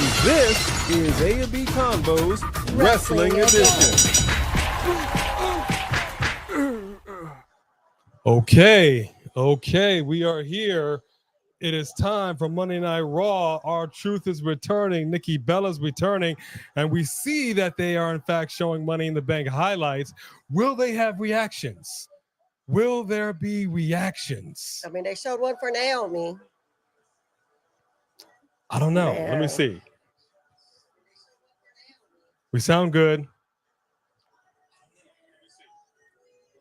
And this is A&B Combos Wrestling Edition. Okay, we are here. It is time for Monday Night Raw. R-Truth is returning. Nikki Bella's returning. And we see that they are, in fact, showing Money in the Bank highlights. Will they have reactions? Will there be reactions? I mean, they showed one for Naomi. I don't know. Man. Let me see. We sound good.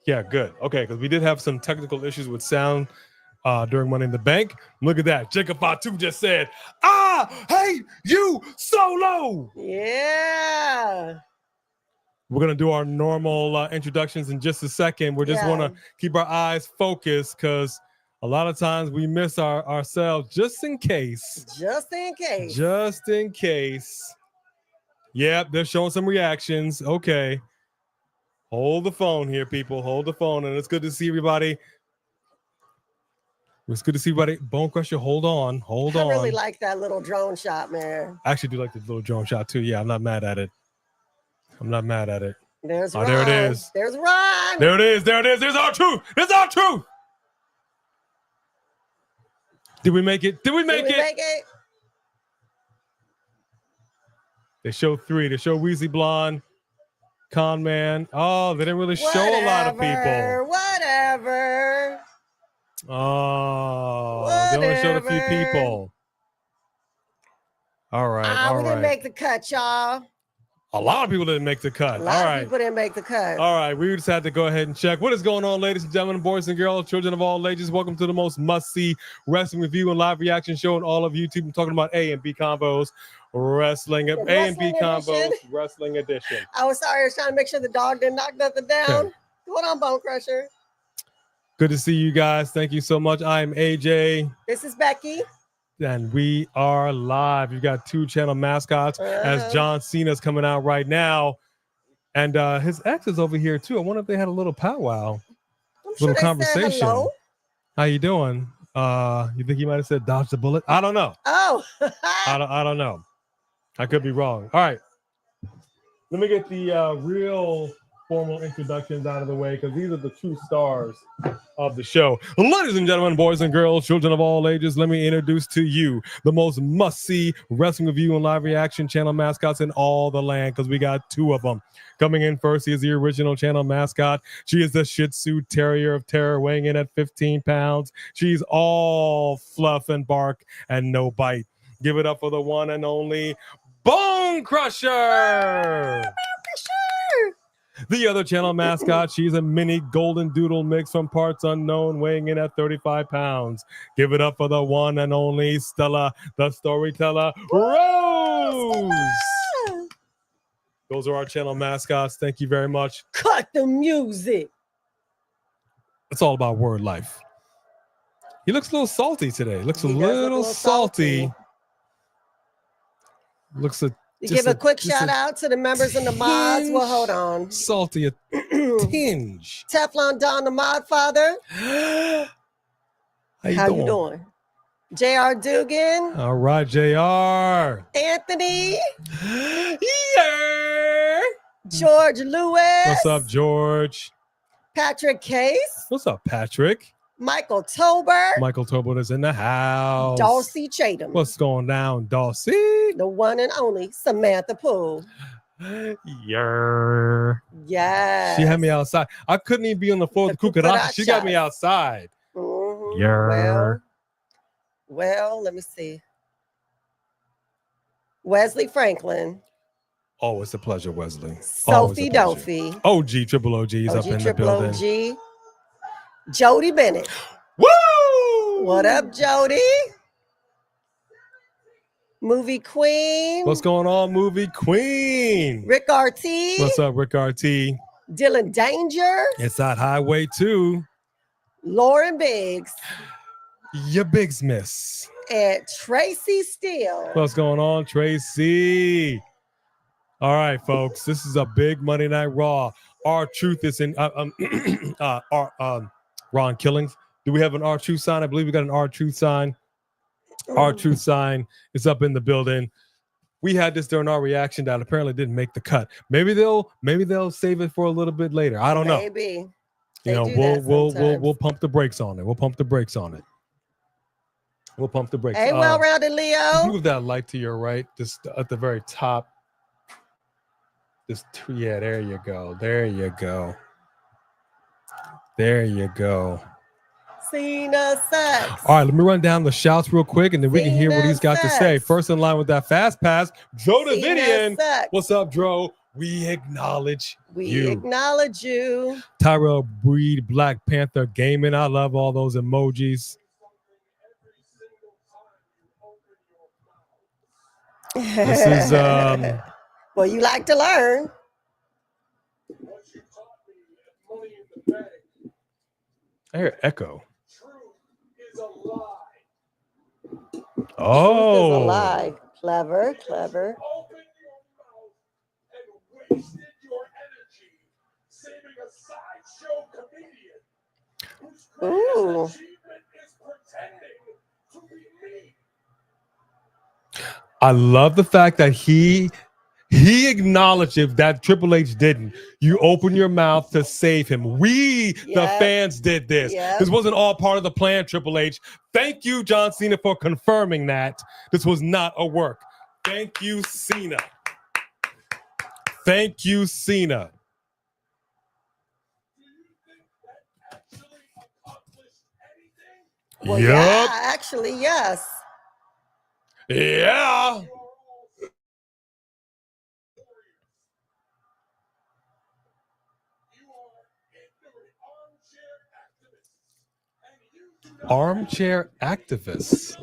Yeah, good. Okay, because we did have some technical issues with sound during Money in the Bank. Look at that. Jacob Fatu just said, "I hate you solo." Yeah. We're going to do our normal introductions in just a second. We just want to keep our eyes focused because a lot of times we miss ourselves just in case. Just in case. Just in case. Yep, they're showing some reactions. Okay. Hold the phone here, people. Hold the phone. And it's good to see everybody. It's good to see everybody. Bone Crusher, hold on. Hold on. I really like that little drone shot, man. I actually do like the little drone shot, too. Yeah, I'm not mad at it. I'm not mad at it. There's Ron. There it is. There's Ron. There it is. There it is. There's R-Truth. There's R-Truth. Did we make it? Did we make it? They show three. They show Weezy Blonde, Con Man. Oh, they didn't really show a lot of people. Whatever. Oh, they only showed a few people. All right. We didn't make the cut, y'all. A lot of people didn't make the cut. A lot of people didn't make the cut. All right, we just had to go ahead and check. What is going on, ladies and gentlemen, boys and girls, children of all ages? Welcome to the most must-see wrestling review and live reaction show on all of YouTube. I'm talking about A&B Combos Wrestling A&B Combos Wrestling Edition. I was sorry. I was trying to make sure the dog didn't knock nothing down. Okay. Going on, Bone Crusher. Good to see you guys. Thank you so much. I'm AJ. This is Becky. And we are live. You've got two channel mascots as John Cena's coming out right now. And his ex is over here too. I wonder if they had a little powwow. Little conversation. How you doing? You think he might have said dodge the bullet? I don't know. Oh. I don't know. I could be wrong. All right. Let me get the real formal introductions out of the way because these are the true stars of the show. Ladies and gentlemen, boys and girls, children of all ages, let me introduce to you the most must-see wrestling review and live reaction channel mascots in all the land because we got two of them. Coming in first, he is the original channel mascot. She is the Shih Tzu Terrier of Terror, weighing in at 15 pounds. She's all fluff and bark and no bite. Give it up for the one and only Bone Crusher! The other channel mascot, she's a mini golden doodle mix from parts unknown, weighing in at 35 pounds. Give it up for the one and only Stella, the storyteller, Rose. Those are our channel mascots. Thank you very much. Cut the music. It's all about word life. He looks a little salty today. Looks a little salty. Looks a You give a quick shout out to the members and the mods. Well, hold on. Salty, a tinge. Teflon Don, the mod father. How you doing? JR Dugan. All right, JR. Anthony. Yeah. George Lewis. What's up, George? Patrick Case. What's up, Patrick? Michael Tober. Michael Tober is in the house. Dulcie Chatham. What's going down, Dulcie? The one and only Samantha Poole. Yeah. Yes. She had me outside. I couldn't even be on the floor with the kukarachi. She got me outside. Mm-hmm. Yeah. Well, let me see. Wesley Franklin. Oh, it's a pleasure, Wesley. Sophie Dophie. OG, triple OG's up in the building. OG. Jody Bennett. Woo! What up, Jody? Movie Queen. What's going on, Movie Queen? Rick RT. What's up, Rick RT? Dylan Danger. It's that Highway 2. Lauren Biggs. Your Biggs Miss. And Tracy Steele. What's going on, Tracy? All right, folks. This is a big Monday Night Raw. R-Truth is in Ron Killings. Do we have an R-Truth sign? I believe we got an R-Truth sign. R-Truth sign is up in the building. we had this during our reaction that apparently didn't make the cut. Maybe they'll save it for a little bit later. I don't know. Maybe. You know, we'll pump the brakes on it. We'll pump the brakes on it. We'll pump the brakes. Hey, well-rounded Leo. Move that light to your right, just at the very top. Yeah, there you go. There you go. There you go. Cena sucks. All right, let me run down the shouts real quick, and then we can hear what he's got to say. First in line with that fast pass, Joe Davidian. What's up, Dro? We acknowledge you. We acknowledge you. Tyrell Breed, Black Panther Gaming. I love all those emojis. This is well, you like to learn. I hear echo. Oh, Truth is a lie. Clever, clever. Ooh. I love the fact that he acknowledged if that Triple H didn't. You open your mouth to save him. We, the fans, did this. This wasn't all part of the plan, Triple H. Thank you, John Cena, for confirming that this was not a work. Thank you, Cena. Thank you, Cena. Well, yeah, actually, yes. Yeah. Armchair activists.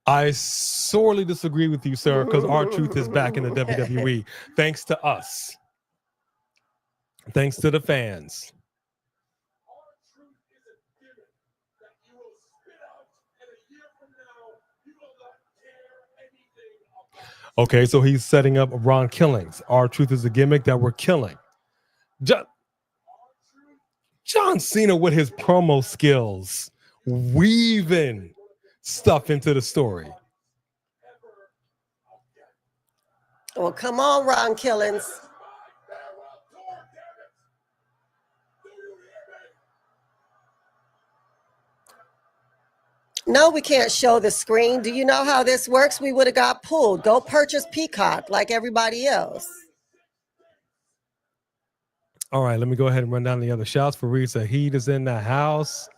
I sorely disagree with you, sir, because R-Truth is back in the WWE. Thanks to us. Thanks to the fans. Okay, so he's setting up Ron killings. R-Truth is a gimmick that we're killing. John Cena with his promo skills, weaving stuff into the story. Well, come on, Ron Killings. No, we can't show the screen. Do you know how this works? We would have got pulled. Go purchase Peacock like everybody else. All right, let me go ahead and run down the other shouts. For Risa, Heat is in the house.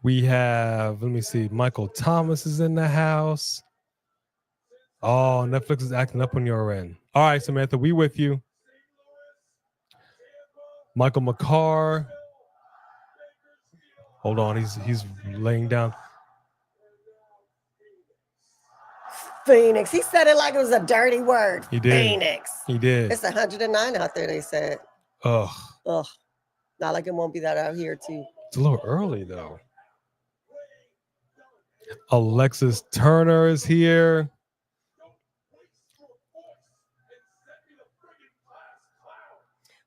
We have, let me see, Michael Thomas is in the house. Oh, Netflix is acting up on your end. All right, Samantha, we with you. Michael McCarr. Hold on, he's laying down. Phoenix. He said it like it was a dirty word. He did. Phoenix. He did. It's 109 out there, they said. Ugh. Ugh. Not like it won't be that out here, too. It's a little early, though. Alexis Turner is here.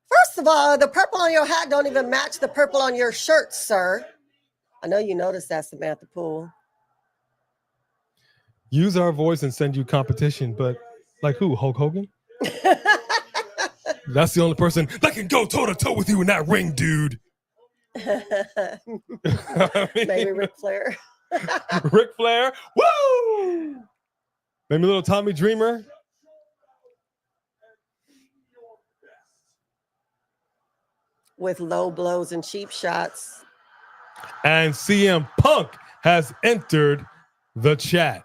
First of all, the purple on your hat don't even match the purple on your shirt, sir. I know you noticed that, Samantha Poole. Use our voice and send you competition, but like who? Hulk Hogan? That's the only person that can go toe-to-toe with you in that ring, dude. Maybe Ric Flair. Ric Flair. Woo! Maybe a little Tommy Dreamer. With low blows and cheap shots. And CM Punk has entered the chat.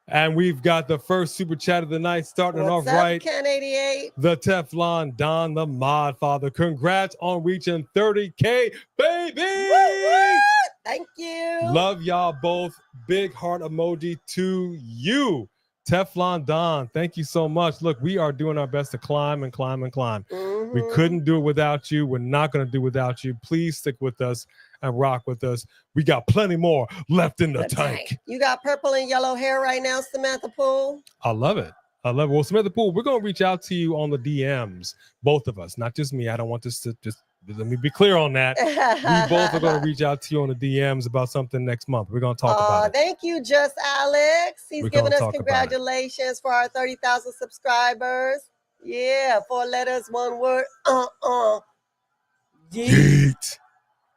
And we've got the first super chat of the night starting off right. Ken 88? The Teflon Don, the Mod Father. Congrats on reaching 30K, baby! Woo-woo! Thank you. Love y'all both. Big heart emoji to you. Teflon Don, thank you so much. Look, we are doing our best to climb and climb and climb. Mm-hmm. We couldn't do it without you. We're not going to do it without you. Please stick with us and rock with us. We got plenty more left in the tank. You got purple and yellow hair right now, Samantha Poole. I love it. I love it. Well, Samantha Poole, we're going to reach out to you on the DMs, both of us, not just me. I don't want this to just Let me be clear on that. We both are going to reach out to you on the DMs about something next month. We're going to talk about it. Thank you, Just Alex. He's giving us congratulations for our 30,000 subscribers. Yeah, 4 letters, 1 word. Yeet.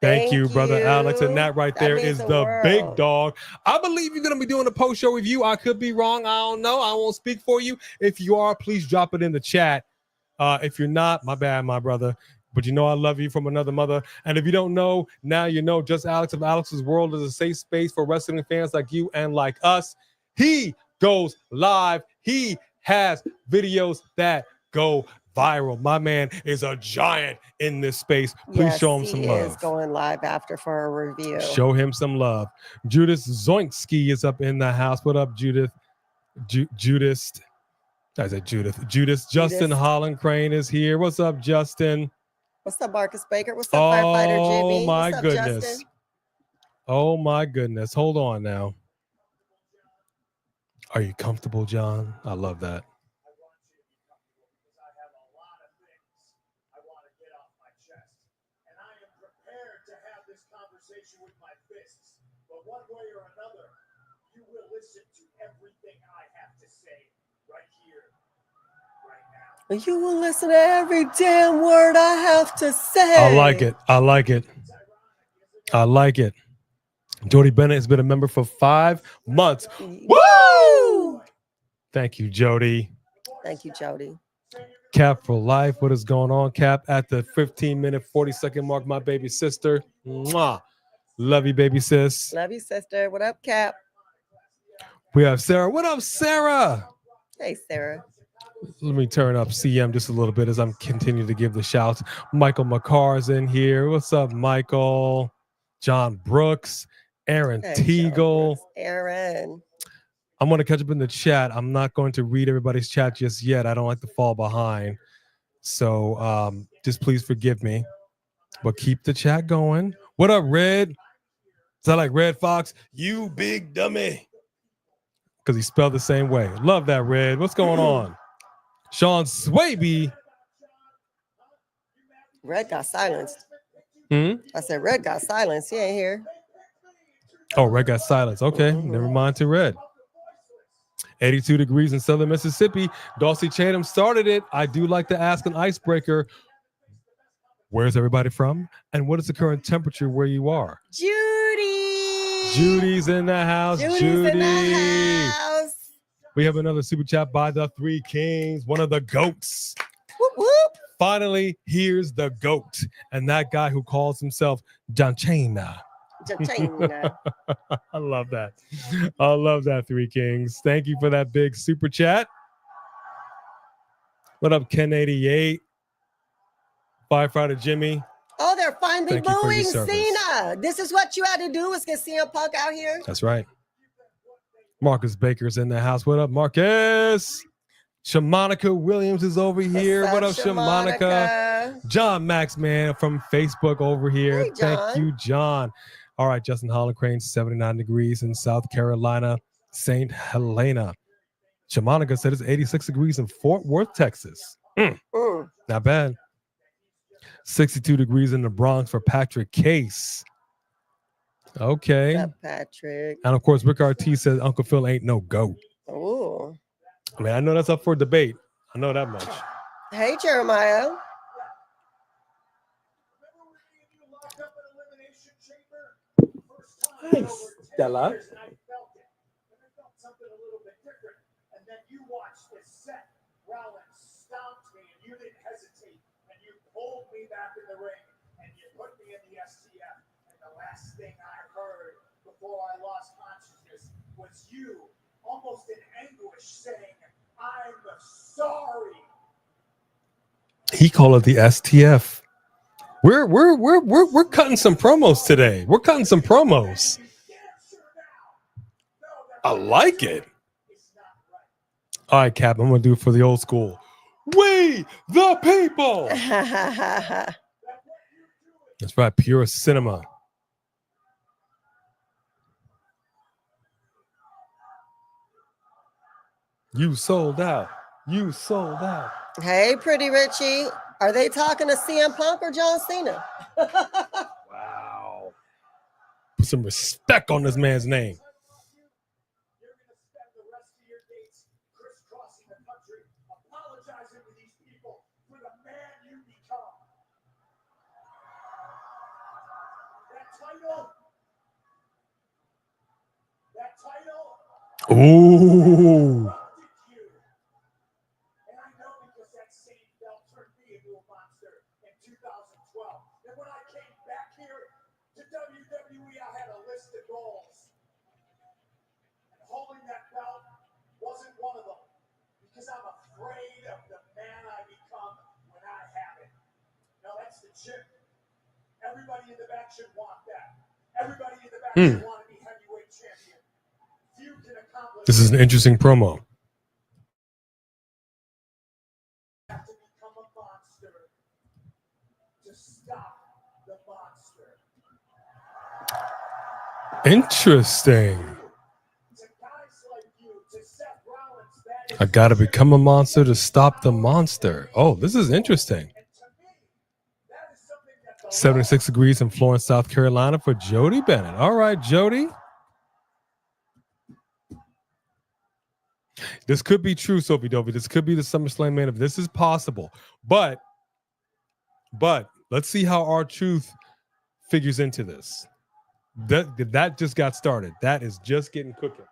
Thank you, brother Alex. And that right there is the big dog. I believe you're going to be doing a post-show review. I could be wrong. I don't know. I won't speak for you. If you are, please drop it in the chat. If you're not, my bad, my brother. But you know I love you from another mother. And if you don't know, now you know. Just Alex of Alex's World is a safe space for wrestling fans like you and like us. He goes live. He has videos that go viral. My man is a giant in this space. Please show him some love. He is going live after for a review. Show him some love. Judith Zoinski is up in the house. What up, Judith? Judith. I said Judith. Justin Holland Crane is here. What's up, Justin? What's up, Marcus Baker? What's up, Firefighter Jimmy? Oh, my goodness. Justin? Oh, my goodness. Hold on now. Are you comfortable, John? I love that. With my fists, but one way or another, you will listen to everything I have to say right here, right now. You will listen to every damn word I have to say. I like it. I like it. I like it. Jody Bennett has been a member for 5 months. Woo! Thank you, Jody. Thank you, Jody. Cap for life. What is going on, Cap? At the 15-minute, 40-second mark, my baby sister. Mwah. Love you, baby sis. Love you, sister. What up, Cap? We have Sarah. What up, Sarah? Hey, Sarah. Let me turn up CM just a little bit as I'm continuing to give the shouts. Michael McCarr's in here. What's up, Michael? John Brooks. Aaron Teagle. Aaron. I'm going to catch up in the chat. I'm not going to read everybody's chat just yet. I don't like to fall behind. So just please forgive me. But keep the chat going. What up, Red? Is that like Red Fox? You big dummy. Because he spelled the same way. Love that, Red. What's going on? Sean Swaby. Red got silenced. I said Red got silenced. He ain't here. Oh, Red got silenced. Okay. Never mind to Red. 82 degrees in southern Mississippi. Dulcie Chatham started it. I do like to ask an icebreaker. Where's everybody from? And what is the current temperature where you are? Judy. Judy's in the house. Judy's in the house. We have another super chat by the Three Kings, one of the GOATs. Whoop, whoop. Finally, here's the GOAT. And that guy who calls himself John Cena. I love that. I love that, Three Kings. Thank you for that big super chat. What up, Ken88? Firefighter Jimmy. Oh, they're finally booing Cena. This is what you had to do, was get CM Punk out here. That's right. Marcus Baker's in the house. What up, Marcus? Shamanica Williams is over here. What up, Shamanica? John Max, man, from Facebook over here. Hey, thank you, John. All right, Justin Holland Crane, 79 degrees in South Carolina, St. Helena. Shamanica said it's 86 degrees in Fort Worth, Texas. Not bad. 62 degrees in the Bronx for Patrick Case. Okay. What's up, Patrick? And of course, Rick RT says Uncle Phil ain't no GOAT. Oh. I mean, I know that's up for debate. I know that much. Hey, Jeremiah. Hi, Stella. Pulled me back in the ring, and you put me in the STF. And the last thing I heard before I lost consciousness was you, almost in anguish, saying, "I'm sorry." He called it the STF. We're cutting some promos today. We're cutting some promos. I like it. All right, Cap. I'm gonna do it for the old school. We the people. That's right, pure cinema. You sold out. You sold out. Hey, Pretty Richie. Are they talking to CM Punk or John Cena? Wow. Put some respect on this man's name. You're going to spend the rest of your days crisscrossing the country, apologizing to these people for the man you become. That title. Ooh. And I know because that same belt turned me into a monster in 2012. And when I came back here to WWE, I had a list of goals. And holding that belt wasn't one of them. Because I'm afraid of the man I become when I have it. Now that's the chip. Everybody in the back should want that. Everybody in the back should want to be heavyweight champion. Few can accomplish. This is an interesting promo. Have to become a monster to stop the monster. Interesting. To guys like you, to Seth Rollins, that is I got to become a monster to stop the monster. Oh, this is interesting. and to me, that is something that the 76 degrees in Florence, South Carolina for Jody Bennett. All right, Jody. This could be true, Sophie Dovey. This could be the SummerSlam man. If this is possible, but let's see how our truth figures into this. That just got started. That is just getting cooking.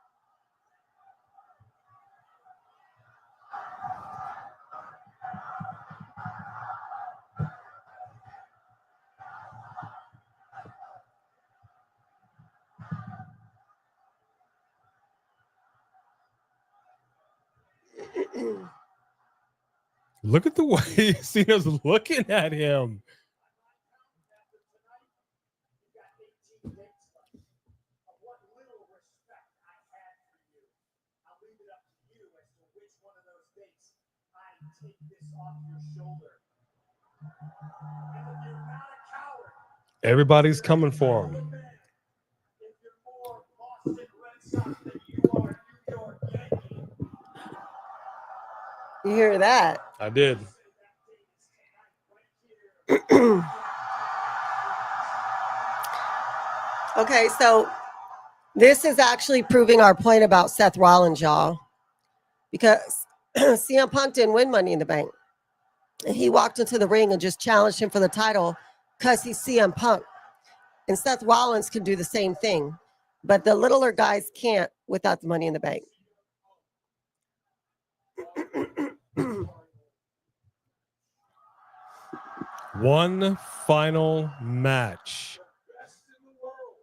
Look at the way Cena's looking at him. you got 18 days left of what little respect I had for you. I'll leave it up to you as to which one of those dates I take this off your shoulder. And if you're not a coward, Everybody's coming for him. if you're more Boston Red Sox than you are New York Yankee, You hear that? I did. Okay, so this is actually proving our point about Seth Rollins, y'all, because CM Punk didn't win Money in the Bank. And he walked into the ring and just challenged him for the title because he's CM Punk. And Seth Rollins can do the same thing, but the littler guys can't without the Money in the Bank. One final match. best in the world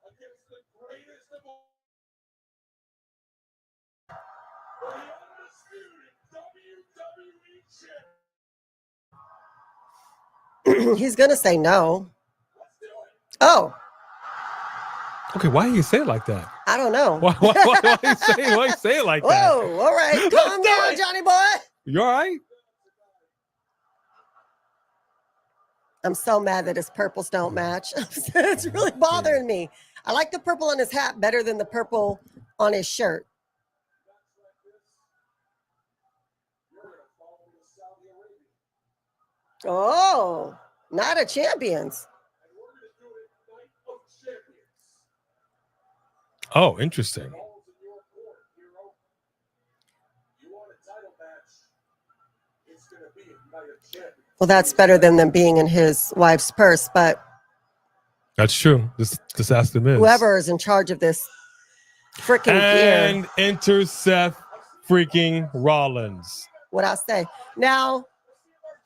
against the greatest of all. The undisputed WWE Champion. He's going to say no. Let's do it. Oh, Okay, why do you say it like that? I don't know. Why you say it like that? Whoa, all right. Let's Calm do down, it. Johnny boy. You all right? I'm so mad that his purples don't match. It's really bothering me. I like the purple on his hat better than the purple on his shirt. Oh, not a champions. And we're going to do it Night of Champions. Oh, interesting. Balls in your court, hero. You want a title match? It's going to be Night of Champions. Well, that's better than them being in his wife's purse, but That's true. This ask the Miz. whoever is in charge of this freaking And gear, enter Seth freaking Rollins. what I say. Now,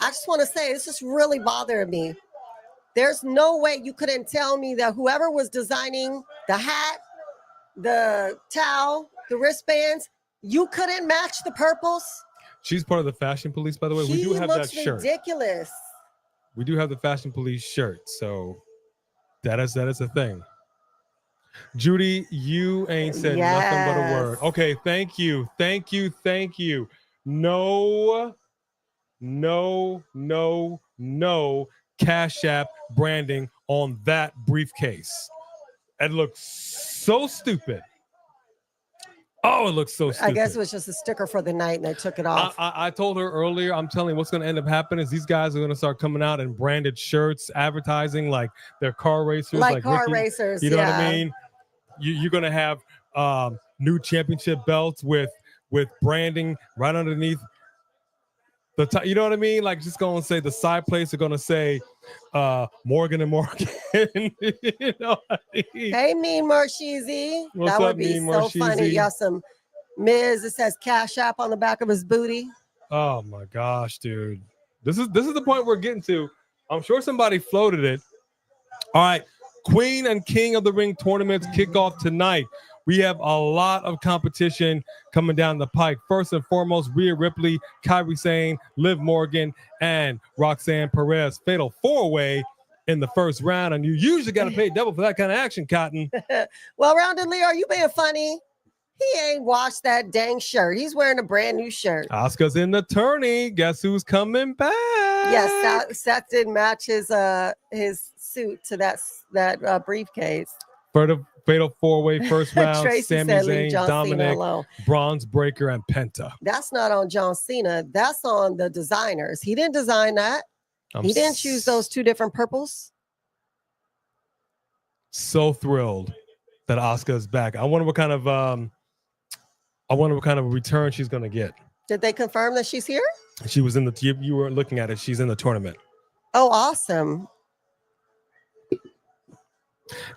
I just want to say this is really bothering me. There's no way you couldn't tell me that whoever was designing the hat, the towel, the wristbands, you couldn't match the purples. She's part of the fashion police, by the way. We He do have that looks shirt. ridiculous. We do have the fashion police shirt. So that is a thing. Judy, you ain't said nothing but a word. Yes. Okay, thank you. No Cash App branding on that briefcase. It looks so stupid. Oh, it looks so stupid. I guess it was just a sticker for the night and they took it off. I told her earlier, I'm telling you what's going to end up happening is these guys are going to start coming out in branded shirts, advertising like they're car racers. like car Ricky, racers. You know yeah. what I mean? You're going to have new championship belts with branding right underneath the top. You know what I mean? Like just going to say the side plates are going to say Morgan and Morgan. You know what I mean? Hey, Mean Marchese. What's That would up, be Mean so funny. Marchese? Yeah, some Miz. It says Cash App on the back of his booty. Oh my gosh, dude. This is the point we're getting to. I'm sure somebody floated it. All right. Queen and King of the Ring tournaments kick off tonight. We have a lot of competition coming down the pike. First and foremost, Rhea Ripley, Kairi Sane, Liv Morgan, and Roxanne Perez. Fatal 4-way in the first round. And you usually got to pay double for that kind of action, Cotton. Well, Rounded Lee, are you being funny? He ain't washed that dang shirt. He's wearing a brand new shirt. Oscar's in the tourney. Guess who's coming back? Yes, Seth didn't match his suit to that briefcase. For the fatal 4-way first round, Tracy Sami said, "Leave Zayn, John Cena Dominik, alone." Bron Breakker, and Penta. That's not on John Cena. That's on the designers. He didn't design that. He didn't choose those two different purples. So thrilled that Asuka is back. I wonder what kind of return she's gonna get. Did they confirm that she's here? She was in the you were looking at it. She's in the tournament. Oh, awesome.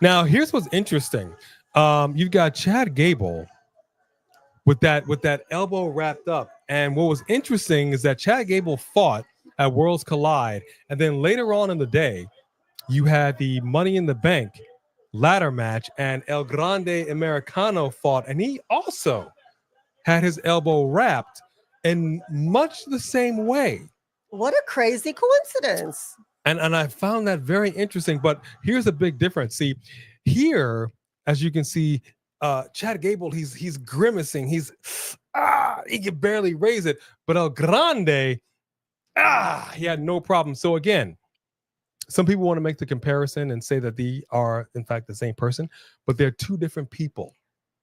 Now, here's what's interesting. You've got Chad Gable with that elbow wrapped up. And what was interesting is that Chad Gable fought at Worlds Collide. And then later on in the day, you had the Money in the Bank ladder match, and El Grande Americano fought. And he also had his elbow wrapped in much the same way. What a crazy coincidence. And I found that very interesting. But here's a big difference. See, here, as you can see, Chad Gable, he's grimacing. He can barely raise it. But El Grande, he had no problem. So again, some people want to make the comparison and say that they are, in fact, the same person, but they're two different people.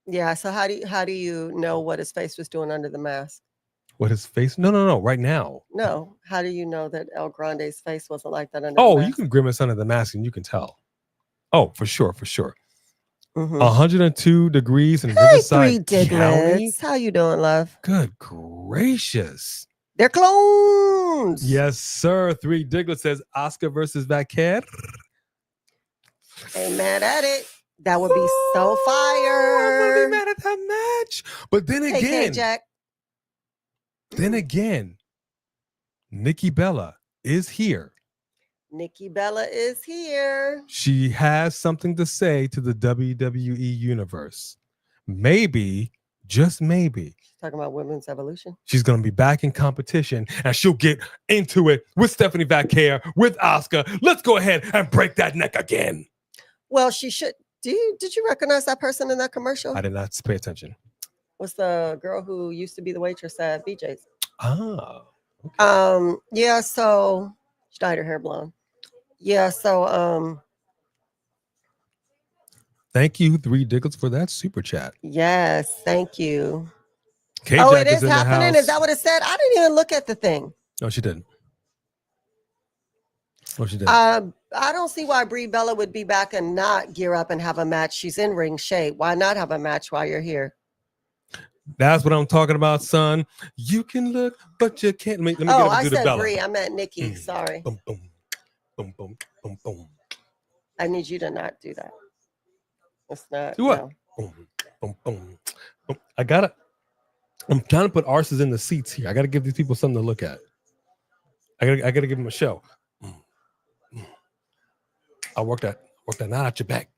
Yeah. So how do you know what his face was doing under the mask? What his face? No. Right now. No. How do you know that El Grande's face wasn't like that under the Oh, mask? you can grimace under the mask and you can tell. Oh, for sure. Mm-hmm. 102 degrees in Hey, Riverside Three County. Diglets. How you doing, love? Good gracious. They're clones. Yes, sir. 3 Diglets says Oscar versus Vaquer. Ain't mad at it. That would be so I'm fire. gonna be mad at that match. But then Hey, again, Jack. Nikki Bella is here. Nikki Bella is here. She has something to say to the WWE Universe. Maybe, just maybe, Talking about women's evolution. she's going to be back in competition and she'll get into it with Stephanie Vaquer, with Asuka. Let's go ahead and break that neck again. Well, she should. Did you recognize that person in that commercial? I did not pay attention. Was the girl who used to be the waitress at BJ's. Ah. Yeah, so she dyed her hair blonde. Yeah, so Thank you, 3 Diglets, for that super chat. yes, thank you. K-Jack Oh, it is in the happening. house. Is that what it said? I didn't even look at the thing. No, she didn't. Oh, she did. I don't see why Brie Bella would be back and not gear up and have a match. She's in ring shape. Why not have a match while you're here? That's what I'm talking about, son. You can look, but you can't. Let me get Oh, up and I do the said Bella. Brie. I meant Nikki. Sorry. Boom, boom, boom, boom, boom, boom. I need you to not do that. It's not. Do what? No. Boom, boom, boom, boom. I'm trying to put arses in the seats here. I gotta give these people something to look at. I gotta give them a show. I work that night at your back.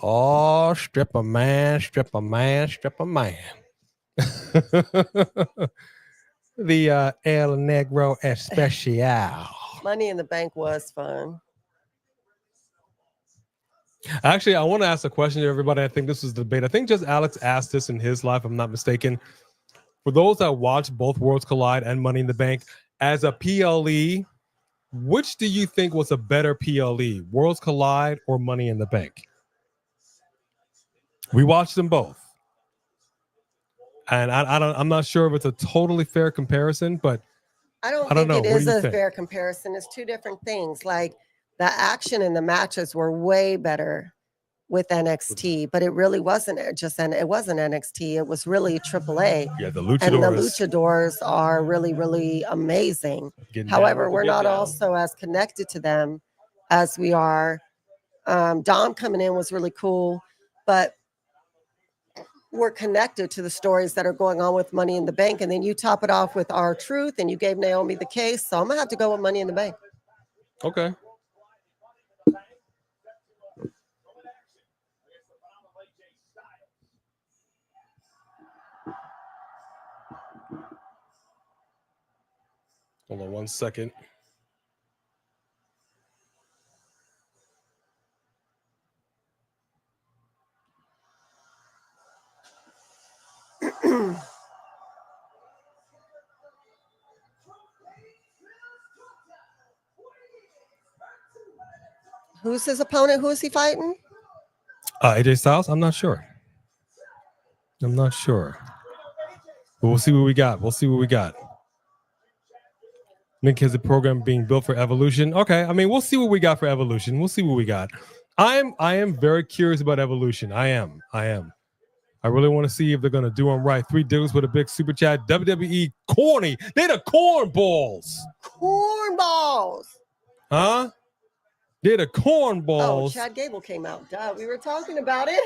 Oh, stripper man. The El Negro Especial. Money in the Bank was fun. Actually, I want to ask a question to everybody. I think this was the debate. I think just Alex asked this in his life, if I'm not mistaken. For those that watch both Worlds Collide and Money in the Bank, as a PLE, which do you think was a better PLE, Worlds Collide or Money in the Bank? We watched them both. And I'm not sure if it's a totally fair comparison, but I don't I don't think know. it What is do you a think? fair comparison. It's two different things. Like the action in the matches were way better with NXT, but it really wasn't it wasn't NXT. It was really AAA. Yeah, the And the luchadors. luchadors are really, really amazing. Getting down However, with the we're get not down. also as connected to them as we are. Dom coming in was really cool, but we're connected to the stories that are going on with Money in the Bank. And then you top it off with our truth, and you gave Naomi the case. So I'm gonna have to go with Money in the Bank. Okay. Hold on 1 second. Who's his opponent? Who is he fighting? AJ Styles? I'm not sure. But we'll see what we got. Nick has a program being built for Evolution. Okay, I mean, we'll see what we got for Evolution. I am very curious about Evolution. I am. I really want to see if they're gonna do them right. 3 dudes with a big super chat. WWE corny. They the cornballs. Cornballs. Huh? They're the Oh, cornballs. Chad Gable came out. Duh, we were talking about it.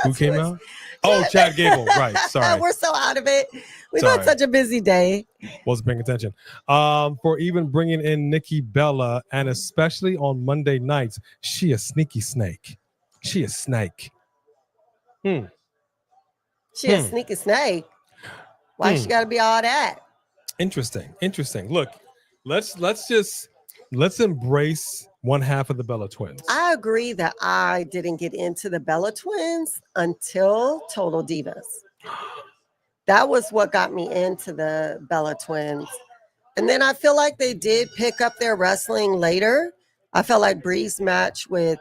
Who came out? Oh, Chad Gable. Right. Sorry. We're so out of it. We've Sorry. had such a busy day. Wasn't paying attention. For even bringing in Nikki Bella, and especially on Monday nights, she a sneaky snake. She a snake. She a sneaky snake. Why she got to be all that? Interesting. Look, let's embrace one half of the Bella twins. I agree that I didn't get into the Bella twins until Total Divas. That was what got me into the Bella twins. And then I feel like they did pick up their wrestling later. I felt like Bree's match with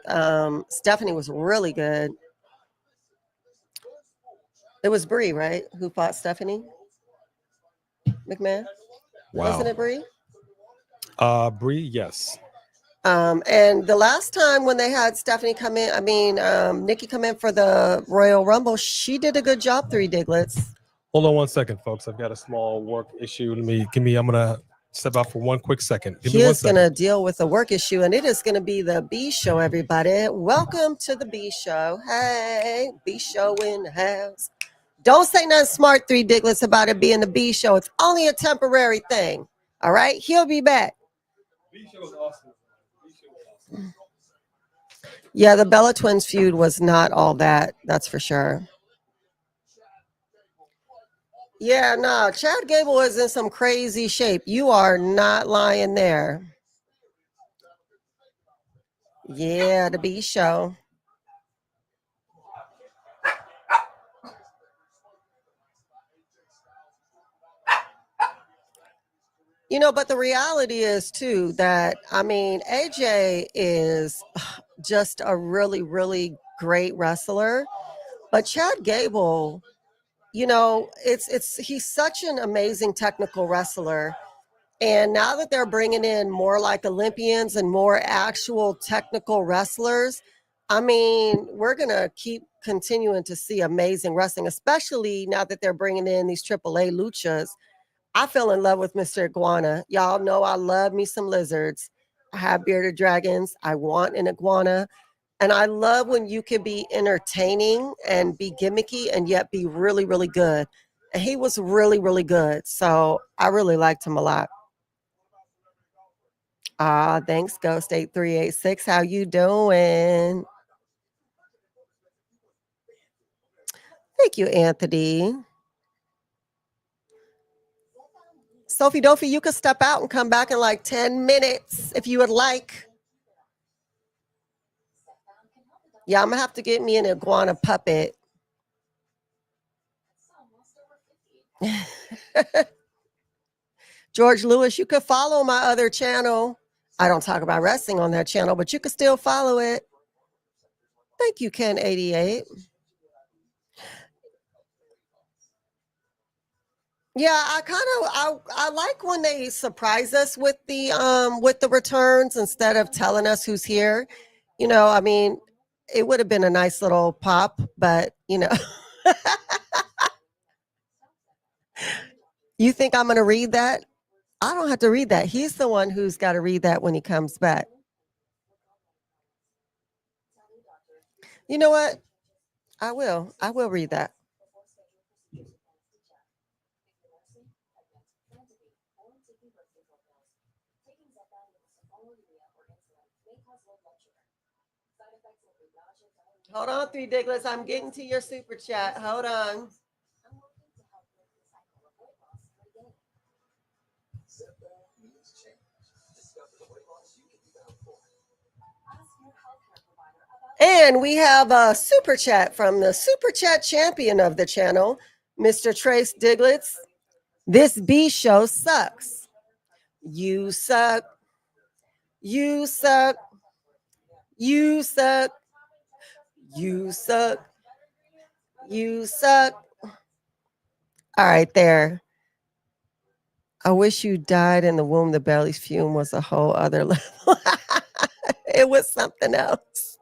Stephanie was really good. It was Bree, right? Who fought Stephanie McMahon? Wow. Wasn't it Bree? Bree, yes. And the last time when they had Stephanie come in, Nikki come in for the Royal Rumble, she did a good job, 3 Diglets. Hold on 1 second, folks. I've got a small work issue. I'm gonna step out for 1 quick second. He is going to deal with a work issue, and it is going to be the B Show, everybody. Welcome to the B Show. Hey, B Show in the house. Don't say nothing smart, 3 Diglets, about it being the B Show. It's only a temporary thing. All right? He'll be back. B Show is awesome. Yeah, the Bella Twins feud was not all that. That's for sure. Yeah, no, Chad Gable is in some crazy shape. You are not lying there. Yeah, the B Show. You know, but the reality is, too, that, AJ is just a really, really great wrestler. But Chad Gable, he's such an amazing technical wrestler. And now that they're bringing in more like Olympians and more actual technical wrestlers, we're going to keep continuing to see amazing wrestling, especially now that they're bringing in these AAA luchas. I fell in love with Mr. Iguana. Y'all know I love me some lizards. I have bearded dragons. I want an iguana. And I love when you can be entertaining and be gimmicky and yet be really, really good. And he was really, really good. So I really liked him a lot. Thanks, Ghost 8386. How you doing? Thank you, Anthony. Sophie Dophie, you could step out and come back in like 10 minutes if you would like. Yeah, I'm going to have to get me an iguana puppet. George Lewis, you could follow my other channel. I don't talk about wrestling on that channel, but you could still follow it. Thank you, Ken88. Yeah, I like when they surprise us with the returns instead of telling us who's here. I mean, it would have been a nice little pop, but you think I'm gonna read that? I don't have to read that. He's the one who's got to read that when he comes back. You know what? I will. I will read that. Hold on, Three Diglets. I'm getting to your super chat. Hold on. And we have a super chat from the super chat champion of the channel, Mr. Trace Diglets. This B show sucks. You suck. You suck. You suck. You suck. You suck. All right, there. I wish you died in the womb. The belly's fume was a whole other level. It was something else.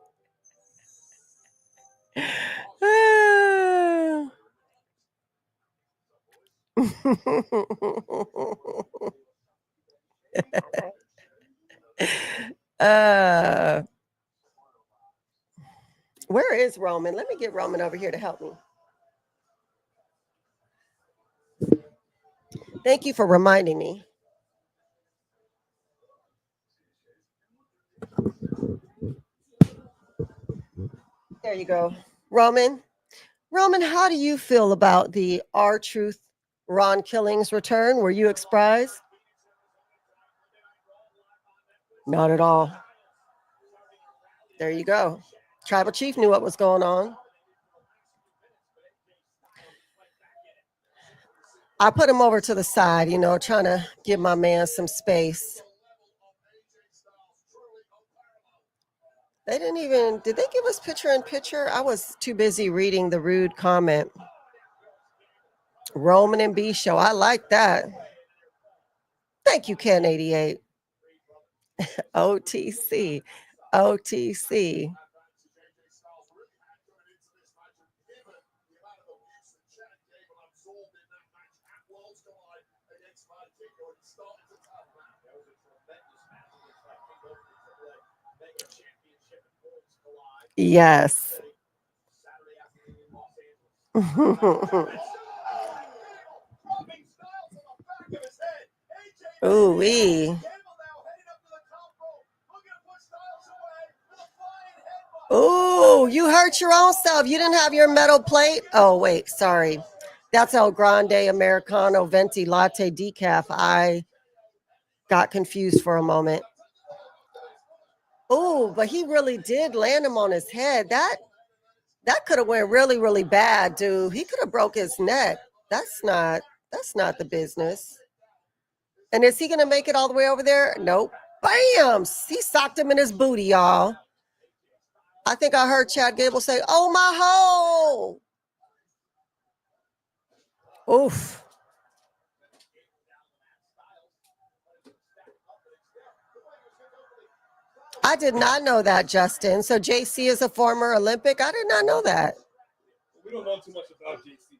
Where is Roman? Let me get Roman over here to help me. Thank you for reminding me. There you go. Roman, how do you feel about the R-Truth Ron Killings return? Were you surprised? Not at all. There you go. Tribal Chief knew what was going on. I put him over to the side, trying to give my man some space. They did they give us picture in picture? I was too busy reading the rude comment. Roman and B show. I like that. Thank you, Ken88. OTC. OTC. Yes. Ooh-wee. Ooh, you hurt your own self. You didn't have your metal plate? Oh, wait, sorry. That's El Grande Americano Venti Latte Decaf. I got confused for a moment. Oh, but he really did land him on his head. That could have went really, really bad, dude. He could have broke his neck. That's not the business. And is he gonna make it all the way over there? Nope. Bam! He socked him in his booty, y'all. I think I heard Chad Gable say, "Oh my hole." Oof. I did not know that, Justin. So JC is a former Olympic. I did not know that. We don't know too much about JC.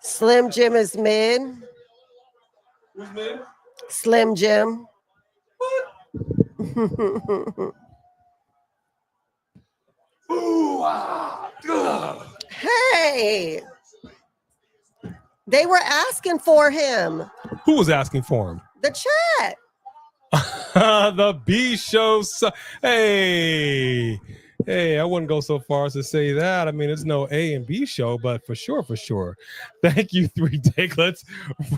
Slim Jim is mid. Who's mid? Slim Jim. Hey, they were asking for him. Who was asking for him? The chat. The B show. Hey, I wouldn't go so far as to say that. I mean, it's no A and B show, but for sure. Thank you, Three Diglets,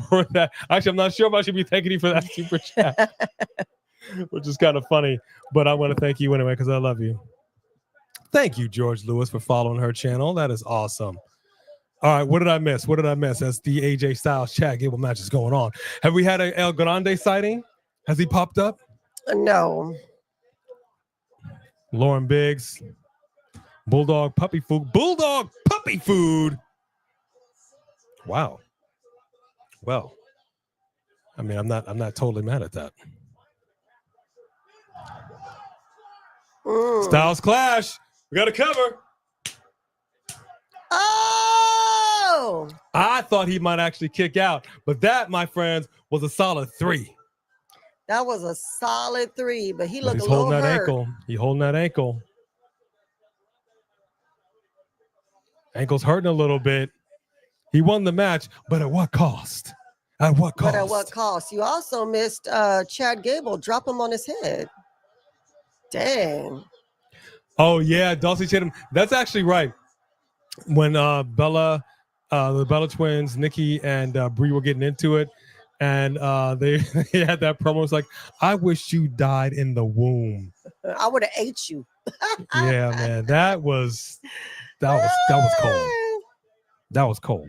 for that. Actually, I'm not sure if I should be thanking you for that super chat, which is kind of funny, but I want to thank you anyway because I love you. Thank you, George Lewis, for following her channel. That is awesome. All right, what did I miss? As the AJ Styles Chad Gable match is going on. Have we had a El Grande sighting? Has he popped up? No. Lauren Biggs. Bulldog puppy food. Bulldog puppy food. Wow. Well, I mean, I'm not totally mad at that. Styles Clash. We got a cover. Oh! I thought he might actually kick out, but that, my friends, was a solid 3. That was a solid 3, but he looked a He's little holding that hurt. ankle. He's holding that ankle. Ankle's hurting a little bit. He won the match, but at what cost? At what cost? But at what cost? You also missed Chad Gable. Drop him on his head. Dang. Oh, yeah, Dulcie Chatham. That's actually right. When the Bella twins, Nikki and Brie were getting into it, and they had that promo. It's like, I wish you died in the womb. I would have ate you. Yeah, man. That was cold. That was cold.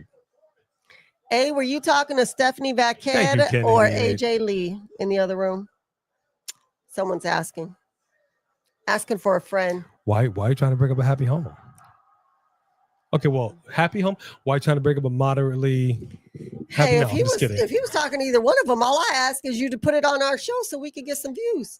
Hey, were you talking to Stephanie Vaquette Kenny. or AJ Lee in the other room? Someone's asking for a friend. Why are you trying to break up a happy home? Okay, well, happy home. Why are you trying to break up a moderately happy? Hey, No, I'm just kidding. If he was talking to either one of them, all I ask is you to put it on our show so we can get some views.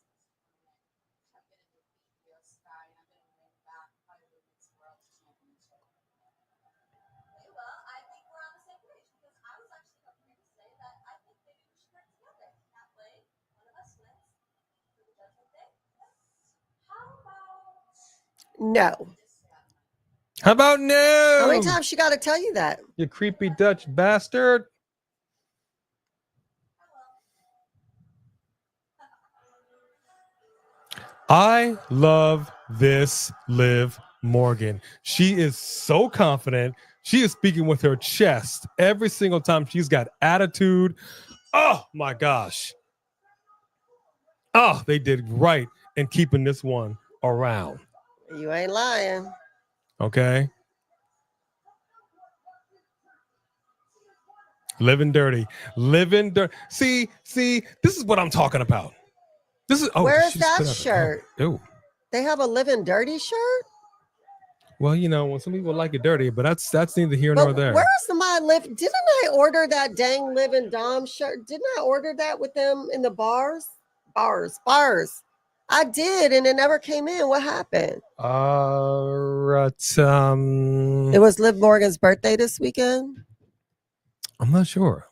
No. How about no? How many times she got to tell you that? You creepy Dutch bastard. I love this Liv Morgan. She is so confident. She is speaking with her chest every single time. She's got attitude. Oh, my gosh. Oh, they did right in keeping this one around. You ain't lying. Okay. Living dirty. See, this is what I'm talking about. This is where's that shirt? Oh. They have a Living Dirty shirt? Well, you know, when some people like it dirty, but that's neither here nor there. Where's my Liv? Didn't I order that dang Liv and Dom shirt? Didn't I order that with them in the bars? Bars. I did, and it never came in. What happened? It was Liv Morgan's birthday this weekend. I'm not sure.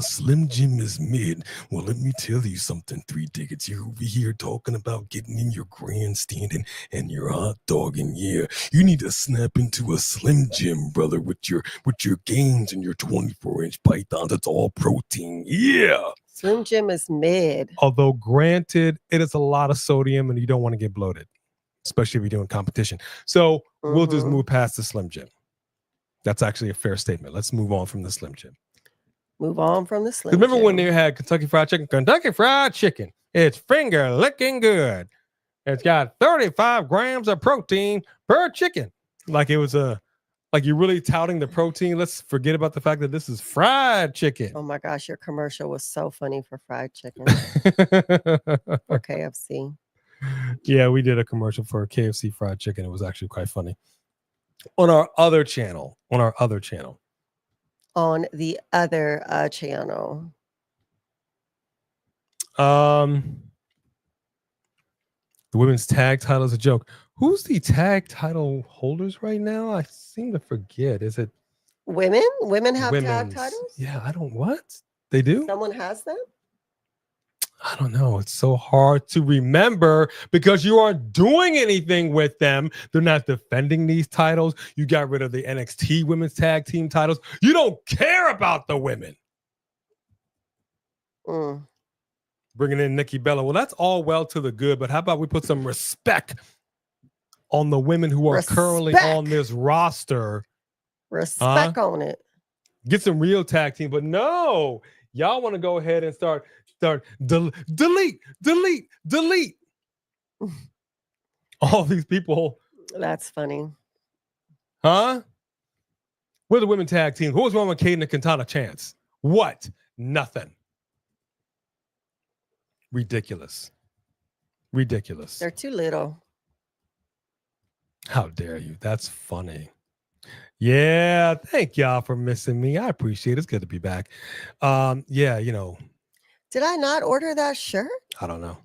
Slim Jim is mid. Well, let me tell you something, 3 tickets. You're over here talking about getting in your grandstand and your hot dog, and yeah, you need to snap into a Slim Jim, brother, with your gains and your 24-inch pythons. It's all protein. Yeah. Slim Jim is mid. Although, granted, it is a lot of sodium, and you don't want to get bloated, especially if you're doing competition. So we'll just move past the Slim Jim. That's actually a fair statement. Let's move on from the Slim Jim. Move on from the Slim Remember Jim. when they had Kentucky Fried Chicken? Kentucky Fried Chicken. It's finger licking good. It's got 35 grams of protein per chicken. Like it was like you're really touting the protein. Let's forget about the fact that this is fried chicken. Oh my gosh, your commercial was so funny for fried chicken or KFC. Yeah, we did a commercial for KFC fried chicken. It was actually quite funny. On our other channel. On the other channel. The women's tag title is a joke. Who's the tag title holders right now? I seem to forget. Is it women? Women have tag titles? Yeah, what? They do? Someone has them? I don't know. It's so hard to remember because you aren't doing anything with them. They're not defending these titles. You got rid of the NXT women's tag team titles. You don't care about the women. Bringing in Nikki Bella. Well, that's all well to the good, but how about we put some respect on the women who are currently on this roster? Respect on it. Get some real tag team, but no. Y'all want to go ahead and start delete all these people. That's funny. Huh? We're the women tag team. What was wrong with Kate and the Quintana Chance? What? Nothing. Ridiculous. They're too little. How dare you? That's funny. Yeah, thank y'all for missing me. I appreciate it. It's good to be back. Yeah, Did I not order that shirt? I don't know.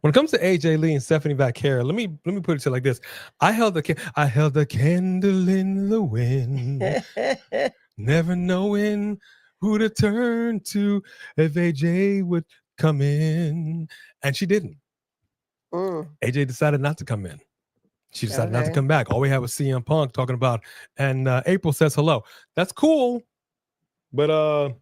When it comes to AJ Lee and Stephanie Vaquera, let me put it to you like this: I held the candle in the wind, never knowing who to turn to if AJ would come in, and she didn't. AJ decided not to come in. She decided not to come back. All we had was CM Punk talking about, and April says hello. That's cool, but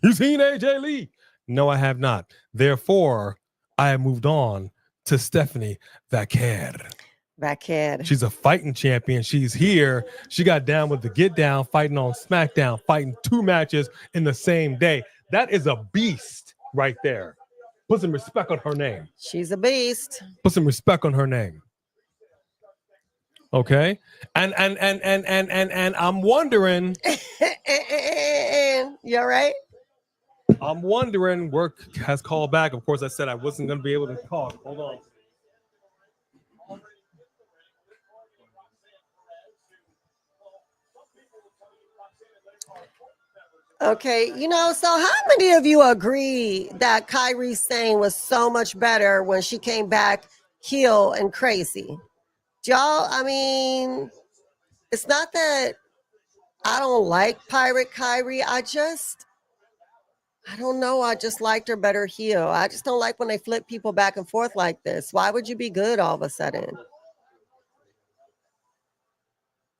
you seen AJ Lee? No, I have not. Therefore, I have moved on to Stephanie Vaquera. She's a fighting champion. She's here. She got down with the get down, fighting on SmackDown, fighting 2 matches in the same day. That is a beast right there. Put some respect on her name. She's a beast. Put some respect on her name. Okay. And I'm wondering. You all right? I'm wondering, work has called back. Of course, I said I wasn't going to be able to talk. Hold on. Okay, so how many of you agree that Kairi Sane was so much better when she came back heel and crazy? Y'all, I mean, it's not that I don't like Pirate Kairi. I don't know. I just liked her better heel. I just don't like when they flip people back and forth like this. Why would you be good all of a sudden?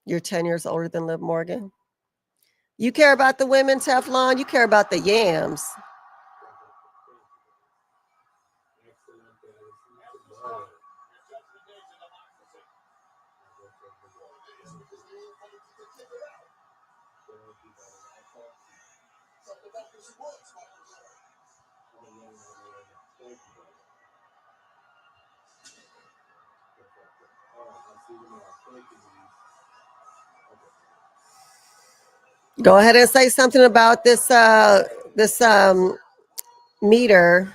You're 10 years older than Liv Morgan. You care about the women, Teflon. You care about the yams. Go ahead and say something about this meter.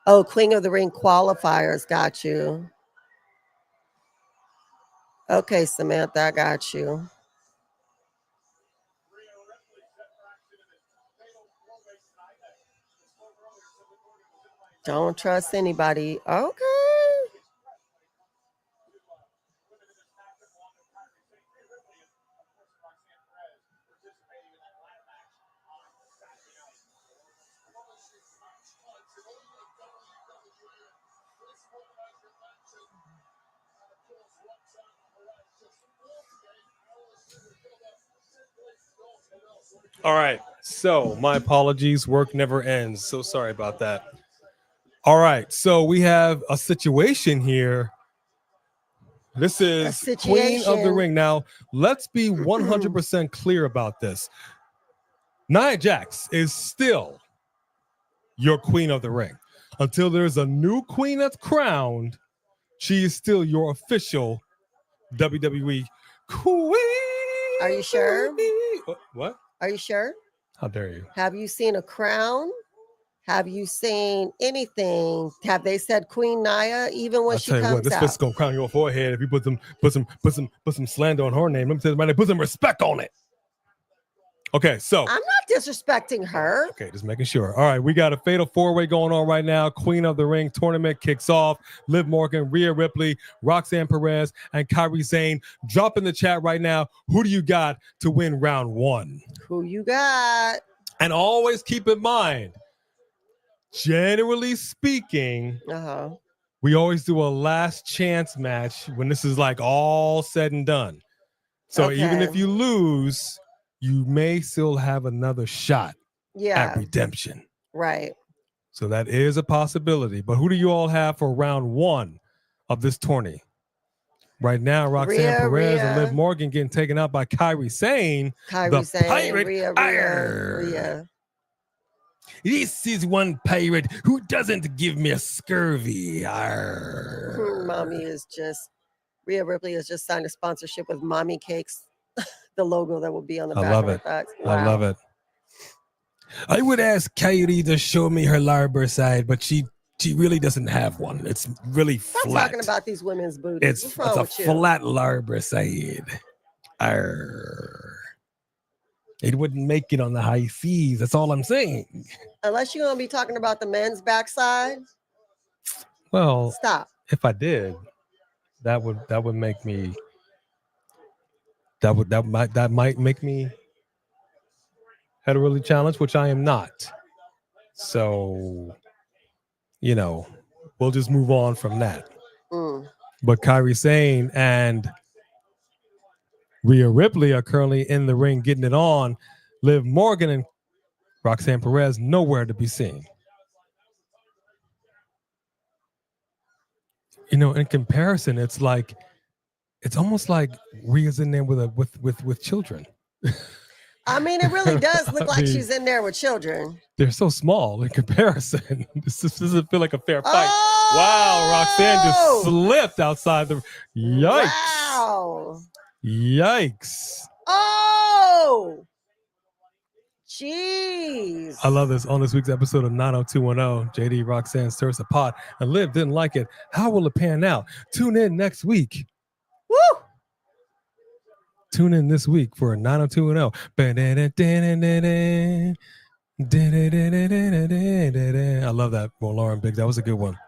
Oh, Queen of the Ring qualifiers, got you. Okay, Samantha, I got you. Don't trust anybody. Okay. All right. So my apologies. Work never ends. So sorry about that. All right. So we have a situation here. This is Queen of the Ring. Now, let's be 100% clear about this. Nia Jax is still your Queen of the Ring. Until there's a new queen that's crowned, she is still your official WWE Queen. Are you sure? What? Are you sure? How dare you? Have you seen a crown? Have you seen anything? Have they said Queen Nia even when she comes out? This bitch is gonna crown your forehead if you put some slander on her name. Let me tell you, put some respect on it. Okay, so I'm not disrespecting her. Okay, just making sure. All right, we got a fatal 4-way going on right now. Queen of the Ring tournament kicks off. Liv Morgan, Rhea Ripley, Roxanne Perez, and Kairi Sane. Drop in the chat right now. Who do you got to win round 1? Who you got? And always keep in mind, generally speaking, we always do a last chance match when this is like all said and done. So even if you lose, you may still have another shot at redemption. Right. So that is a possibility. But who do you all have for round 1 of this tourney? Right now, Roxanne Perez and Liv Morgan getting taken out by Kairi Sane. Pirate. Rhea. This is one pirate who doesn't give me a scurvy. Mommy is just, Rhea Ripley has just signed a sponsorship with Mommy Cakes. The logo that will be on the back of her box. Wow. I love it. I would ask Kairi to show me her larboard side, but she She really doesn't have one. It's really Stop flat. talking about these women's booties. It's What's wrong a with you? flat larber side. It wouldn't make it on the high seas. That's all I'm saying. Unless you're gonna be talking about the men's backside. Well, Stop. if I did, that would make me. That might make me heterally challenged, which I am not. So, we'll just move on from that. But Kairi Sane and Rhea Ripley are currently in the ring getting it on. Liv Morgan and Roxanne Perez nowhere to be seen. In comparison, it's almost like Rhea's in there with children. I mean, it really does look like she's in there with children. They're so small in comparison. This doesn't feel like a fair fight. Oh! Wow, Roxanne just slipped outside the. Yikes! Wow! Yikes! Oh! Jeez! I love this. On this week's episode of 90210, JD Roxanne stirs a pot, and Liv didn't like it. How will it pan out? Tune in next week. Woo! Tune in this week for 90210. I llove that. Well, Lauren Biggs, that was a good one.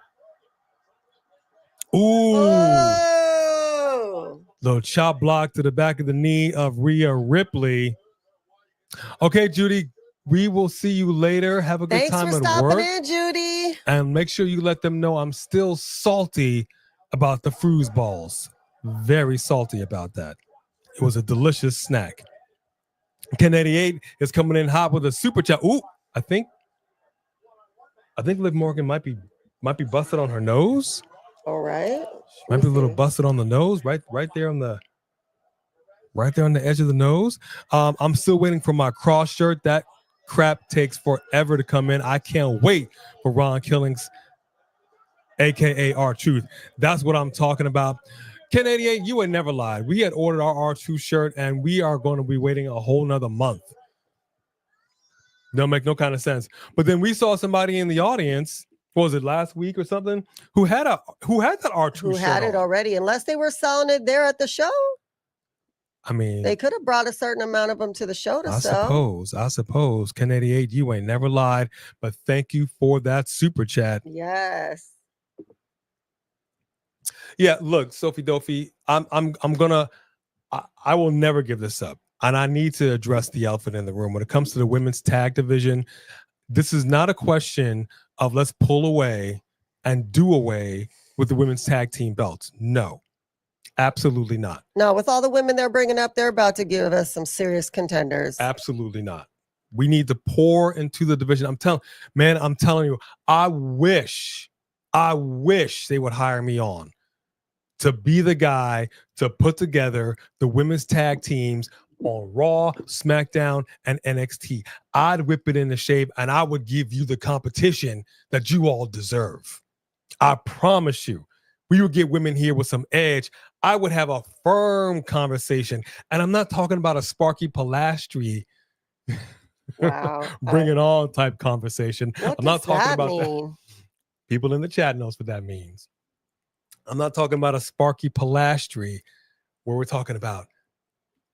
Ooh. Oh! Little chop block to the back of the knee of Rhea Ripley. Okay, Judy, we will see you later. Have a good time at work. Thanks for stopping in, Judy. And make sure you let them know I'm still salty about the fruze balls. Very salty about that. It was a delicious snack. Ken 88 is coming in hot with a super chat. Ooh, I think Liv Morgan might be busted on her nose. All right. Might be a little busted on the nose, right there on the edge of the nose. I'm still waiting for my cross shirt. That crap takes forever to come in. I can't wait for Ron Killings, aka R-Truth. That's what I'm talking about. Ken 88, you ain't never lied. We had ordered our R2 shirt, and we are going to be waiting a whole nother month. Don't make no kind of sense. But then we saw somebody in the audience, what was it, last week or something, who had that R2 shirt. Who had it already, unless they were selling it there at the show. I mean, they could have brought a certain amount of them to the show to sell. I suppose. Ken 88, you ain't never lied. But thank you for that super chat. Yes. Yeah, look, Sophie Dophie, I will never give this up. And I need to address the elephant in the room. When it comes to the women's tag division, this is not a question of let's pull away and do away with the women's tag team belts. No, absolutely not. No, with all the women they're bringing up, they're about to give us some serious contenders. Absolutely not. We need to pour into the division. I'm telling you, I wish they would hire me on to be the guy to put together the women's tag teams on Raw, SmackDown, and NXT. I'd whip it into shape, and I would give you the competition that you all deserve. I promise you, we would get women here with some edge. I would have a firm conversation, and I'm not talking about a Sparky Pilastri wow. bring it on type conversation. I'm not talking about that. People in the chat knows what that means. I'm not talking about a Sparky Pilastri where we're talking about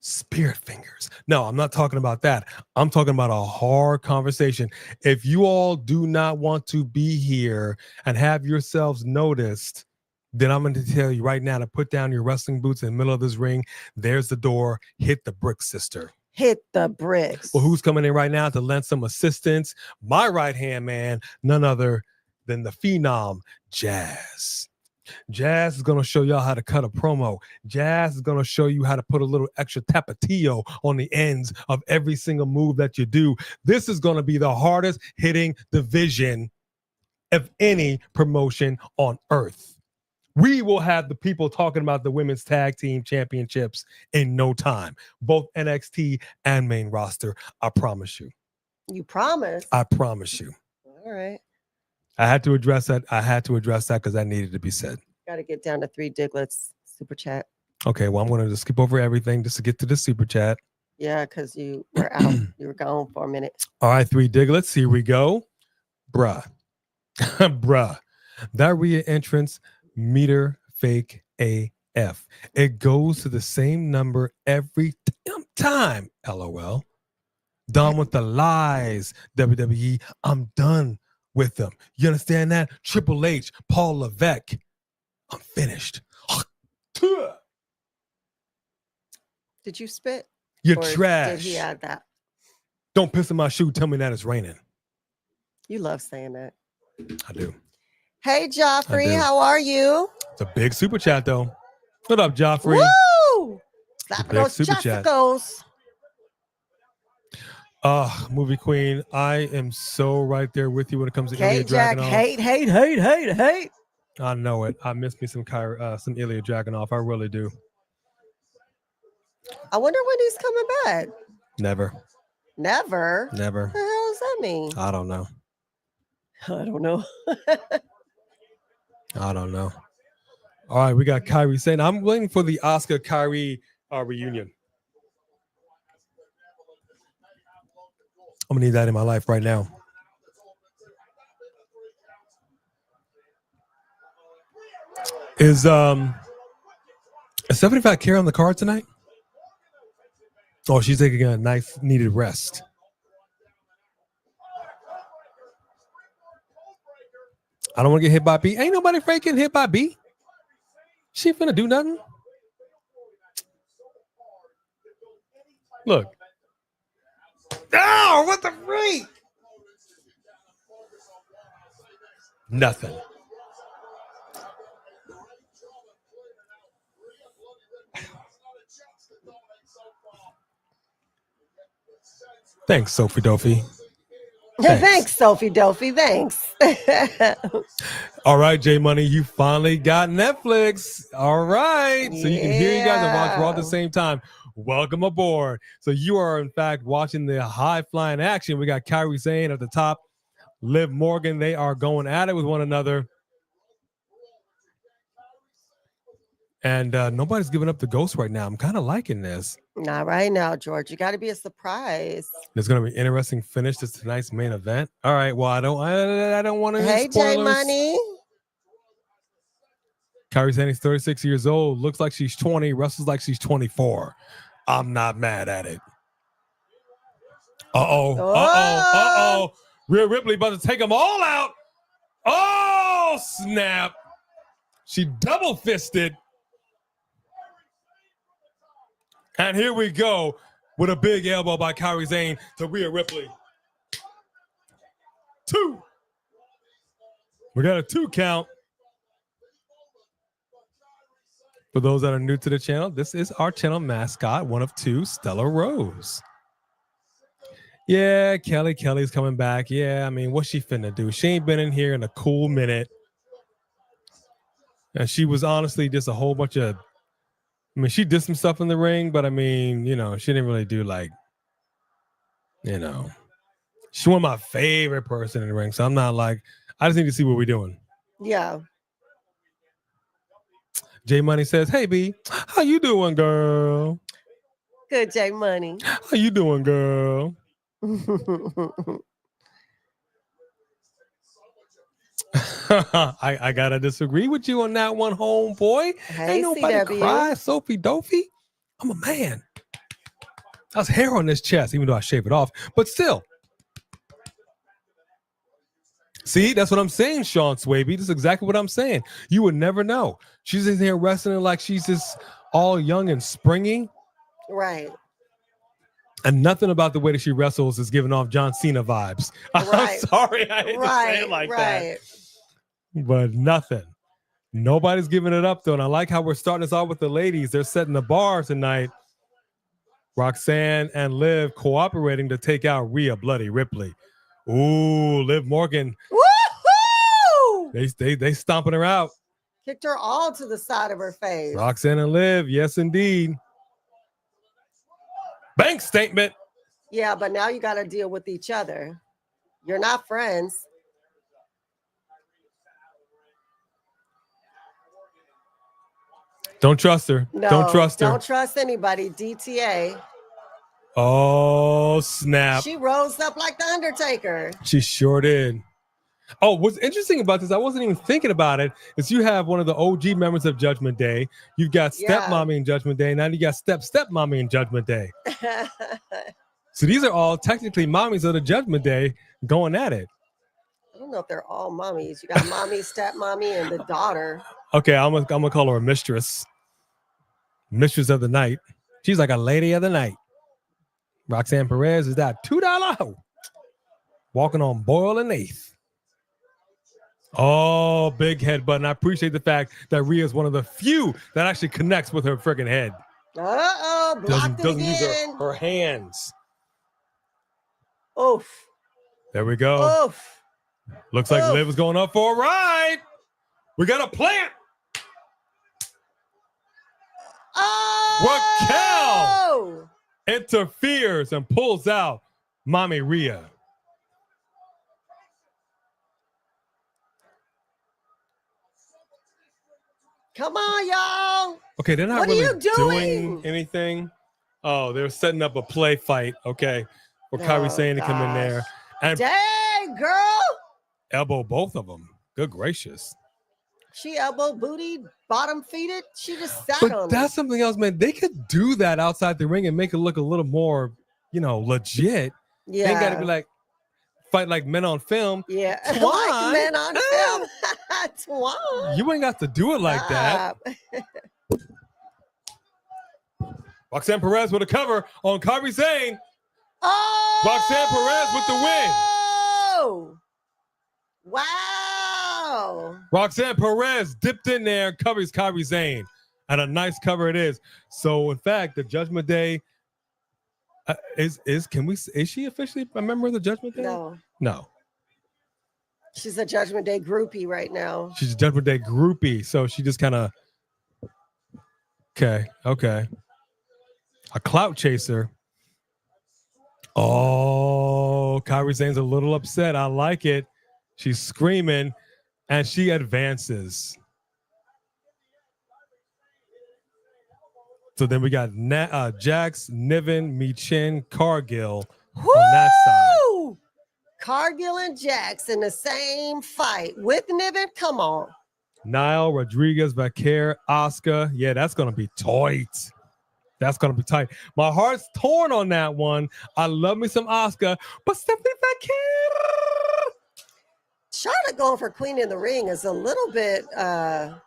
spirit fingers. No, I'm not talking about that. I'm talking about a hard conversation. If you all do not want to be here and have yourselves noticed, then I'm going to tell you right now to put down your wrestling boots in the middle of this ring. There's the door. Hit the bricks, sister. Hit the bricks. Well, who's coming in right now to lend some assistance? My right-hand man, none other than the phenom, Jazz. Jazz is going to show y'all how to cut a promo. Jazz is going to show you how to put a little extra tapatio on the ends of every single move that you do. This is going to be the hardest hitting division of any promotion on earth. We will have the people talking about the women's tag team championships in no time, both NXT and main roster. I promise you. You promise? I promise you. All right. I had to address that. Because that needed to be said. Got to get down to 3 Diglets super chat. Okay, well, I'm going to just skip over everything just to get to the super chat. Yeah, because you were out. You were gone for a minute. All right, 3 Diglets. Here we go. Bruh. That Rhea entrance, meter fake AF. It goes to the same number every damn time. LOL. Done with the lies, WWE. I'm done with them. You understand that? Triple H, Paul Levesque. I'm finished. Did you spit? You're Or trash. Did he add that? Don't piss in my shoe. Tell me that it's raining. You love saying that. I do. Hey, Joffrey, I do. how are you? It's a big super chat, though. What up, Joffrey? Woo! Slap big those super chat. chesticles. Movie queen, I am so right there with you when it comes to Ilya Kate Jack, Dragunov. hate. I know it. I miss me some Ilya Dragunov. I really do. I wonder when he's coming back. Never. Never? Never. What the hell does that mean? I don't know. I don't know. I don't know. All right, we got Kairi Sane. I'm waiting for the Oscar Kairi reunion. I'm gonna need that in my life right now. Is 75 Care on the card tonight? Oh, she's taking a nice needed rest. I don't want to get hit by B. Ain't nobody afraid getting hit by B. She finna do nothing. Look. Oh, what the freak? Nothing. Thanks, Sophie Dophie. Thanks, Sophie Dophie. Thanks. All right, J Money, you finally got Netflix. All right. So you can hear you guys and watch Raw at the same time. Welcome aboard. So you are, in fact, watching the high-flying action. We got Kairi Sane at the top. Liv Morgan, they are going at it with one another. And nobody's giving up the ghost right now. I'm kind of liking this. Not right now, George. You got to be a surprise. There's going to be an interesting finish to tonight's main event. All right. Well, I don't want to. Hey, J Money. Kairi Sane is 36 years old. Looks like she's 20. Wrestles like she's 24. I'm not mad at it. Uh-oh. Rhea Ripley about to take them all out. Oh, snap. She double fisted. And here we go with a big elbow by Kairi Sane to Rhea Ripley. 2. We got a 2 count. For those that are new to the channel, this is our channel mascot, one of 2, Stella Rose. Yeah, Kelly's coming back. Yeah, I mean, what's she finna do? She ain't been in here in a cool minute. And she was honestly just a whole bunch of, I mean, she did some stuff in the ring, but I mean, you know, she didn't really do like, you know, she's one of my favorite person in the ring. So I'm not like, I just need to see what we're doing. Yeah. J Money says, hey, B, how you doing, girl? Good, J Money. How you doing, girl? I gotta disagree with you on that one, homeboy. Hey, Ain't nobody CW. cry, Sophie Dophie. I'm a man. That's hair on this chest, even though I shave it off. But still. See, that's what I'm saying, Sean Swaby. This is exactly what I'm saying. You would never know. She's in here wrestling like she's just all young and springy. Right. And nothing about the way that she wrestles is giving off John Cena vibes. Right. I'm sorry, I hate to say it like that. But nothing. Nobody's giving it up, though. And I like how we're starting this off with the ladies. They're setting the bar tonight. Roxanne and Liv cooperating to take out Rhea Bloody Ripley. Ooh, Liv Morgan. Woohoo! They stomping her out. Kicked her all to the side of her face. Roxanne and Liv, yes, indeed. Bank statement. Yeah, but now you got to deal with each other. You're not friends. Don't trust her. No, don't trust her. Don't trust anybody. DTA. Oh, snap. She rose up like the Undertaker. She sure did. Oh, what's interesting about this, I wasn't even thinking about it, is you have one of the OG members of Judgment Day. You've got Stepmommy in Judgment Day. Now you got Stepmommy in Judgment Day. So these are all technically mommies of the Judgment Day going at it. I don't know if they're all mommies. You got mommy, stepmommy, and the daughter. Okay, I'm gonna call her a mistress. Mistress of the night. She's like a lady of the night. Roxanne Perez is that $2 walking on boil and eighth. Oh, big head button. I appreciate the fact that Rhea is one of the few that actually connects with her friggin' head. Blocked Doesn't use again. her hands. Oof. There we go. Oof. Looks like Liv is going up for a ride. We got a plant. Oh! Raquel interferes and pulls out Mommy Rhea. Come on, y'all. Okay, they're not What are really you doing? anything. Oh, they're setting up a play fight. Okay, for Kairi Sane to come in there and dang, girl. elbow both of them. Good gracious. She elbow booty, bottom feeded. She just sat But on that's it. something else, man. They could do that outside the ring and make it look a little more, legit. Yeah. They ain't got to be like fight like men on film. Yeah. Twine. Like men on film. Twine. You ain't got to do it like that. Roxanne Perez with a cover on Kairi Sane. Oh! Roxanne Perez with the win. Oh! Wow. Roxanne Perez dipped in there, covers Kairi Sane. And a nice cover it is. So, in fact, the Judgment Day is she officially a member of the Judgment Day? No. She's a Judgment Day groupie right now. She's a Judgment Day groupie. So she just kind of okay. A clout chaser. Oh, Kairi Sane's a little upset. I like it. She's screaming, and she advances. So then we got Jax, Niven, Michin, Cargill on that side. Cargill and Jax in the same fight with Niven. Come on. Nile, Rodriguez, Vaquer, Asuka. Yeah, that's going to be tight. That's going to be tight. My heart's torn on that one. I love me some Asuka, but Stephanie Vaquer. Charlotte going for Queen in the Ring is a little bit Gotta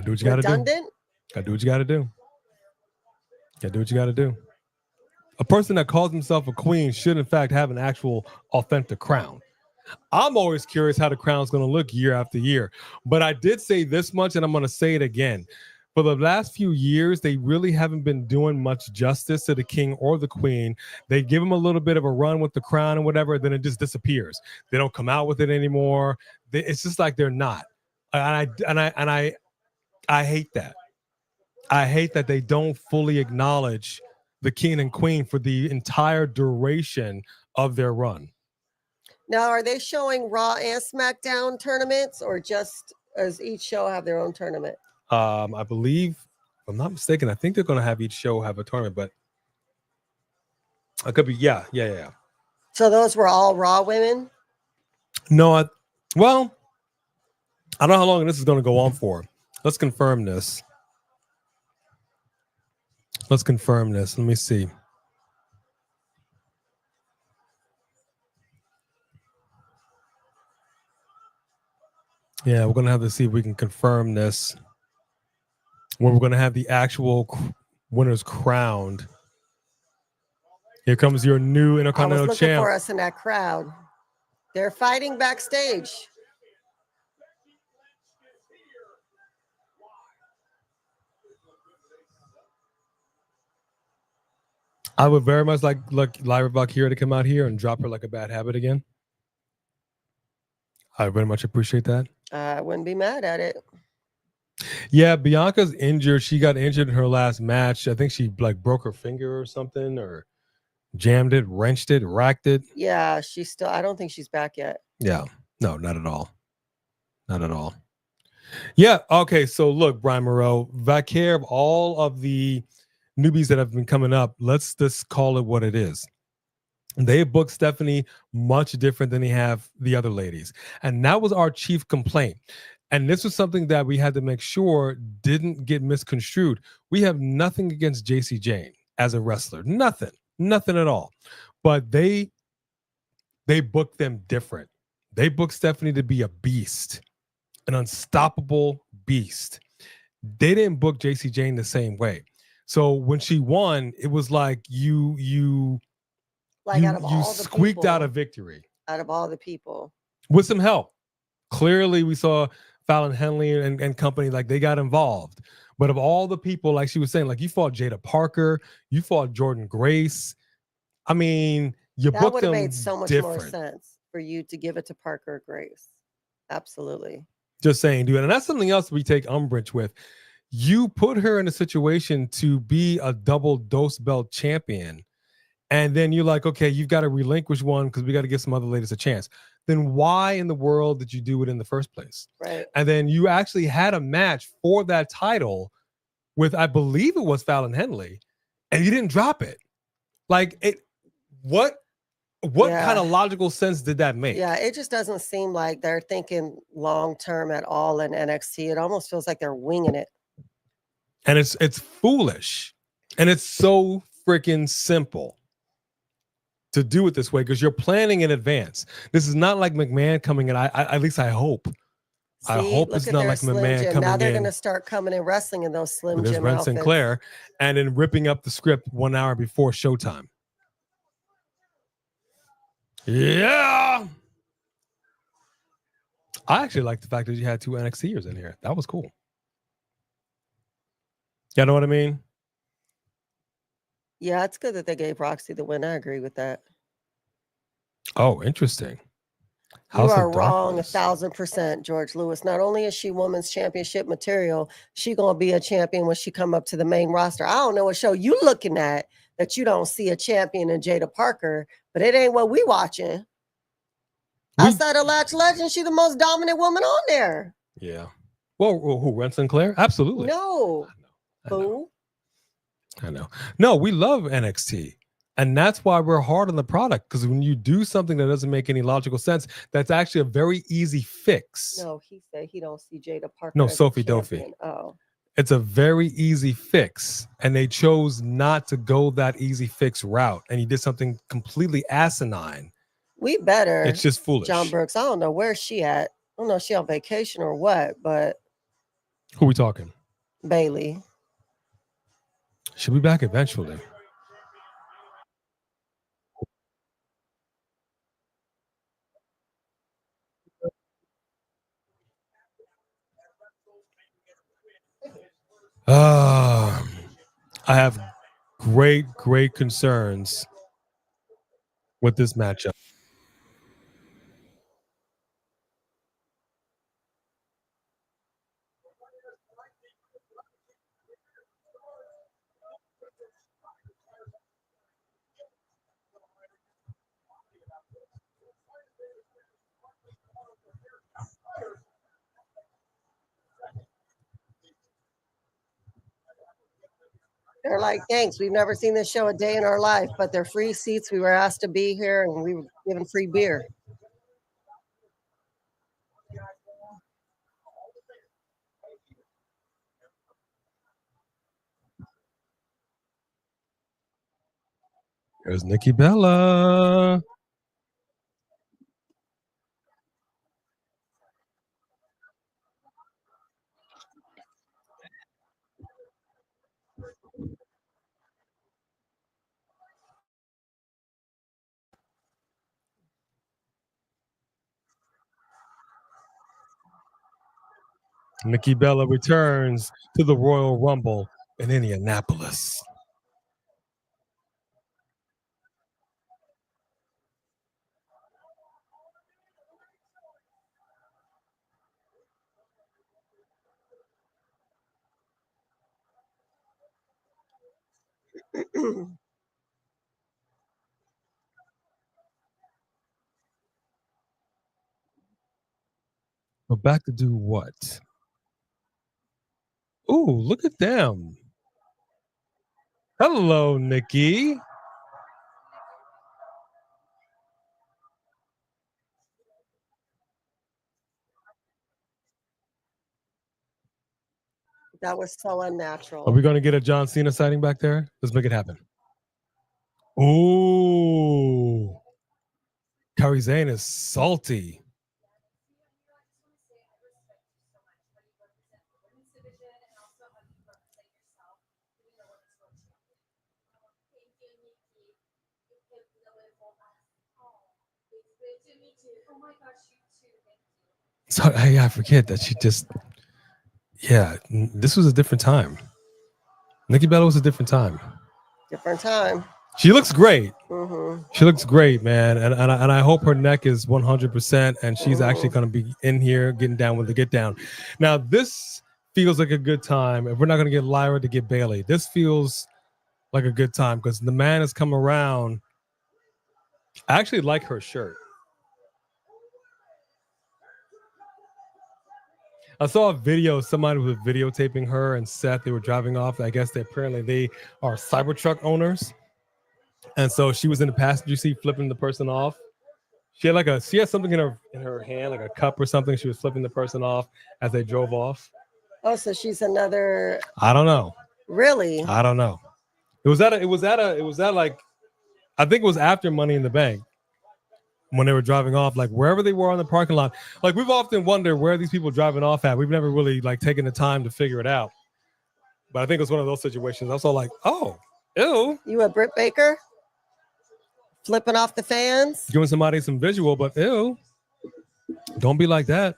do what you gotta redundant. Gotta do what you gotta do. Gotta do what you gotta do. A person that calls himself a queen should, in fact, have an actual authentic crown. I'm always curious how the crown's going to look year after year. But I did say this much, and I'm going to say it again. For the last few years, they really haven't been doing much justice to the king or the queen. They give them a little bit of a run with the crown and whatever, then it just disappears. They don't come out with it anymore. It's just like they're not. And I hate that. I hate that they don't fully acknowledge the king and queen for the entire duration of their run. Now, are they showing Raw and SmackDown tournaments, or just as each show have their own tournament? I believe, if I'm not mistaken, I think they're going to have each show have a tournament, but it could be, yeah. So those were all Raw women? No, I don't know how long this is going to go on for. Let's confirm this. Let me see. Yeah, we're going to have to see if we can confirm this. Where we're going to have the actual winners crowned. Here comes your new Intercontinental I was looking champ. for us in that crowd. They're fighting backstage. I would very much like Lyra Valkyria to come out here and drop her like a bad habit again. I very much appreciate that. I wouldn't be mad at it. Yeah, Bianca's injured. She got injured in her last match. I think she broke her finger or something, or jammed it, wrenched it, racked it. Yeah, I don't think she's back yet. Yeah, no, not at all. Not at all. Yeah, okay, so look, Brian Moreau, Vaquer, of all of the newbies that have been coming up, let's just call it what it is. They booked Stephanie much different than they have the other ladies. And that was our chief complaint. And this was something that we had to make sure didn't get misconstrued. We have nothing against JC Jane as a wrestler. Nothing at all. But they booked them different. They booked Stephanie to be a beast, an unstoppable beast. They didn't book JC Jane the same way. So when she won, it was like you squeaked out a victory. Out of all the people. With some help. Clearly, we saw Fallon Henley and company, like they got involved. But of all the people, like she was saying, like you fought Jada Parker, you fought Jordan Grace. I mean, you booked them. That would have made so much more sense for you to give it to Parker or Grace. Absolutely. Just saying, dude. And that's something else we take umbrage with. You put her in a situation to be a double dose belt champion. And then you're like, okay, you've got to relinquish one because we got to give some other ladies a chance. Then why in the world did you do it in the first place? Right. And then you actually had a match for that title with, I believe it was Fallon Henley, and you didn't drop it. Like, what kind of logical sense did that make? Yeah, it just doesn't seem like they're thinking long term at all in NXT. It almost feels like they're winging it. And it's foolish. And it's so freaking simple to do it this way because you're planning in advance. This is not like McMahon coming in. At least I hope. I hope it's not like McMahon coming in. Now they're going to start coming and wrestling in those Slim Jim Ren outfits. Sinclair, and then ripping up the script 1 hour before showtime. Yeah. I actually like the fact that you had 2 NXTers in here. That was cool. You know what I mean? Yeah, it's good that they gave Roxy the win. I agree with that. Oh, interesting. You are wrong 1,000%, George Lewis. Not only is she women's championship material, she gonna be a champion when she come up to the main roster. I don't know what show you looking at that you don't see a champion in Jada Parker, but it ain't what we watching. Outside of Latch Legend, she the most dominant woman on there. Yeah. Well, who? Ren Sinclair? Absolutely. No. Who? I know. No, we love NXT. And that's why we're hard on the product. Because when you do something that doesn't make any logical sense, that's actually a very easy fix. No, he said he don't see Jada Parker. No, Sophie Dophie. Oh. It's a very easy fix. And they chose not to go that easy fix route. And you did something completely asinine. We better. It's just foolish. John Brooks, I don't know where she at. I don't know if she on vacation or what, but. Who we talking? Bailey. She'll be back eventually. I have great concerns with this matchup. They're like, thanks. We've never seen this show a day in our life, but they're free seats. We were asked to be here and we were given free beer. There's Nikki Bella. Nikki Bella returns to the Royal Rumble in Indianapolis. But back to do what? Ooh, look at them. Hello, Nikki. That was so Are unnatural. we going to get a John Cena sighting back there? Let's make it happen. Ooh. Kairi Sane is salty. So I forget that she just, this was a different time. Nikki Bella was a different time. Different time. She looks great. Mm-hmm. She looks great, man. And I hope her neck is 100% and she's actually going to be in here getting down with the get down. Now, this feels like a good time. If we're not going to get Lyra to get Bailey, this feels like a good time because the man has come around. I actually like her shirt. I saw a video, somebody was videotaping her and Seth. They were driving off. I guess they are Cybertruck owners. And so she was in the passenger seat flipping the person off. She had something in her hand, like a cup or something. She was flipping the person off as they drove off. Oh, so she's another. I don't know. Really? I don't know. It was like, I think it was after Money in the Bank when they were driving off, like wherever they were on the parking lot. Like we've often wondered where these people driving off at. We've never really like taken the time to figure it out. But I think it was one of those situations. I was all like, oh, ew. You a Britt Baker? Flipping off the fans? Giving somebody some visual, but ew. Don't be like that.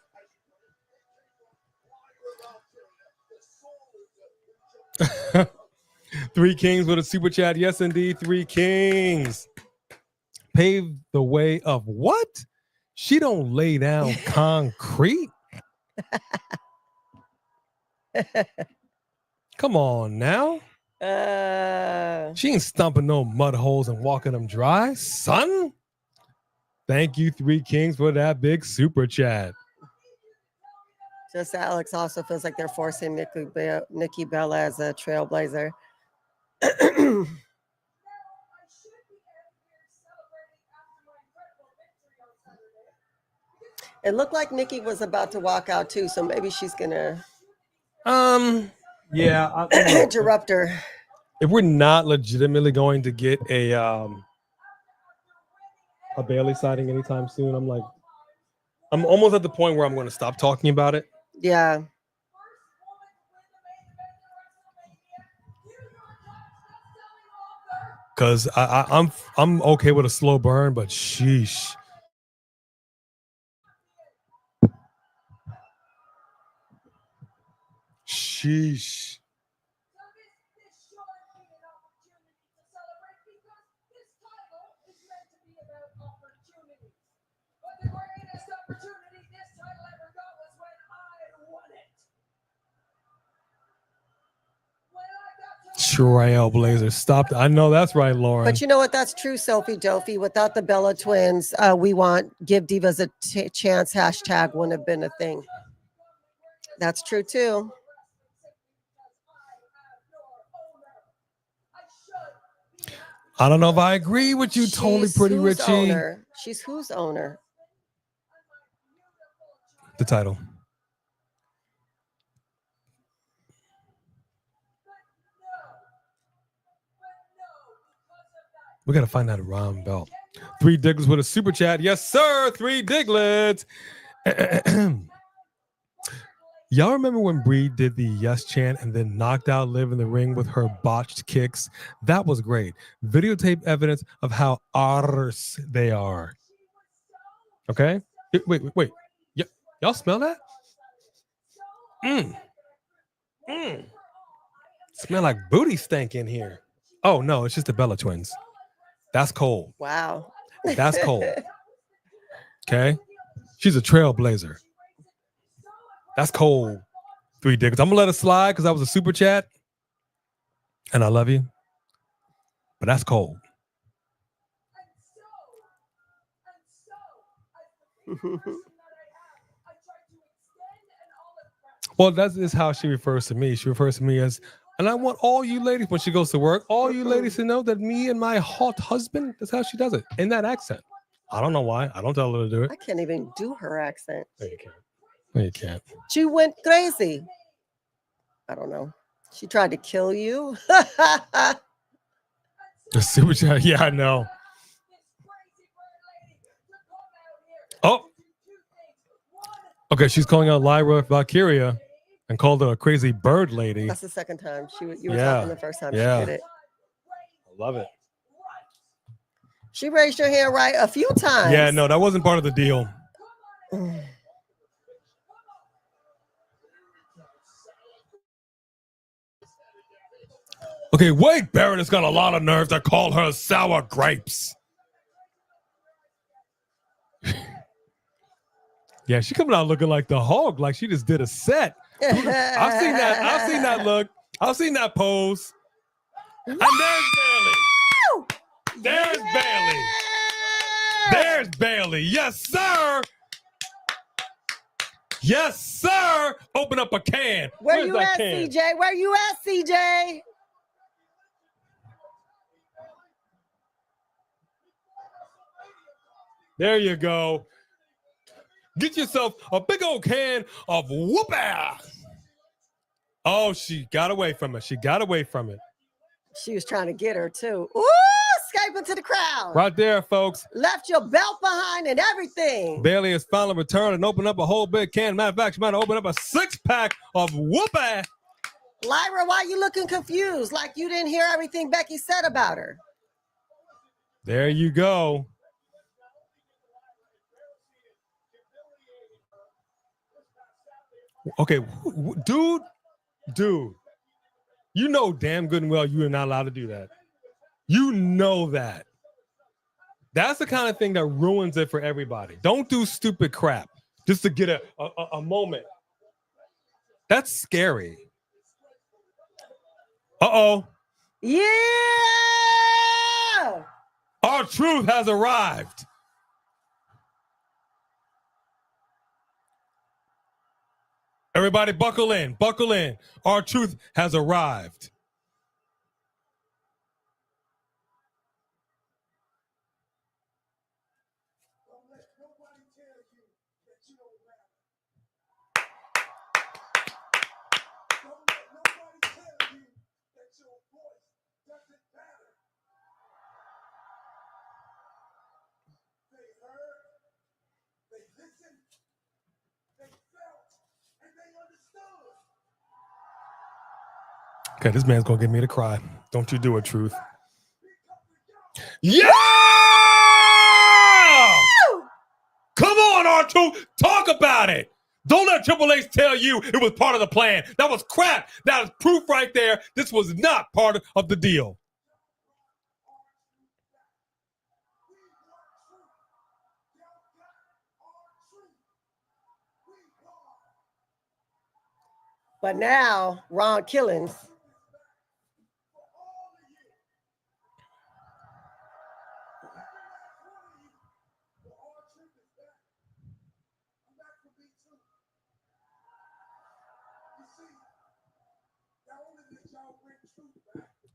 Three Kings with a super chat. Yes, indeed. Three Kings. Pave the way of what? She don't lay down concrete. Come on now. She ain't stomping no mud holes and walking them dry, son. Thank you, Three Kings, for that big super chat. Just Alex also feels like they're forcing Nikki Bella as a trailblazer. It looked like Nikki was about to walk out too, so maybe she's gonna interrupt her. If we're not legitimately going to get a Bailey sighting anytime soon, I'm almost at the point where I'm going to stop talking about it. Yeah. Because I'm okay with a slow burn, but sheesh. Sheesh. Trailblazer, stop. I know that's right, Lauren. But you know what? That's true, Sophie Dophie. Without the Bella twins, we want give divas a chance. Hashtag wouldn't have been a thing. That's true too. I don't know if I agree with you, totally pretty Richie. Owner? She's whose owner? The title. We got to find that round belt. Three Diglets with a super chat. Yes, sir. Three Diglets. Y'all remember when Brie did the yes chant and then knocked out Liv in the ring with her botched kicks? That was great. Videotape evidence of how arse they are. Okay? Wait. Y'all smell that? Smell like booty stank in here. Oh, no, it's just the Bella twins. That's cold. Wow. That's cold. Okay? She's a trailblazer. That's cold. Three Diglets. I'm going to let it slide because that was a super chat. And I love you. But that's cold. Well, that is how she refers to me. She refers to me as, and I want all you ladies, when she goes to work, all you ladies to know that me and my hot husband, that's how she does it, in that accent. I don't know why. I don't tell her to do it. I can't even do her accent. No, you can't. No, you can't. She went crazy. I don't know. She tried to kill you. Let's see what you. Yeah, I know. Oh. Okay, she's calling out Lyra Valkyria and called her a crazy bird lady. That's the second time you were talking the first time she did it. I love it. She raised her hand right a few times. Yeah, no, that wasn't part of the deal. Okay, Wade Barrett has got a lot of nerve to call her sour grapes. Yeah, she coming out looking like the Hulk, like she just did a set. I've seen that. I've seen that look. I've seen that pose. And there's Bailey. There's Bailey. There's Bailey. Yes, sir. Yes, sir. Open up a can. Where you at, CJ? Where you at, CJ? There you go. Get yourself a big old can of whoop-ass. Oh, she got away from it. She got away from it. She was trying to get her, too. Ooh, escaping to the crowd. Right there, folks. Left your belt behind and everything. Bailey has finally returned and opened up a whole big can. Matter of fact, she might have opened up a 6-pack of whoop-ass. Lyra, why you looking confused? Like you didn't hear everything Becky said about her. There you go. Okay, dude, you know damn good and well you are not allowed to do that. You know that. That's the kind of thing that ruins it for everybody. Don't do stupid crap just to get a moment. That's scary. Uh-oh. Yeah! Our truth has arrived. Everybody buckle in, buckle in. Our truth has arrived. Don't let nobody tell you that you don't matter. Don't let nobody tell you that your voice doesn't matter. They heard, they listened, they felt, and they understood. Okay, this man's gonna get me to cry. Don't you do it, Truth. Yeah! Come on, R-Truth, talk about it. Don't let Triple H tell you it was part of the plan. That was crap. That is proof right there. This was not part of the deal. But now, Ron Killings.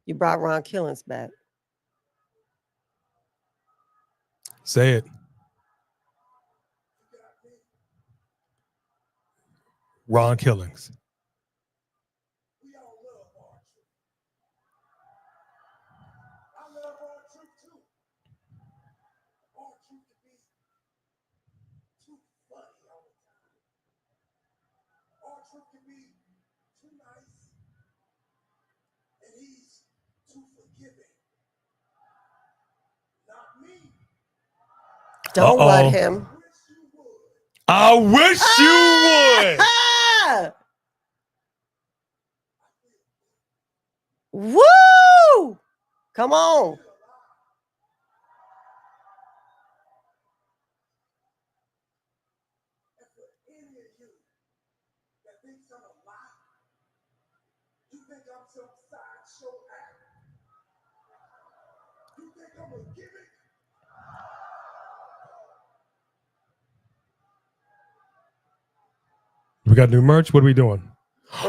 You brought Ron Killings back. Say it. Ron Killings. We all love our truth. I love our truth too. Our truth can be too funny all the time. Our truth can be too nice, and he's too forgiving. Not me. Don't let him. I wish you would. I wish you would. Woo! Come on. And for any of you that thinks I'm a lie, you think I'm some sideshow act, you think I'm a gimmick. We got new merch. What are we doing?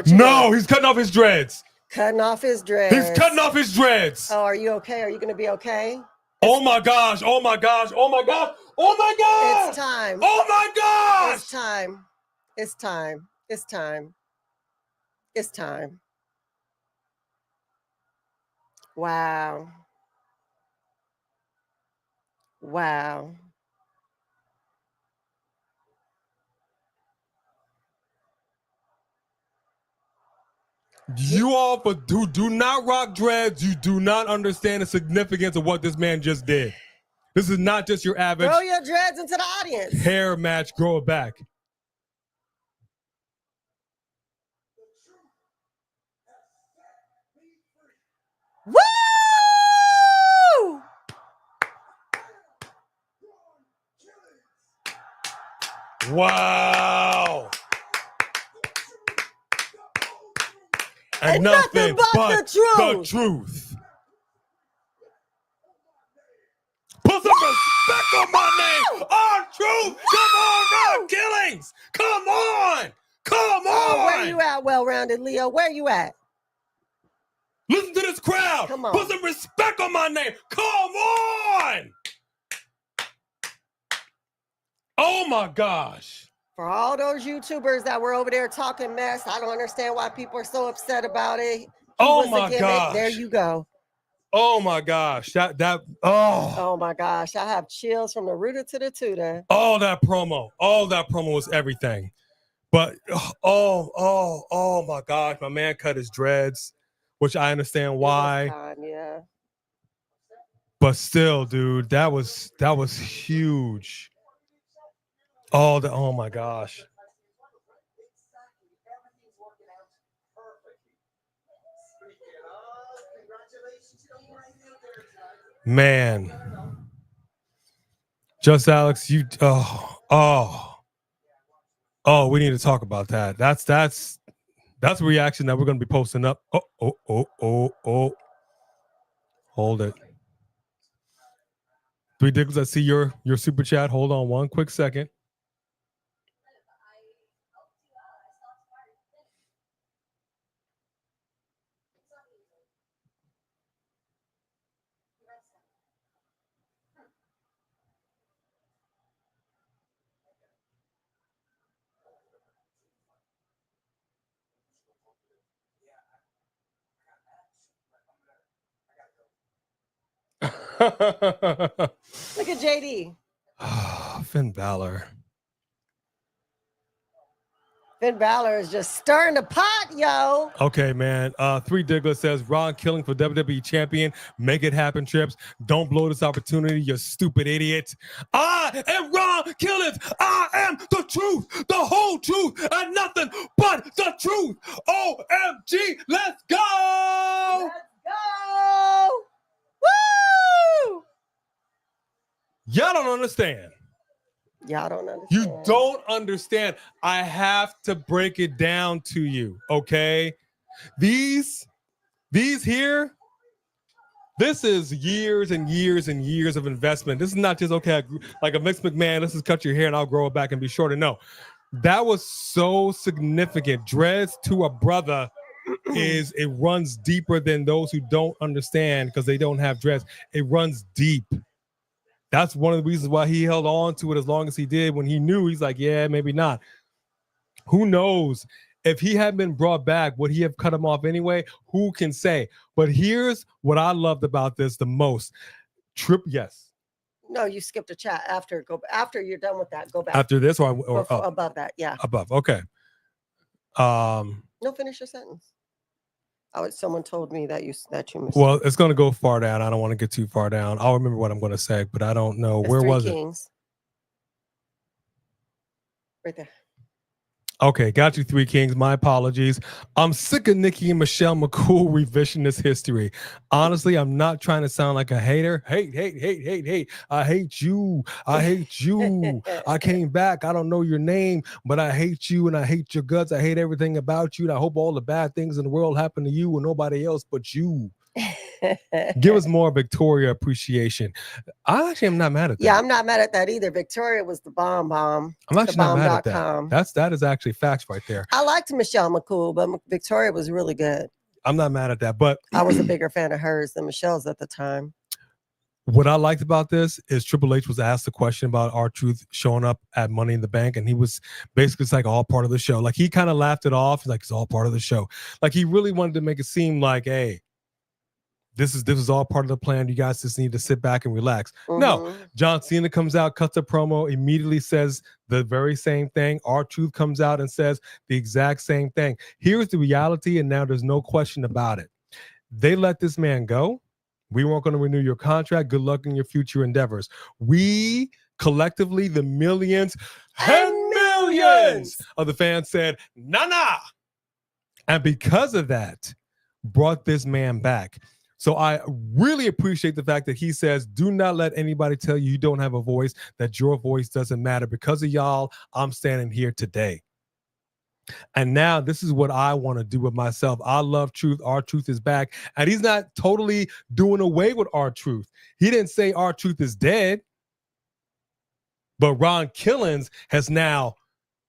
No, he's cutting off his dreads. Cutting off his dreads. He's cutting off his dreads. Oh, are you okay? Are you going to be okay? Oh my gosh. Oh my gosh. Oh my gosh. Oh my gosh. It's time. Oh my gosh. It's time. It's time. It's time. It's time. Wow. Wow. You all who do not rock dreads, you do not understand the significance of what this man just did. This is not just your average Throw your dreads into the audience. hair match, grow it back. Woo! Wow. And nothing but the truth. Put some respect on my name. On truth. Come on, Ron Killings. Come on. Come Oh, on. where you at, well-rounded Leo? Where you at? Listen to this crowd. Come on. Put some respect on my name. Come on. Oh, my gosh. For all those YouTubers that were over there talking mess, I don't understand why people are so upset about it. Oh, my gosh. There you go. Oh, my gosh. Oh, my gosh. I have chills from the rooter to the tutor. All that promo was everything. But oh my gosh, my man cut his dreads, which I understand why. Time, yeah. But still, dude, that was huge. Oh my gosh. Man. Just Alex, we need to talk about that. That's a reaction that we're gonna be posting up. Oh. Hold it. Three Diggles, I see your super chat. Hold on one quick second. Look at JD. Finn Balor. Finn Balor is just stirring the pot, yo. Okay, man. Three Diggler says Ron Killing for WWE Champion. Make it happen, Trips. Don't blow this opportunity, you stupid idiot. I am Ron Killing. I am the truth, the whole truth, and nothing but the truth. OMG, let's go. Let's go. Woo! Y'all don't understand. Y'all don't understand. You don't understand. I have to break it down to you, okay? These here, this is years and years and years of investment. This is not just, okay, like a Vince McMahon, let's just cut your hair and I'll grow it back and be shorter. No, that was so significant. Dreads to a brother it runs deeper than those who don't understand because they don't have dreads. It runs deep. That's one of the reasons why he held on to it as long as he did. When he knew, he's like, yeah, maybe not. Who knows? If he hadn't been brought back, would he have cut him off anyway? Who can say? But here's what I loved about this the most. Yes. No, you skipped a chat after you're done with that. Go back. After this or above that, yeah. Above. Okay. No, finish your sentence. Someone told me that you missed. Well, it's going to go far down. I don't want to get too far down. I'll remember what I'm going to say, but I don't know. Where was Kings. Right there. Okay, got you, Three Kings. My apologies. I'm sick of Nikki and Michelle McCool revisionist history. Honestly, I'm not trying to sound like a hater. Hate. I hate you. I came back. I don't know your name, but I hate you and I hate your guts. I hate everything about you. And I hope all the bad things in the world happen to you and nobody else but you. Give us more Victoria appreciation. I actually am not mad at that. Yeah, I'm not mad at that either. Victoria was the bomb. I'm actually not mad at that. That is actually facts right there. I liked Michelle McCool, but Victoria was really good. I'm not mad at that, but I was a bigger fan of hers than Michelle's at the time. What I liked about this is Triple H was asked a question about R-Truth showing up at Money in the Bank, and he was basically, it's like all part of the show. Like, he kind of laughed it off. He's like, it's all part of the show. Like, he really wanted to make it seem like, hey, this is all part of the plan. You guys just need to sit back and relax. No, John Cena comes out, cuts a promo, immediately says the very same thing. R-Truth comes out and says the exact same thing. Here's the reality, and now there's no question about it. They let this man go. We weren't going to renew your contract. Good luck in your future endeavors. We collectively, the millions and millions of the fans said, nah. And because of that, brought this man back. So I really appreciate the fact that he says, do not let anybody tell you don't have a voice, that your voice doesn't matter. Because of y'all, I'm standing here today. And now this is what I want to do with myself. I love Truth. R-Truth is back. And he's not totally doing away with R-Truth. He didn't say R-Truth is dead. But Ron Killings has now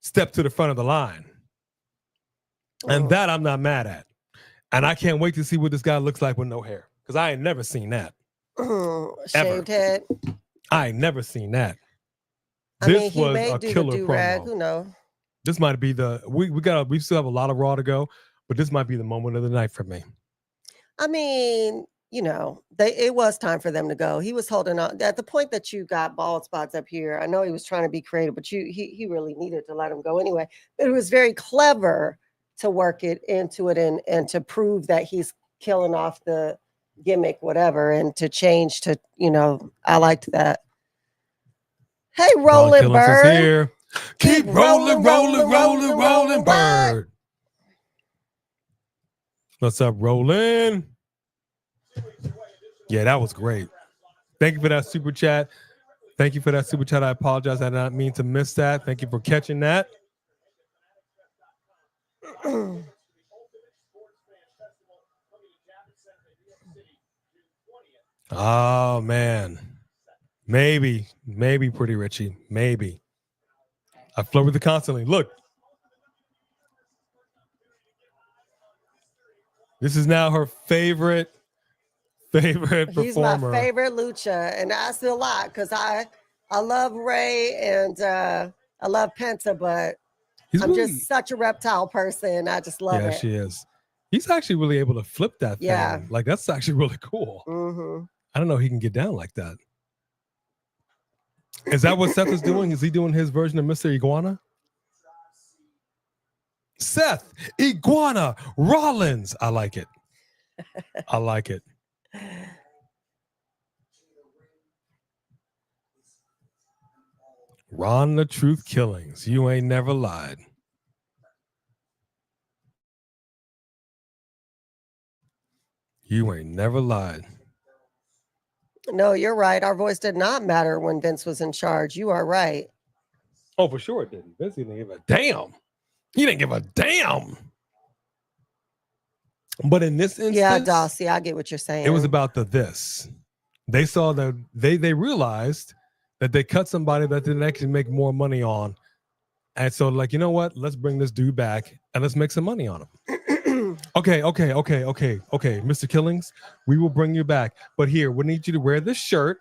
stepped to the front of the line. And that I'm not mad at. And I can't wait to see what this guy looks like with no hair. Because I ain't never seen that. Shaved head. I ain't never seen that. This was a killer promo. Who knows? This might be we still have a lot of Raw to go, but this might be the moment of the night for me. I mean, it was time for them to go. He was holding on at the point that you got bald spots up here. I know he was trying to be creative, but he really needed to let him go anyway. But it was very clever to work it into it and to prove that he's killing off the gimmick, whatever, and to change to, I liked that. Hey, Rolling Bird. Here. Keep rolling, Bird. What's up, Rolling? Yeah, that was great. Thank you for that super chat. I apologize. I did not mean to miss that. Thank you for catching that. Oh, man. Maybe, Pretty Richie. Maybe. I flirt with it constantly. Look. This is now her favorite performer. He's my favorite lucha, and that's a lot because I love Ray and I love Penta, but I'm just such a reptile person. I just love it. Yeah, she is. He's actually really able to flip that thing. Yeah. Like, that's actually really cool. I don't know he can get down like that. Is that what Seth is doing? Is he doing his version of Mr. Iguana? Seth Iguana Rollins. I like it. Ron the Truth Killings. You ain't never lied. You ain't never lied. No, you're right. Our voice did not matter when Vince was in charge. You are right. Oh, for sure it didn't. Vince didn't give a damn. He didn't give a damn. But in this instance, yeah, Dossie, I get what you're saying. It was about this. They saw that they realized that they cut somebody that didn't actually make more money on. And so, like, you know what? Let's bring this dude back and let's make some money on him. Okay, Mr. Killings, we will bring you back. But here, we need you to wear this shirt.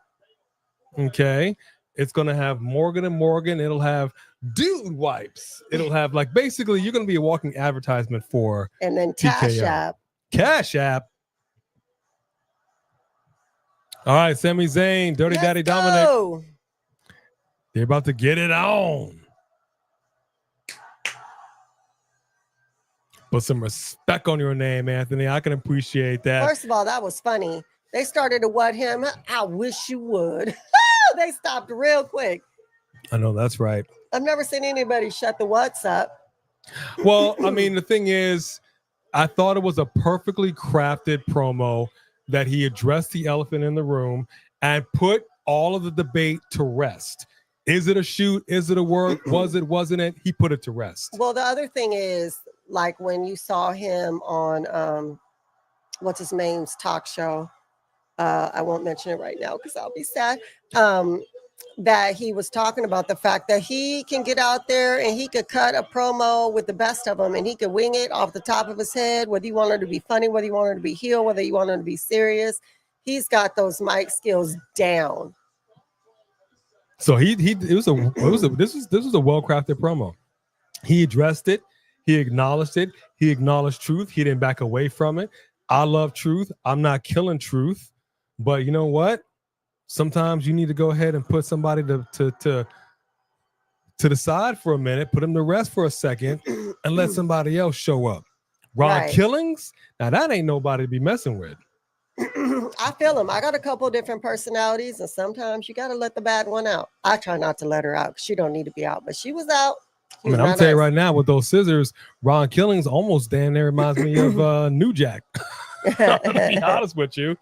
Okay. It's going to have Morgan and Morgan. It'll have dude wipes. It'll have, like, basically, you're going to be a walking advertisement for and then TKO. Cash App. All right, Sami Zayn, Dirty Daddy Dominik. They're about to get it on. Put some respect on your name, Anthony. I can appreciate that. First of all, that was funny. They started to what him? I wish you would. They stopped real quick. I know, that's right. I've never seen anybody shut the what's up. Well, I mean, the thing is, I thought it was a perfectly crafted promo that he addressed the elephant in the room and put all of the debate to rest. Is it a shoot? Is it a work? Was it? Wasn't it? He put it to rest. Well, the other thing is, like, when you saw him on what's his name's talk show, I won't mention it right now because I'll be sad, that he was talking about the fact that he can get out there and he could cut a promo with the best of them and he could wing it off the top of his head, whether you want it to be funny, whether you want it to be heel, whether you want it to be serious. He's got those mic skills down. So this was a well-crafted promo. He addressed it, he acknowledged it, he acknowledged truth, he didn't back away from it. I love truth. I'm not killing truth, but you know what? Sometimes you need to go ahead and put somebody to the side for a minute, put him to rest for a second, and let somebody else show up. Ron Killings, now that ain't nobody to be messing with. I feel him. I got a couple of different personalities, and sometimes you got to let the bad one out. I try not to let her out. She don't need to be out, but she was out. I mean, I'm telling you right now, with those scissors, Ron Killings almost damn near reminds me of New Jack. I'm gonna be honest with you.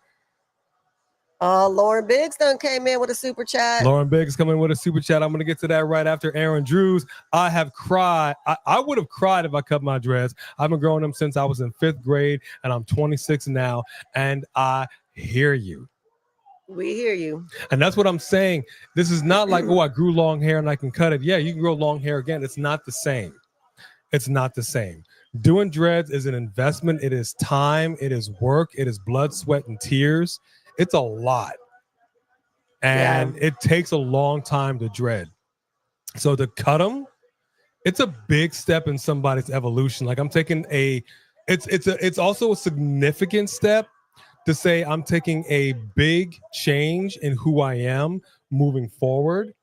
Lauren Biggs done came in with a super chat. Lauren Biggs coming with a super chat. I'm going to get to that right after Aaron Drews. I have cried. I would have cried if I cut my dreads. I've been growing them since I was in 5th grade, and I'm 26 now, and I hear you. We hear you. And that's what I'm saying. This is not like, oh, I grew long hair and I can cut it. Yeah, you can grow long hair again. It's not the same. It's not the same. Doing dreads is an investment. It is time. It is work. It is blood, sweat, and tears. It's a lot. And it takes a long time to dread. So to cut them, it's a big step in somebody's evolution. Like I'm taking it's also a significant step to say I'm taking a big change in who I am moving forward.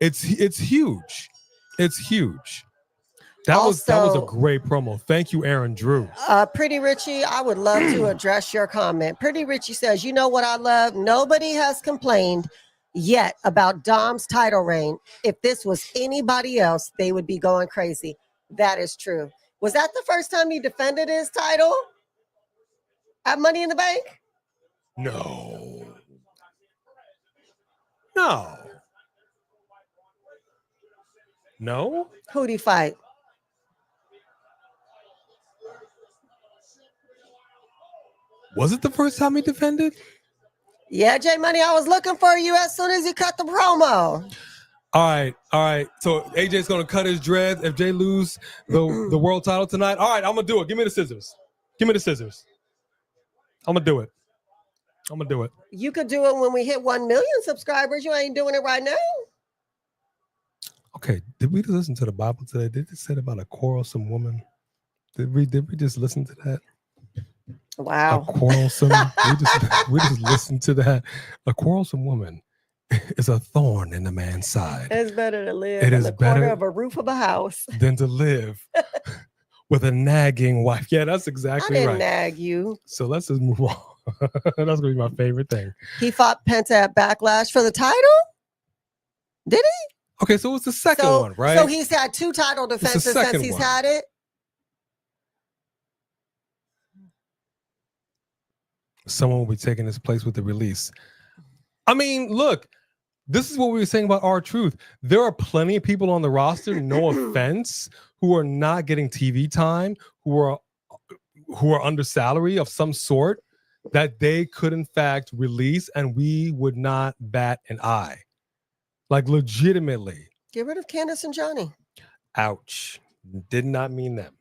It's huge. It's huge. That was a great promo. Thank you, Aaron Drew. Pretty Richie, I would love to address your comment. Pretty Richie says, you know what I love? Nobody has complained yet about Dom's title reign. If this was anybody else, they would be going crazy. That is true. Was that the first time he defended his title at Money in the Bank? No. Who'd he fight? Was it the first time he defended? Yeah, J Money, I was looking for you as soon as he cut the promo. All right. So AJ's gonna cut his dreads if Jay lose the world title tonight. All right, I'm gonna do it. Give me the scissors. I'm gonna do it. You could do it when we hit 1 million subscribers. You ain't doing it right now. Okay, did we listen to the Bible today? Did it say about a quarrelsome woman? Did we just listen to that? Wow. A quarrelsome. we just listened to that. A quarrelsome woman is a thorn in a man's side. It's better to live in the corner of a roof of a house than to live with a nagging wife. Yeah, that's exactly right. I didn't nag you. So let's just move on. That's gonna be my favorite thing. He fought Penta at Backlash for the title? Did he? Okay, so it was the second one, right? So he's had 2 title defenses since he's had it. Someone will be taking his place with the release. I mean, look, this is what we were saying about R-Truth. There are plenty of people on the roster, no offense, who are not getting TV time, who are under salary of some sort, that they could in fact release, and we would not bat an eye. Like legitimately. Get rid of Candace and Johnny. Ouch. Did not mean them.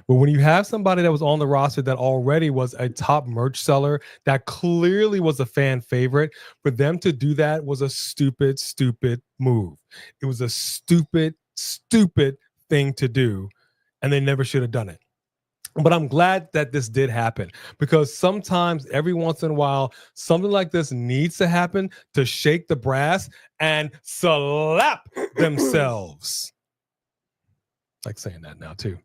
But when you have somebody that was on the roster that already was a top merch seller, that clearly was a fan favorite, for them to do that was a stupid move. It was a stupid thing to do, and they never should have done it. But I'm glad that this did happen, because sometimes, every once in a while, something like this needs to happen to shake the brass and slap themselves. Like saying that now too.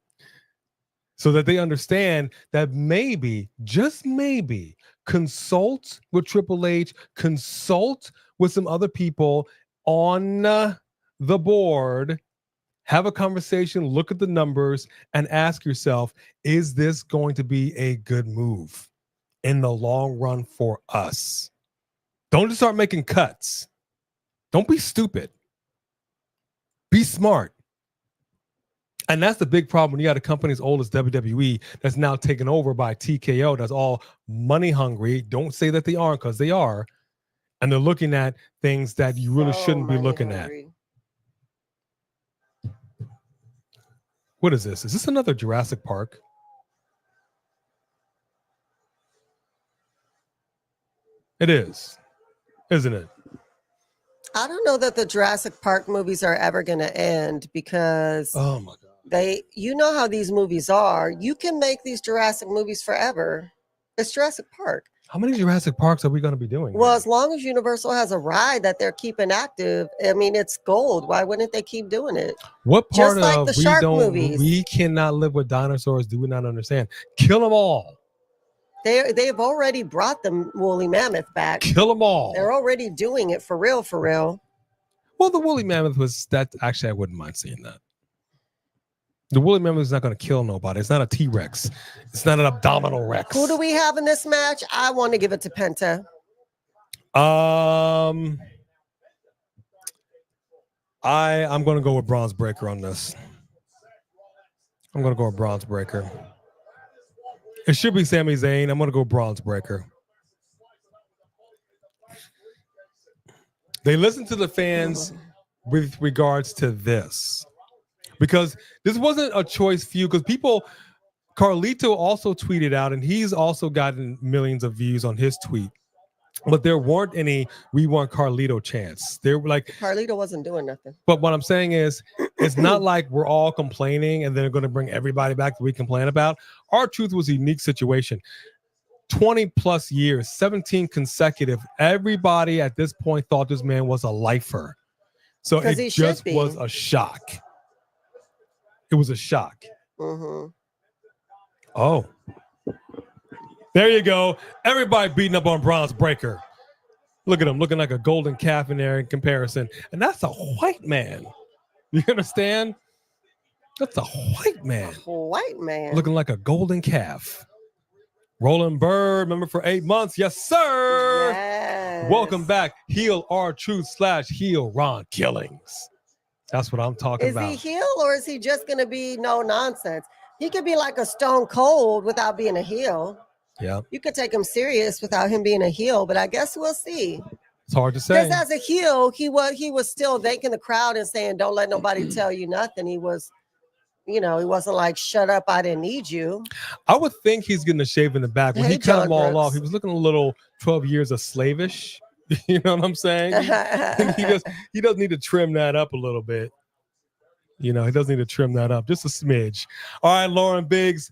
So that they understand that maybe, just maybe, consult with Triple H, consult with some other people on the board, have a conversation, look at the numbers, and ask yourself, is this going to be a good move in the long run for us? Don't just start making cuts. Don't be stupid. Be smart. And that's the big problem when you got a company as old as WWE that's now taken over by TKO, that's all money hungry. Don't say that they aren't, because they are. And they're looking at things that you really shouldn't be looking at. What is this? Is this another Jurassic Park? It is, isn't it? I don't know that the Jurassic Park movies are ever going to end because Oh my God. you know how these movies are. You can make these Jurassic movies forever. It's Jurassic Park. How many Jurassic Parks are we going to be doing? Well, here? as long as Universal has a ride that they're keeping active, I mean, it's gold. Why wouldn't they keep doing it? What part Just like of the shark we movies. cannot live with dinosaurs do we not understand? Kill them all. They've already brought the woolly mammoth back. Kill them all. They're already doing it for real, for real. Well, the woolly mammoth was that. Actually, I wouldn't mind seeing that. The woolly mammoth is not going to kill nobody. It's not a T-Rex. It's not an abdominal Rex. Who do we have in this match? I want to give it to Penta. I'm going to go with Bron Breakker on this. I'm going to go with Bron Breakker. It should be Sami Zayn. I'm going to go Bron Breakker. They listen to the fans with regards to this. Because this wasn't a choice feud. Because Carlito also tweeted out, and he's also gotten millions of views on his tweet. But there weren't any "we want Carlito" chants. They were like Carlito wasn't doing nothing. But what I'm saying is, it's not like we're all complaining and they're going to bring everybody back that we complain about. R-Truth was a unique situation. 20 plus years, 17 consecutive. Everybody at this point thought this man was a lifer. So it just was a shock. It was a shock. Mm-hmm. Oh. There you go. Everybody beating up on Bron Breakker. Look at him looking like a golden calf in there in comparison. And that's a white man. You understand? That's a white man. White man. Looking like a golden calf. Roland Bird, remember for 8 months. Yes, sir. Yes. Welcome back. Heel R-Truth / heel Ron Killings. That's what I'm talking about. Is he heel or is he just going to be no nonsense? He could be like a Stone Cold without being a heel. Yeah. You could take him serious without him being a heel, but I guess we'll see. It's hard to say. Because as a heel, he was still thanking the crowd and saying, "Don't let nobody tell you nothing." He was, he wasn't like, "Shut up, I didn't need you." I would think he's getting a shave in the back. When he cut them all off, he was looking a little 12 years of slavish. You know what I'm saying? he does need to trim that up a little bit. He does need to trim that up just a smidge. All right, Lauren Biggs,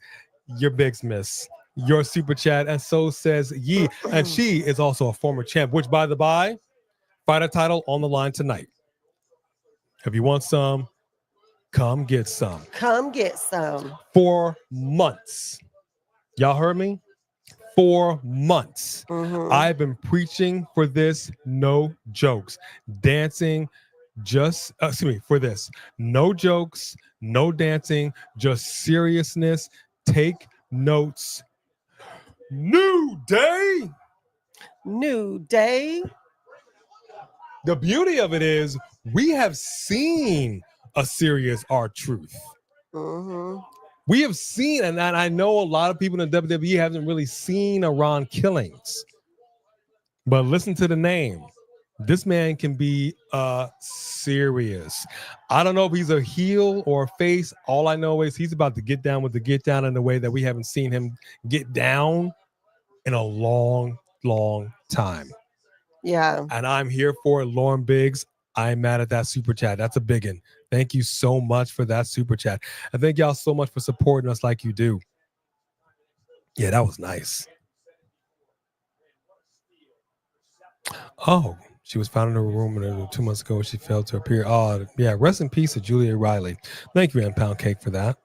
your Biggs miss. Your super chat, and so says Yee. And she is also a former champ, which, by the by, fight a title on the line tonight. If you want some, come get some. Come get some. 4 months. Y'all heard me? 4 months. Mm-hmm. I've been preaching for this, no jokes. Dancing, for this. No jokes, no dancing, just seriousness. Take notes. New day. The beauty of it is we have seen a serious R-Truth. Mm-hmm. We have seen, and I know a lot of people in WWE haven't really seen a Ron Killings. But listen to the name. This man can be serious. I don't know if he's a heel or a face. All I know is he's about to get down with the get down in a way that we haven't seen him get down in a long, long time. Yeah. And I'm here for it, Lauren Biggs. I'm mad at that super chat. That's a big one. Thank you so much for that super chat. And thank y'all so much for supporting us like you do. Yeah, that was nice. Oh, she was found in her room 2 months ago when she failed to appear. Oh, yeah. Rest in peace to Julia Riley. Thank you, Pound Cake, for that.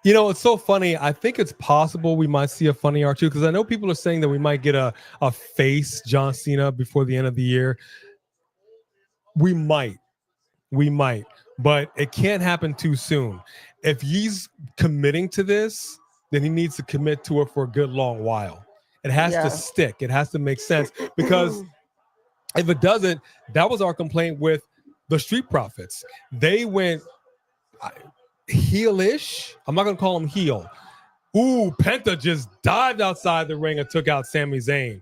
It's so funny. I think it's possible we might see a funny R-Truth because I know people are saying that we might get a face John Cena before the end of the year. We might, but it can't happen too soon. If he's committing to this, then he needs to commit to it for a good long while. It has to stick. It has to make sense because if it doesn't, that was our complaint with the Street Profits. They went heelish. I'm not going to call him heel. Ooh, Penta just dived outside the ring and took out Sami Zayn.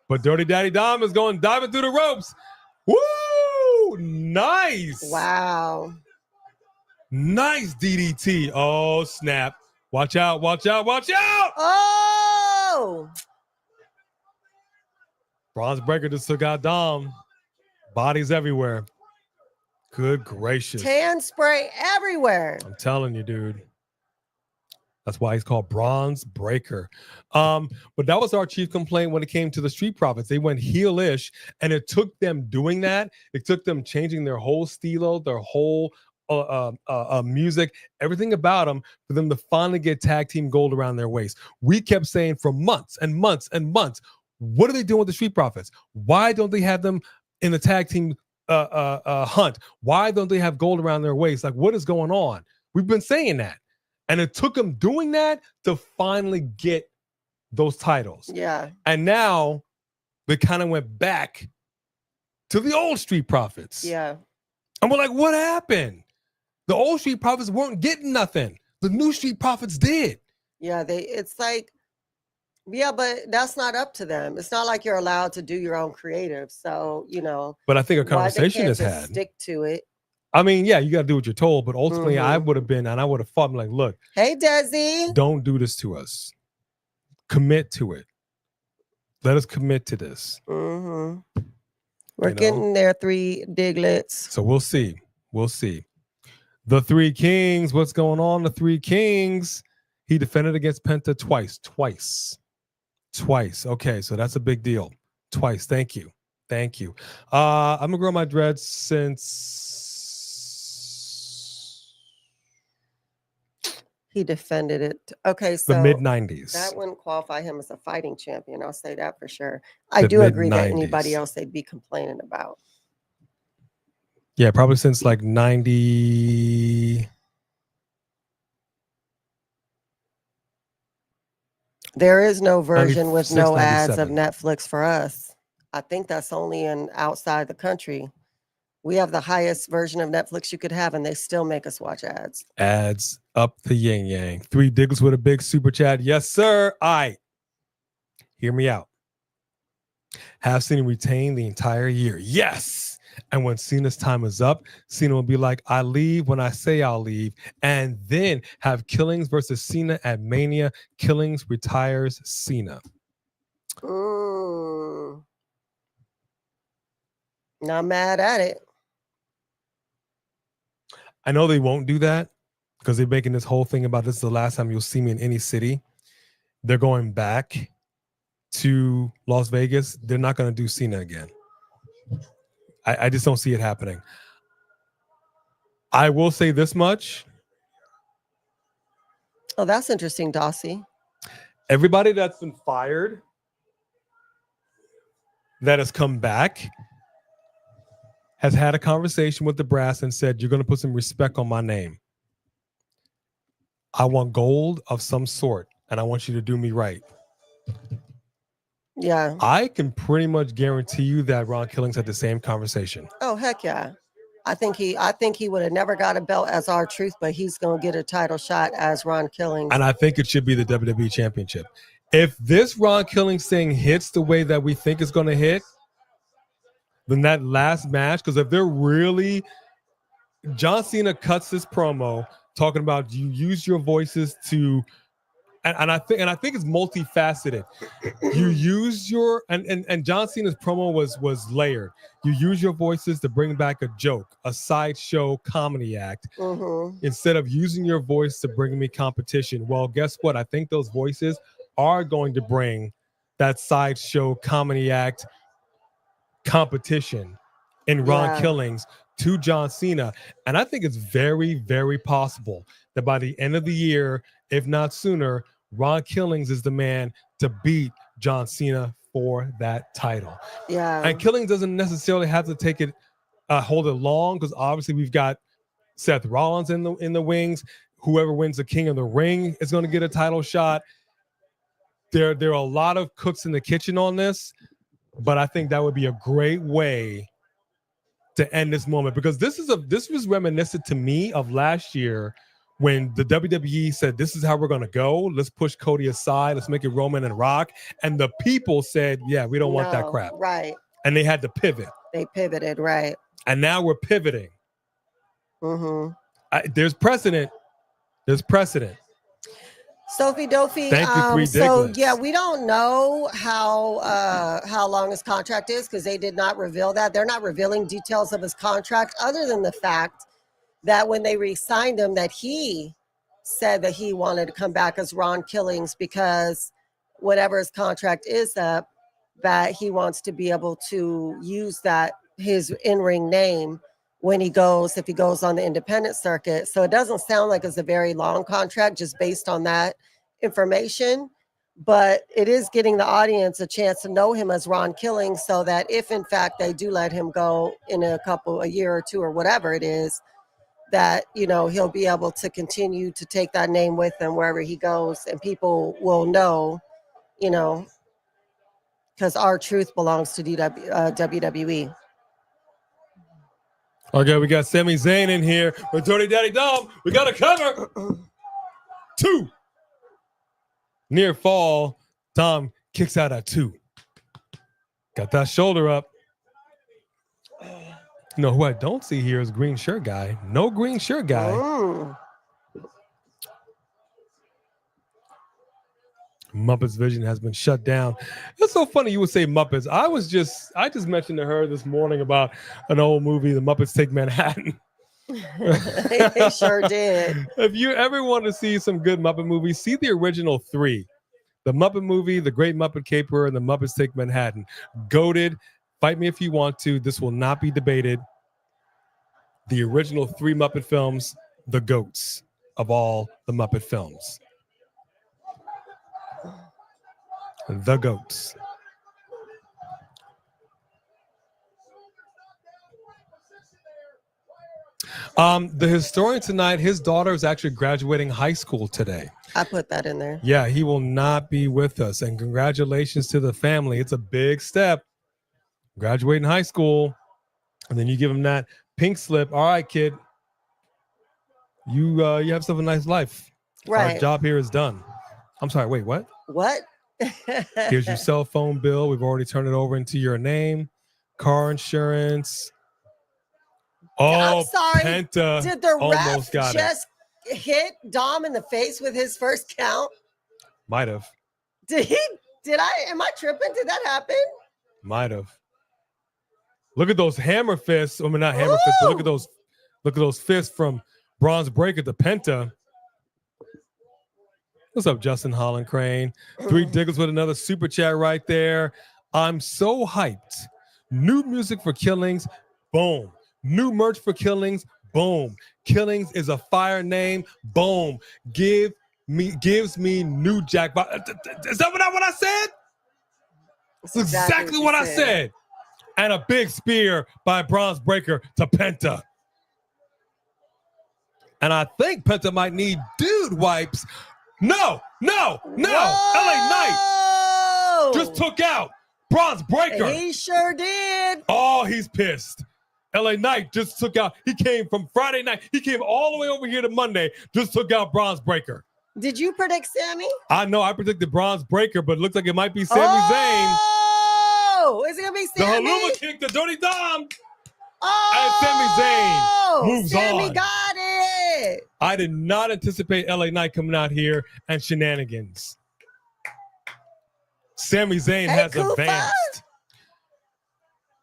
But Dirty Daddy Dom is going diving through the ropes. Woo! Nice. Wow. Nice DDT. Oh, snap. Watch out, watch out, watch out. Oh! Bron Breakker just took out Dom. Bodies everywhere. Good gracious. Tan spray everywhere. I'm telling you, dude. That's why he's called Bron Breakker. But that was our chief complaint when it came to the Street Profits. They went heelish, and it took them doing that. It took them changing their whole stilo, their whole music, everything about them, for them to finally get tag team gold around their waist. We kept saying for months and months and months, what are they doing with the Street Profits? Why don't they have them in the tag team hunt? Why don't they have gold around their waist? Like, what is going on? We've been saying that. And it took them doing that to finally get those titles. Yeah. And now they kind of went back to the old Street Profits. Yeah. And we're like, what happened? The old Street Profits weren't getting nothing. The new Street Profits did. Yeah, it's like, yeah, but that's not up to them. It's not like you're allowed to do your own creative. So, But I think a conversation why they is can't had. just stick to it. I mean, yeah, you got to do what you're told, but ultimately I would have been, and I would have fought, like, look. Hey, Desi. Don't do this to us. Commit to it. Let us commit to this. We're getting there, 3 Diglets. So we'll see. We'll see. The 3 Kings, what's going on? The 3 Kings. He defended against Penta twice. Okay, so that's a big deal. Twice. Thank you. I'm gonna grow my dreads since he defended it. Okay, so the mid-90s. That wouldn't qualify him as a fighting champion. I'll say that for sure. I do agree that anybody else they'd be complaining about. Yeah, probably since like 90. There is no version with no 96, ads of 97. Netflix for us. I think that's only in outside the country. We have the highest version of Netflix you could have, and they still make us watch ads. Ads up the yin yang. 3 Diggles with a big super chat. Yes, sir. All right. Hear me out. Have Cena retain the entire year. Yes. And when Cena's time is up, Cena will be like, I leave when I say I'll leave. And then have Killings versus Cena at Mania. Killings retires Cena. Not mad at it. I know they won't do that because they're making this whole thing about this is the last time you'll see me in any city. They're going back to Las Vegas. They're not going to do Cena again. I just don't see it happening. I will say this much. Oh, that's interesting, Dossie. Everybody that's been fired that has come back has had a conversation with the brass and said, you're going to put some respect on my name. I want gold of some sort, and I want you to do me right. Yeah. I can pretty much guarantee you that Ron Killings had the same conversation. Oh, heck yeah. I think he would have never got a belt as R-Truth, but he's going to get a title shot as Ron Killings. And I think it should be the WWE Championship. If this Ron Killings thing hits the way that we think it's going to hit, then that last match, because if they're really, John Cena cuts this promo talking about you use your voices to, and I think it's multifaceted. You use your and John Cena's promo was layered. You use your voices to bring back a joke, a sideshow comedy act, instead of using your voice to bring me competition. Well, guess what? I think those voices are going to bring that sideshow comedy act competition in Ron Killings to John Cena. And I think it's very, very possible that by the end of the year, if not sooner, Ron Killings is the man to beat John Cena for that title. Yeah. And Killings doesn't necessarily have to take it, hold it long, because obviously we've got Seth Rollins in the wings. Whoever wins the King of the Ring is going to get a title shot. There are a lot of cooks in the kitchen on this, but I think that would be a great way to end this moment, because this was reminiscent to me of last year when the WWE said, this is how we're going to go. Let's push Cody aside. Let's make it Roman and Rock. And the people said, yeah, we don't want that crap. Right. And they had to pivot. They pivoted, right. And now we're pivoting. There's precedent. There's precedent. Sophie Dophie. Thank you, Three So Diglets. yeah, we don't know how long his contract is because they did not reveal that. They're not revealing details of his contract other than the fact that when they re-signed him, that he said that he wanted to come back as Ron Killings because whenever his contract is up, that he wants to be able to use that his in-ring name when he goes, if he goes on the independent circuit. So it doesn't sound like it's a very long contract just based on that information, but it is getting the audience a chance to know him as Ron Killings so that if in fact they do let him go in a year or two or whatever it is, that, you know, he'll be able to continue to take that name with him wherever he goes and people will know, you know, because our truth belongs to WWE. Okay, we got Sami Zayn in here with Dirty Daddy Dom. We got a cover. 2. Near fall. Dom kicks out at 2. Got that shoulder up. You know who I don't see here is green shirt guy. No green shirt guy. Muppets Vision has been shut down. It's so funny you would say Muppets. I just mentioned to her this morning about an old movie, The Muppets Take Manhattan. They sure did. If you ever want to see some good Muppet movies, see the original 3. The Muppet Movie, The Great Muppet Caper, and The Muppets Take Manhattan. Goated. Fight me if you want to. This will not be debated. The original 3 Muppet films, the GOATs of all the Muppet films. The GOATs. The historian tonight, his daughter is actually graduating high school today. I put that in there. Yeah, he will not be with us. And congratulations to the family. It's a big step. Graduating high school. And then you give him that pink slip. All right, kid. You have yourself a nice life. Right. Our job here is done. I'm sorry, wait, what? What? Here's your cell phone bill. We've already turned it over into your name. Car insurance. Oh, I'm sorry. Penta Did the almost ref got just hit Dom in the face with his first count? Might have. Am I tripping? Did that happen? Might have. Look at those hammer fists. I mean, not hammer fists, but look at those fists from Bron Breakker to Penta. What's up, Justin Holland Crane? 3 Diggles with another super chat right there. I'm so hyped. New music for Killings. Boom. New merch for Killings. Boom. Killings is a fire name. Boom. Gives me new jackpot. Is that what I said? That's exactly what I said. And a big spear by Bron Breakker to Penta. And I think Penta might need dude wipes. No. Whoa! LA Knight just took out Bron Breakker. He sure did. Oh, he's pissed. LA Knight just took out. He came from Friday night. He came all the way over here to Monday. Just took out Bron Breakker. Did you predict Sami? I know I predicted Bron Breakker, but it looks like it might be Sami Zayn. Oh, is it gonna be Sami? The Haluma kick, the Dirty Dom. Oh, and Sami Zayn moves Sami on. got it. I did not anticipate LA Knight coming out here and shenanigans. Sami Zayn has Kufa. advanced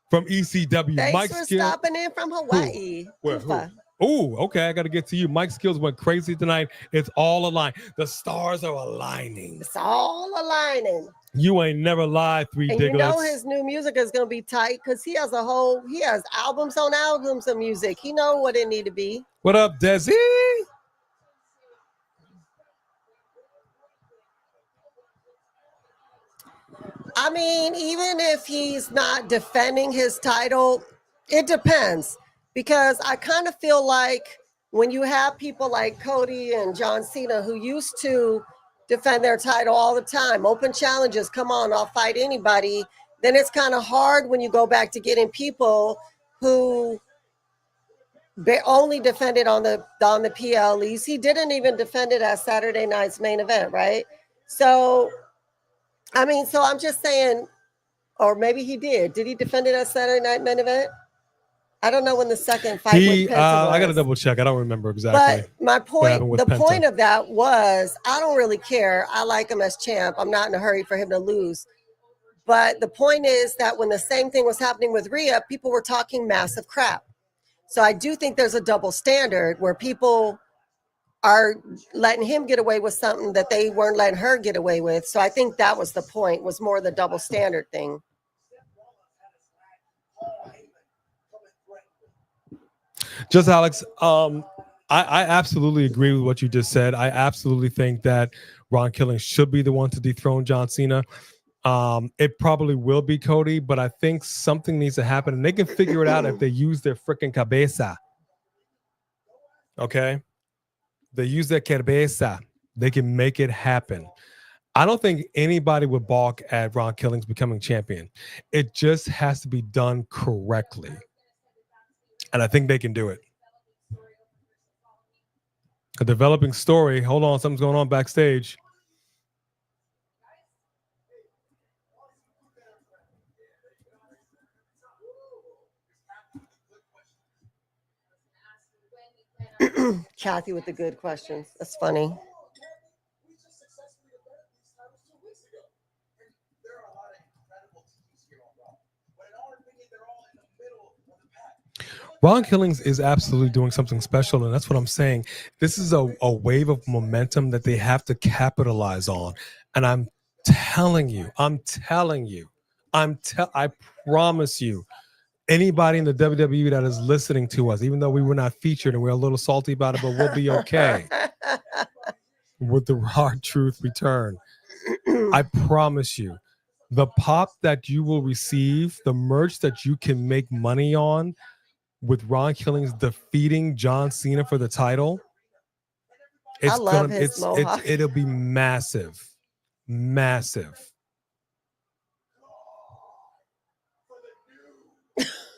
from ECW. Thanks Mike for Skill. stopping in from Hawaii. Where? Kufa. Oh, okay. I got to get to you. Mike Skills went crazy tonight. It's all aligned. The stars are aligning. It's all aligning. You ain't never lied, 3 And Diglets. you know his new music is gonna be tight because he has albums on albums of music. He know what it need to be. What up, Desi? I mean, even if he's not defending his title, it depends. Because I kind of feel like when you have people like Cody and John Cena who used to defend their title all the time, open challenges, come on, I'll fight anybody, then it's kind of hard when you go back to getting people who only defended on the PLEs. He didn't even defend it as Saturday night's main event, right? So, I mean, so I'm just saying, or maybe he did. Did he defend it as Saturday night main event? I don't know when the second fight with Penta was. I got to double check. I don't remember exactly. But my point, happened with the Penta. point of that was, I don't really care. I like him as champ. I'm not in a hurry for him to lose. But the point is that when the same thing was happening with Rhea, people were talking massive crap. So I do think there's a double standard where people are letting him get away with something that they weren't letting her get away with. So I think that was the point, was more the double standard thing. Just Alex, I absolutely agree with what you just said. I absolutely think that Ron Killings should be the one to dethrone John Cena. It probably will be Cody, but I think something needs to happen, and they can figure it out if they use their freaking cabeza. Okay? They use their cabeza. They can make it happen. I don't think anybody would balk at Ron Killings becoming champion. It just has to be done correctly. And I think they can do it. A developing story. Hold on, something's going on backstage. Kathy with the good questions. That's funny. Ron Killings is absolutely doing something special, and that's what I'm saying. This is a wave of momentum that they have to capitalize on. And I'm telling you, I promise you, anybody in the WWE that is listening to us, even though we were not featured and we're a little salty about it, but we'll be okay with the Raw Truth return. I promise you, the pop that you will receive, the merch that you can make money on with Ron Killings defeating John Cena for the title, it'll be massive. Massive.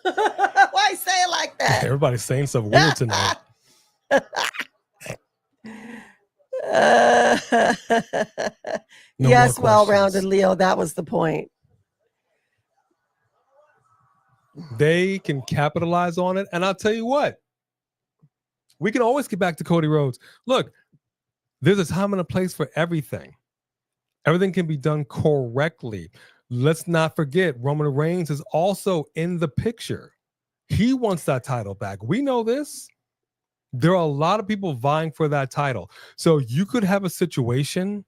Why say it like that? Everybody's saying something weird tonight. Yes, well-rounded Leo. That was the point. They can capitalize on it. And I'll tell you what, we can always get back to Cody Rhodes. Look, there's a time and a place for everything. Everything can be done correctly. Let's not forget, Roman Reigns is also in the picture. He wants that title back. We know this. There are a lot of people vying for that title. So you could have a situation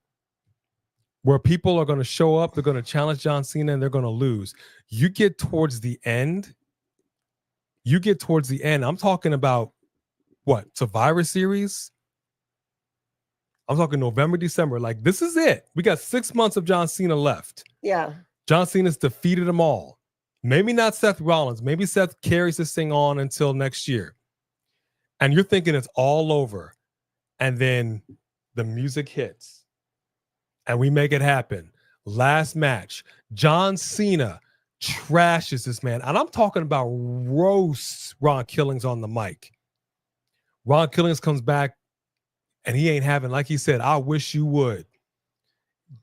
where people are going to show up, they're going to challenge John Cena, and they're going to lose. You get towards the end. I'm talking about what? Survivor Series? I'm talking November, December. Like, this is it. We got 6 months of John Cena left. Yeah. John Cena's defeated them all. Maybe not Seth Rollins. Maybe Seth carries this thing on until next year. And you're thinking it's all over. And then the music hits. And we make it happen. Last match. John Cena trashes this man. And I'm talking about roasts Ron Killings on the mic. Ron Killings comes back and he ain't having, like he said, I wish you would.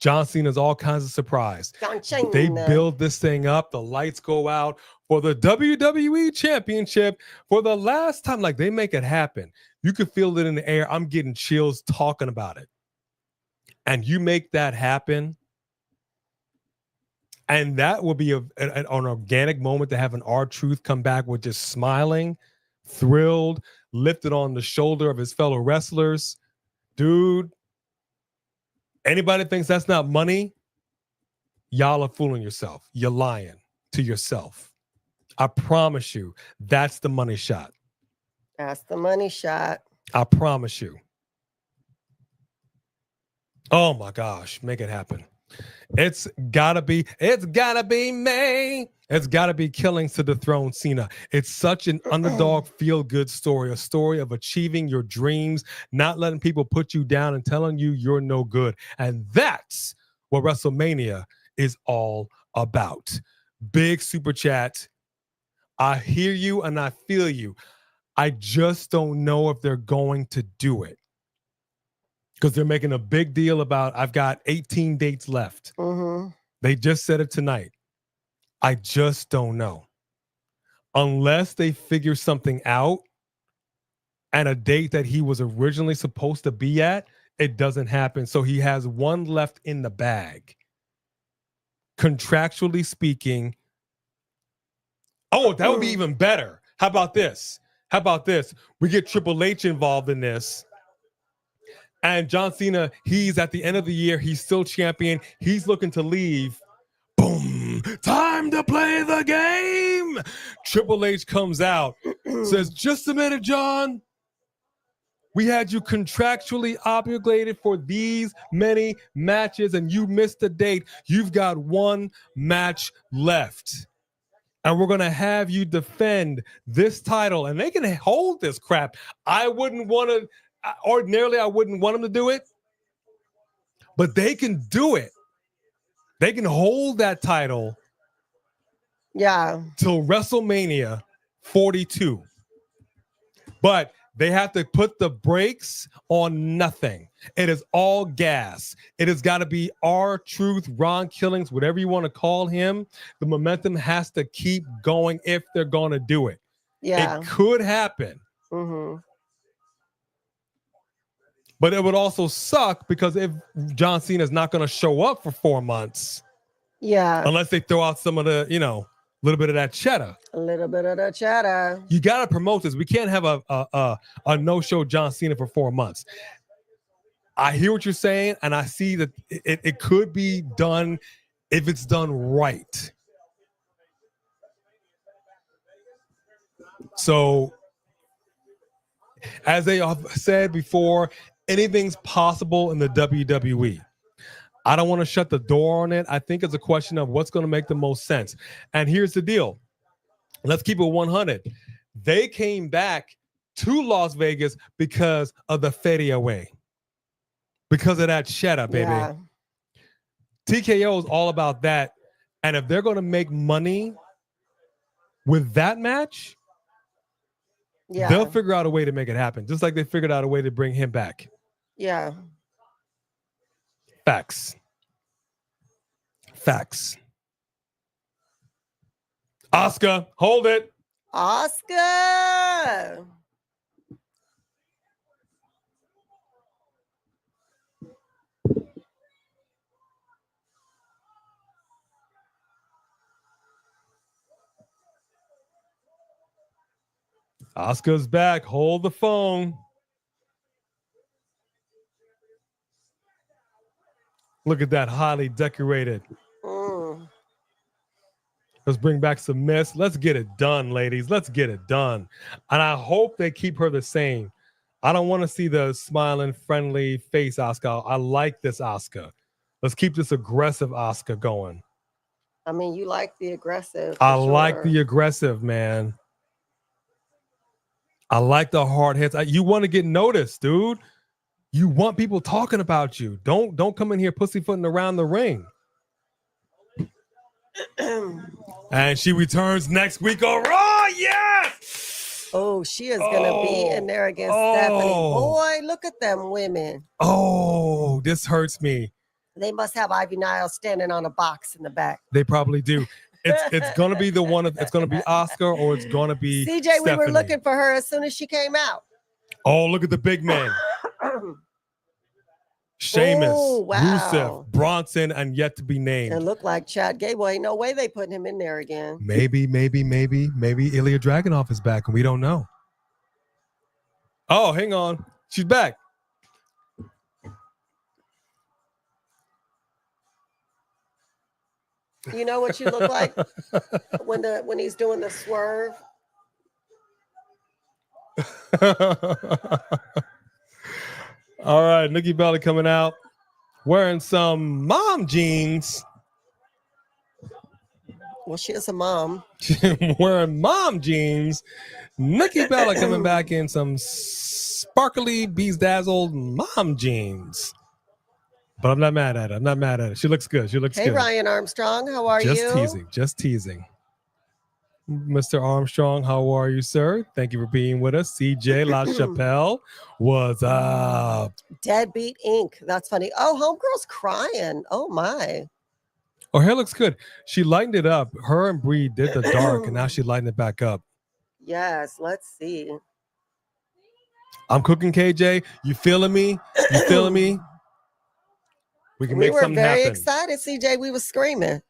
John Cena's all kinds of surprised. They build this thing up. The lights go out for the WWE Championship for the last time. Like, they make it happen. You can feel it in the air. I'm getting chills talking about it. And you make that happen. And that will be an organic moment to have an R-Truth come back with just smiling, thrilled, lifted on the shoulder of his fellow wrestlers. Dude, anybody thinks that's not money, y'all are fooling yourself. You're lying to yourself. I promise you, that's the money shot. That's the money shot. I promise you. Oh my gosh, make it happen. It's gotta be May. It's gotta be Killings to dethrone Cena. It's such an underdog feel-good story, a story of achieving your dreams, not letting people put you down and telling you you're no good. And that's what WrestleMania is all about. Big super chat. I hear you and I feel you. I just don't know if they're going to do it. Because they're making a big deal about, I've got 18 dates left. Mm-hmm. They just said it tonight. I just don't know. unless they figure something out and a date that he was originally supposed to be at, it doesn't happen. So he has one left in the bag. Contractually speaking. Oh, that would be even better. How about this? We get Triple H involved in this. And John Cena, he's at the end of the year. He's still champion. He's looking to leave. Boom. Time to play the game. Triple H comes out. Says, just a minute, John. We had you contractually obligated for these many matches, and you missed the date. You've got one match left. And we're going to have you defend this title. And they can hold this crap. Ordinarily, I wouldn't want them to do it. But they can do it. They can hold that title. Yeah. Till WrestleMania 42. But they have to put the brakes on nothing. It is all gas. It has got to be R-Truth, Ron Killings, whatever you want to call him. The momentum has to keep going if they're going to do it. Yeah. It could happen. Mm-hmm. But it would also suck because if John Cena is not going to show up for 4 months. Yeah. Unless they throw out some of the, little bit of that cheddar. A little bit of the cheddar. You got to promote this. We can't have a no-show John Cena for 4 months. I hear what you're saying, and I see that it could be done if it's done right. So, as they have said before, anything's possible in the WWE. I don't want to shut the door on it. I think it's a question of what's going to make the most sense. And here's the deal. Let's keep it 100. They came back to Las Vegas because of the fadeaway. Because of that cheddar, baby. Yeah. TKO is all about that. And if they're going to make money with that match, they'll figure out a way to make it happen. Just like they figured out a way to bring him back. Yeah. Facts. Asuka, hold it. Asuka. Asuka's back. Hold the phone. Look at that, highly decorated. Let's bring back some mist. Let's get it done, ladies. Let's get it done. And I hope they keep her the same. I don't want to see the smiling, friendly face Asuka. I like this Asuka. Let's keep this aggressive Asuka going. I mean, you like the aggressive. I like the aggressive, man. I like the hard hits. You want to get noticed, dude. You want people talking about you. Don't come in here pussyfooting around the ring. And she returns next week on Raw. Yes! Oh, she is going to be in there against Stephanie. Boy, look at them women. Oh, this hurts me. They must have Ivy Niles standing on a box in the back. They probably do. It's going to be the one. It's going to be Asuka or it's going to be CJ, Stephanie. we were looking for her as soon as she came out. Oh, look at the big man. Sheamus, Rusev, Bronson, and yet to be named. It looked like Chad Gable. Ain't no way they putting him in there again. Maybe Ilya Dragunov is back and we don't know. Oh, hang on. She's back. You know what you look like when he's doing the swerve? All right, Nikki Bella coming out wearing some mom jeans. Well, she is a mom. Wearing mom jeans. Nikki Bella coming back in some sparkly, bedazzled mom jeans. But I'm not mad at it. She looks good. Hey, Ryan Armstrong, how are you? Just teasing. Mr. Armstrong, how are you, sir? Thank you for being with us. CJ LaChapelle, what's up? Deadbeat Inc. That's funny. Oh, homegirl's crying. Oh, my. Her hair looks good. She lightened it up. Her and Bree did the dark, and now she lightened it back up. Yes, let's see. I'm cooking, KJ. You feeling me? You feeling me? We can We make were something very happen. excited, CJ. We was screaming.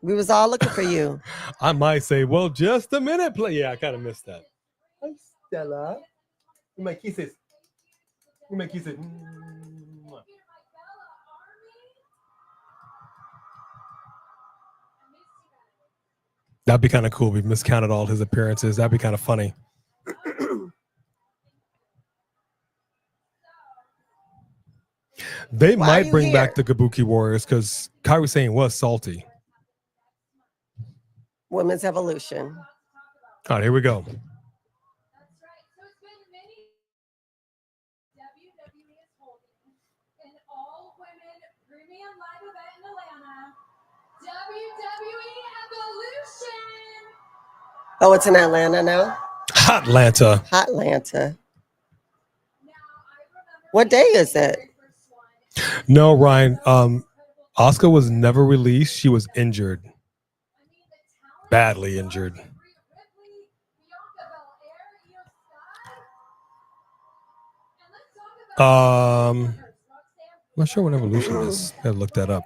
We was all looking for you. I might say, well, just a minute. Yeah, I kind of missed that. Hi, Stella. You make kisses. You make kisses. That'd be kind of cool. We've miscounted all his appearances. That'd be kind of funny. They Why are might you bring here? back the Kabuki Warriors because Kairi Sane was salty. Women's Evolution. All right, here we go. That's right. So it's been many WWE is holding an all-women premium live event in Atlanta. WWE Evolution. Oh, it's in Atlanta now? Hotlanta. Hotlanta. Now, I remember What day is it? the first one. No, Ryan. Asuka was never released. She was injured. I mean, the talent Badly injured. Ripley, Bianca Belair, Io Sky. And let's talk about I'm not sure what Evolution is. I gotta look that up.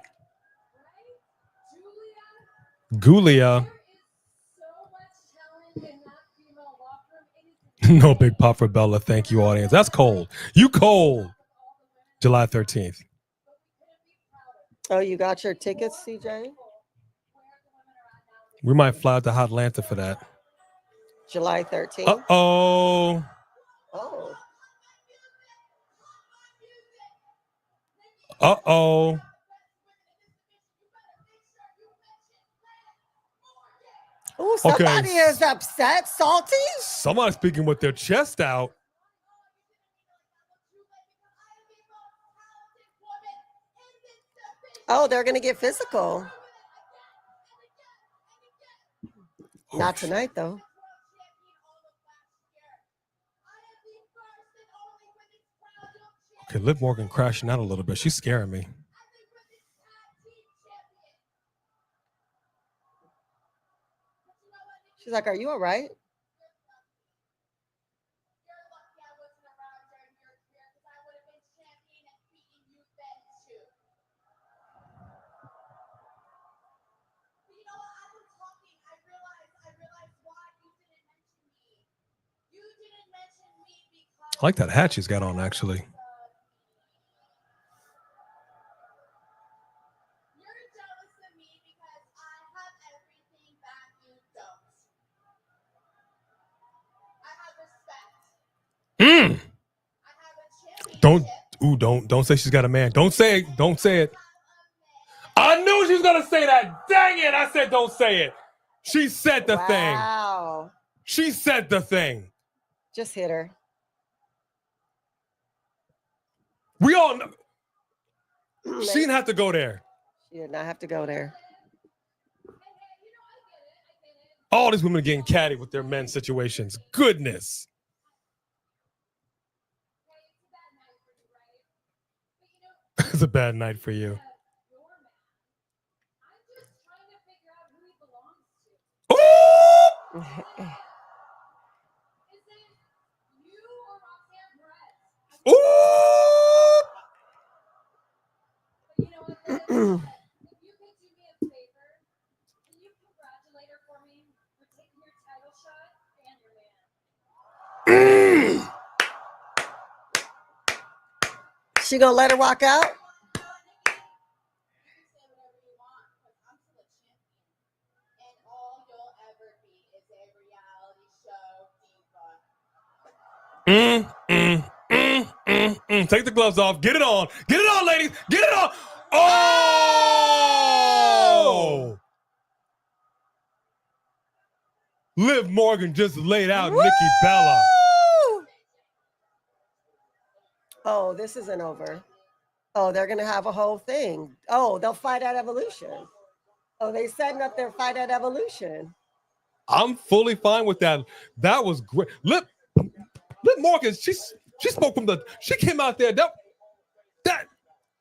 Gulia. No big pop for Bella. Thank you, audience. That's cold. You cold. July 13th. Oh, you got your tickets, CJ? We might fly out to Hotlanta for that. July 13th. Uh-oh. Oh. Uh-oh. Oh, somebody Okay. is upset, salty. Somebody's speaking with their chest out. Oh, they're gonna get physical. Not tonight, though. Okay, Liv Morgan crashing out a little bit. She's scaring me. She's like, "Are you all right?" I like that hat she's got on, actually. Don't say she's got a man. Don't say it. Don't say it. I knew she was gonna say that. Dang it! I said don't say it. She said the thing. Wow. She said the thing. Just hit her. We all know. She didn't have to go there. She did not have to go there. All these women are getting catty with their men's situations. Goodness. It's a bad night for you. Ooh! Ooh! She gonna let her walk out? Take the gloves off. Get it on. Get it on, ladies. Get it on. Oh! Liv Morgan just laid out Woo! Nikki Bella. Oh, this isn't over. Oh, they're gonna have a whole thing. Oh, they'll fight at Evolution. Oh, they setting up their fight at Evolution. I'm fully fine with that. That was great. Liv Morgan, she spoke from the. She came out there. That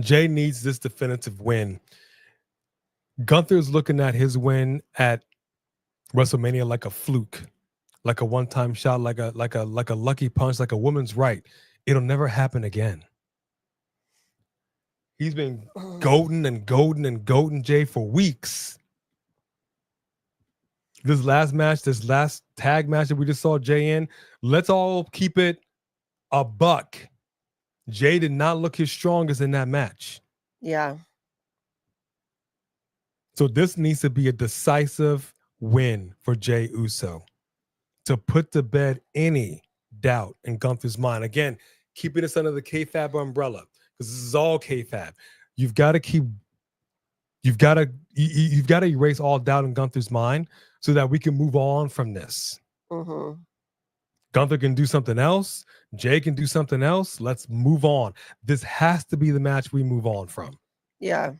Jey needs this definitive win. Gunther's looking at his win at WrestleMania like a fluke, like a one-time shot, like a lucky punch, like a woman's right. It'll never happen again. He's been goading Jey for weeks. This last tag match that we just saw Jey in, let's all keep it a buck. Jey did not look his strongest in that match. Yeah. So this needs to be a decisive win for Jey Uso to put to bed any doubt in Gunther's mind. Again, keeping this under the kayfabe umbrella, because this is all kayfabe. You've got to erase all doubt in Gunther's mind so that we can move on from this. Mm-hmm. Gunther can do something else. Jey can do something else. Let's move on. This has to be the match we move on from. Yeah.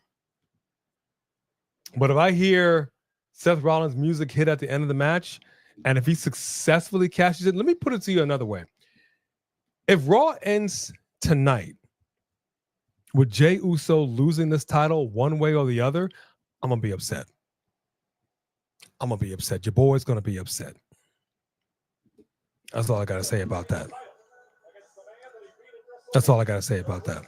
But if I hear Seth Rollins' music hit at the end of the match, and if he successfully cashes it, let me put it to you another way. If Raw ends tonight with Jey Uso losing this title one way or the other, I'm going to be upset. I'm going to be upset. Your boy's going to be upset. That's all I got to say about that. That's all I got to say about that.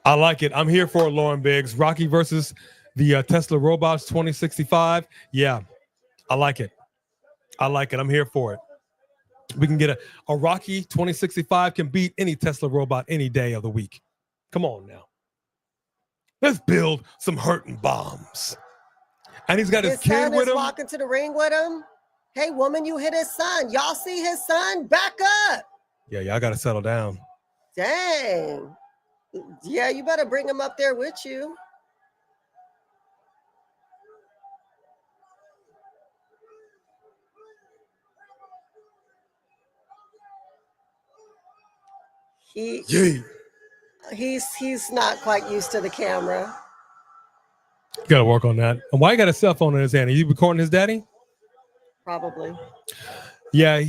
I like it. I'm here for it, Lauren Biggs. Rocky versus the Tesla Robots 2065. Yeah, I like it. I like it. I'm here for it. We can get a Rocky 2065 can beat any Tesla robot any day of the week. Come on now. Let's build some hurting bombs. And he's got his kid with him. Walking to the ring with him. Hey, woman, you hit his son. Y'all see his son? Back up. Yeah, y'all got to settle down. Dang. Yeah, you better bring him up there with you. He's not quite used to the camera. You got to work on that. And why you got a cell phone in his hand? Are you recording his daddy? Probably. Yeah,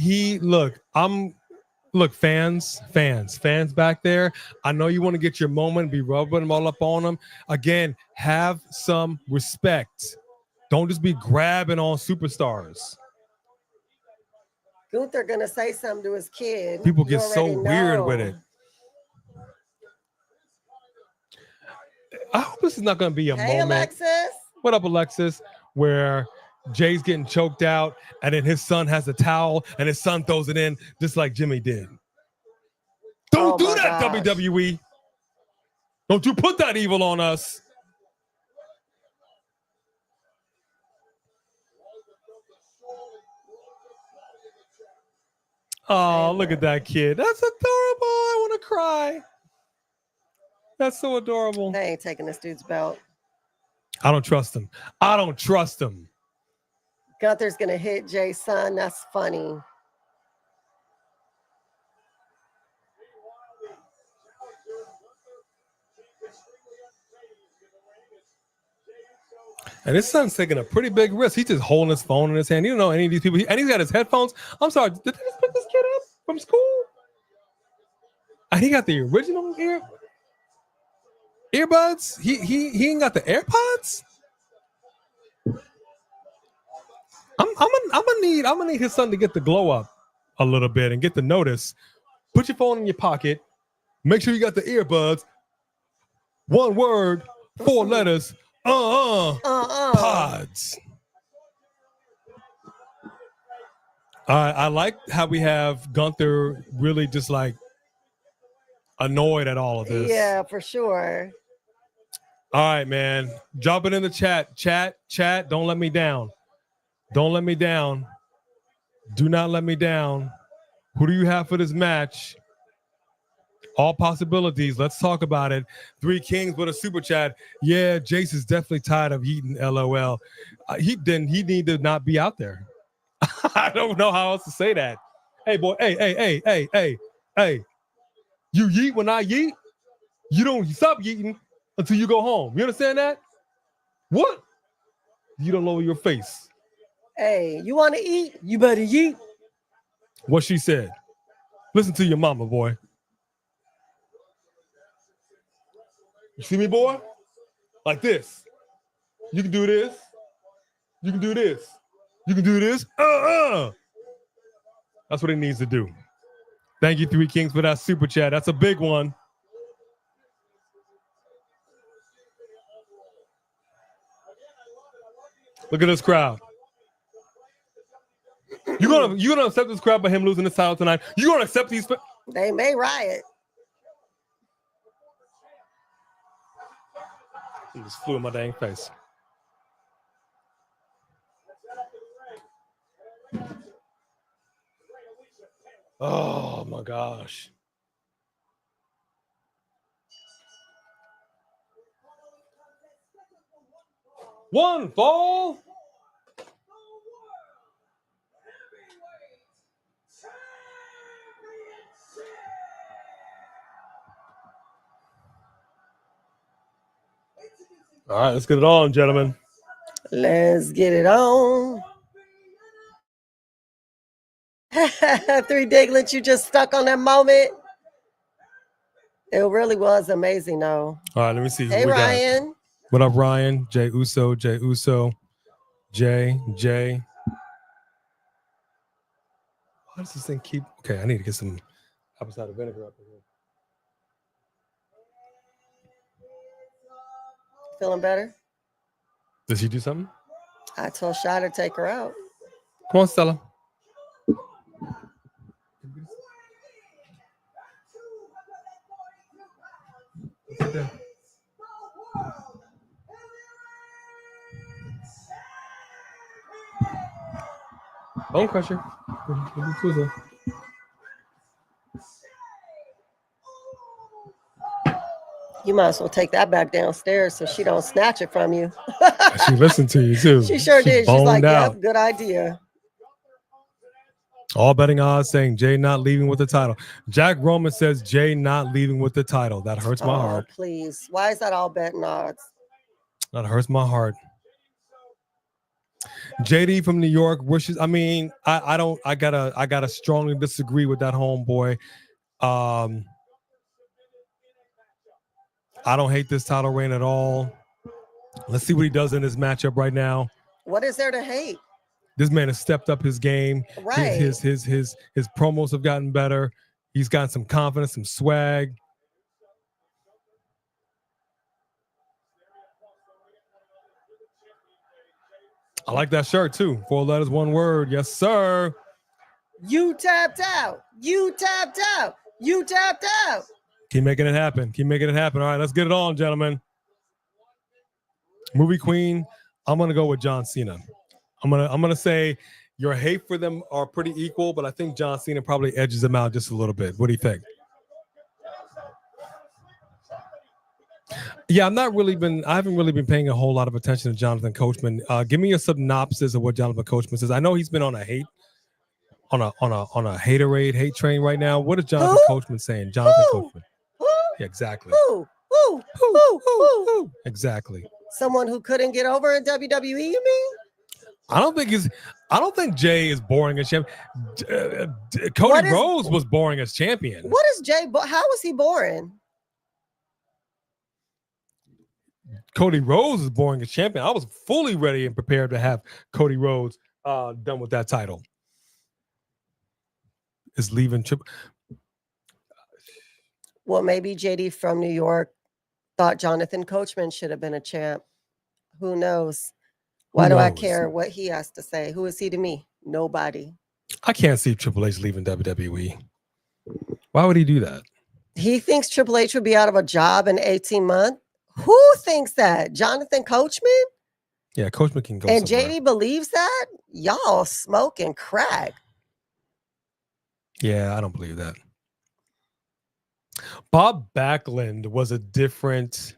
fans back there. I know you want to get your moment, be rubbing them all up on them. Again, have some respect. Don't just be grabbing on superstars. Gunther gonna say something to his kid. People get so weird with it. I hope this is not going to be a moment. Alexis. What up, Alexis? Where Jay's getting choked out, and then his son has a towel, and his son throws it in, just like Jimmy did. Don't do that, gosh. WWE. Don't you put that evil on us. Oh, look at that kid. That's adorable. I want to cry. That's so adorable. They ain't taking this dude's belt. I don't trust him. Gunther's going to hit Jay's son. That's funny. And his son's taking a pretty big risk. He's just holding his phone in his hand. You don't know any of these people. And he's got his headphones. I'm sorry. Did they just pick this kid up from school? And he got the original earbuds. He ain't got the AirPods. I'm gonna need his son to get the glow up a little bit and get the notice. Put your phone in your pocket. Make sure you got the earbuds. One word, 4 letters. Pods. I like how we have Gunther really just like annoyed at all of this. Yeah, for sure. All right, man. Drop it in the chat. Chat. Don't let me down. Don't let me down. Do not let me down. Who do you have for this match? All possibilities. Let's talk about it. 3 Kings with a super chat. Yeah, Jace is definitely tired of eating LOL. He need to not be out there. I don't know how else to say that. Hey, boy. Hey. You yeet when I yeet. You don't stop yeeting until you go home. You understand that? What? You don't lower your face. Hey, you want to eat? You better yeet. What she said. Listen to your mama, boy. You see me, boy? Like this. You can do this. You can do this. You can do this. That's what he needs to do. Thank you, Three Kings, for that super chat. That's a big one. Look at this crowd. You gonna accept this crowd by him losing this title tonight? You gonna accept these? They may riot. He just flew in my dang face. Oh my gosh. One fall. All right, let's get it on, gentlemen. Let's get it on. 3 Diglets, you just stuck on that moment. It really was amazing, though. All right, let me see. Hey, Who we got. Ryan. What up, Ryan? Jey Uso. Jay. Why does this thing keep? Okay, I need to get some apple cider vinegar up in here. Feeling better? Did she do something? I told Shy to take her out. Come on, Stella. Okay. Bone crusher. You might as well take that back downstairs so she don't snatch it from you. She listened to you too. She sure did. She's like, out. yep, good idea. All betting odds saying Jay not leaving with the title. Jack Roman says Jay not leaving with the title. That hurts my heart. Please. Why is that all betting odds? That hurts my heart. JD from New York wishes. I mean, I gotta strongly disagree with that homeboy. I don't hate this title reign at all. Let's see what he does in this matchup right now. What is there to hate? This man has stepped up his game. Right. His promos have gotten better. He's gotten some confidence, some swag. I like that shirt too. 4 letters, 1 word. Yes, sir. You tapped out. You tapped out. You tapped out. Keep making it happen. Keep making it happen. All right, let's get it on, gentlemen. Movie queen. I'm gonna go with John Cena. I'm gonna say your hate for them are pretty equal, but I think John Cena probably edges them out just a little bit. What do you think? Yeah, I haven't really been paying a whole lot of attention to Jonathan Coachman. Give me a synopsis of what Jonathan Coachman says. I know he's been on a haterade, hate train right now. What is Jonathan Coachman saying? Jonathan Coachman. Yeah, exactly. Who? Exactly. Someone who couldn't get over in WWE, you mean? I don't think Jay is boring as champion. Cody Rhodes was boring as champion. What is Jay? How was he boring? Cody Rhodes is boring as champion. I was fully ready and prepared to have Cody Rhodes done with that title. Is leaving Triple. Well, maybe JD from New York thought Jonathan Coachman should have been a champ. Who knows? Why do I care what he has to say? Who is he to me? Nobody. I can't see Triple H leaving WWE. Why would he do that? He thinks Triple H would be out of a job in 18 months. Who thinks that? Jonathan Coachman? Yeah, Coachman can go and somewhere. JD believes that? Y'all smoking crack. Yeah, I don't believe that. Bob Backlund was a different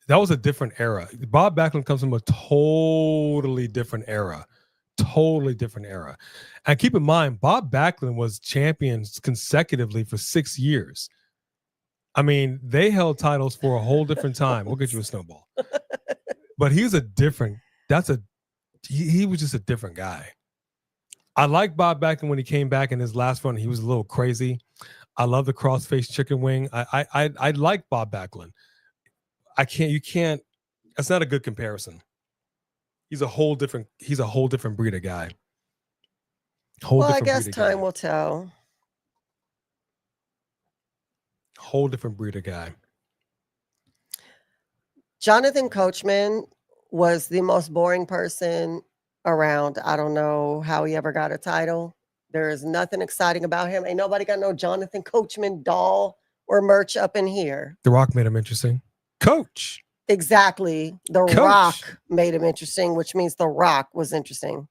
era. Bob Backlund comes from a totally different era. And keep in mind, Bob Backlund was champions consecutively for 6 years. I mean, they held titles for a whole different time. We'll get you a snowball. But he was he was just a different guy. I like Bob Backlund when he came back in his last run. He was a little crazy. I love the cross-face chicken wing. I like Bob Backlund. You can't. That's not a good comparison. He's a whole different breed of guy. Well, I guess time will tell. Whole different breed of guy. Jonathan Coachman was the most boring person around. I don't know how he ever got a title. There is nothing exciting about him. Ain't nobody got no Jonathan Coachman doll or merch up in here. The Rock made him interesting. Coach. Exactly. The Coach. Rock made him interesting, which means The Rock was interesting.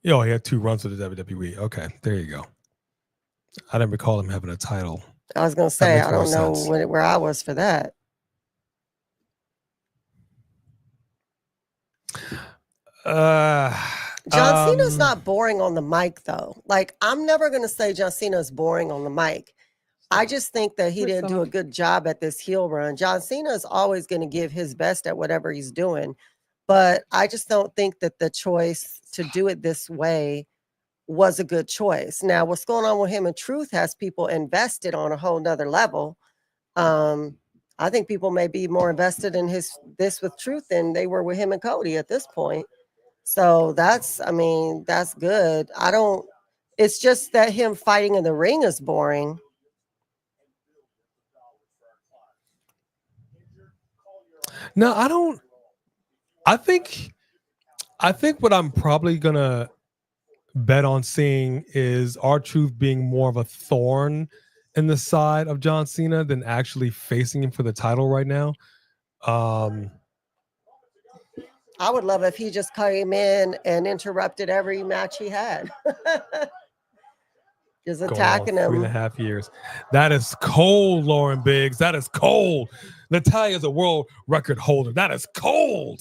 Oh, he had 2 runs with the WWE. Okay, there you go. I didn't recall him having a title. I was going to say, I don't know where I was for that. John Cena's not boring on the mic, though. Like, I'm never going to say John Cena is boring on the mic. I just think that he didn't do a good job at this heel run. John Cena is always going to give his best at whatever he's doing. But I just don't think that the choice to do it this way was a good choice. Now, what's going on with him and Truth has people invested on a whole nother level. I think people may be more invested in this with Truth than they were with him and Cody at this point. So that's good. It's just that him fighting in the ring is boring. No, I don't. I think what I'm probably gonna bet on seeing is R-Truth being more of a thorn in the side of John Cena than actually facing him for the title right now. I would love if he just came in and interrupted every match he had. Just attacking him. 3.5 years. That is cold, Lauren Biggs. That is cold. Natalia's a world record holder. That is cold.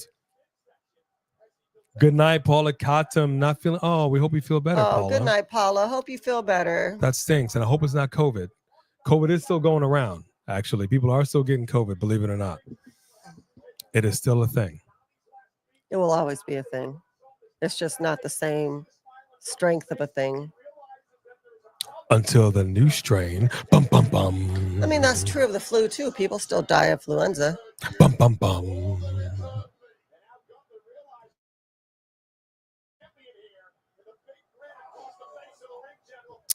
Good night, Paula Katum. Not feeling. Oh, we hope you feel better, Paula. Good night, Paula. Hope you feel better. That stinks, and I hope it's not COVID. COVID is still going around. Actually, people are still getting COVID. Believe it or not, it is still a thing. It will always be a thing. It's just not the same strength of a thing. Until the new strain. Bum, bum, bum. I mean, that's true of the flu, too. People still die of influenza. Bum, bum, bum.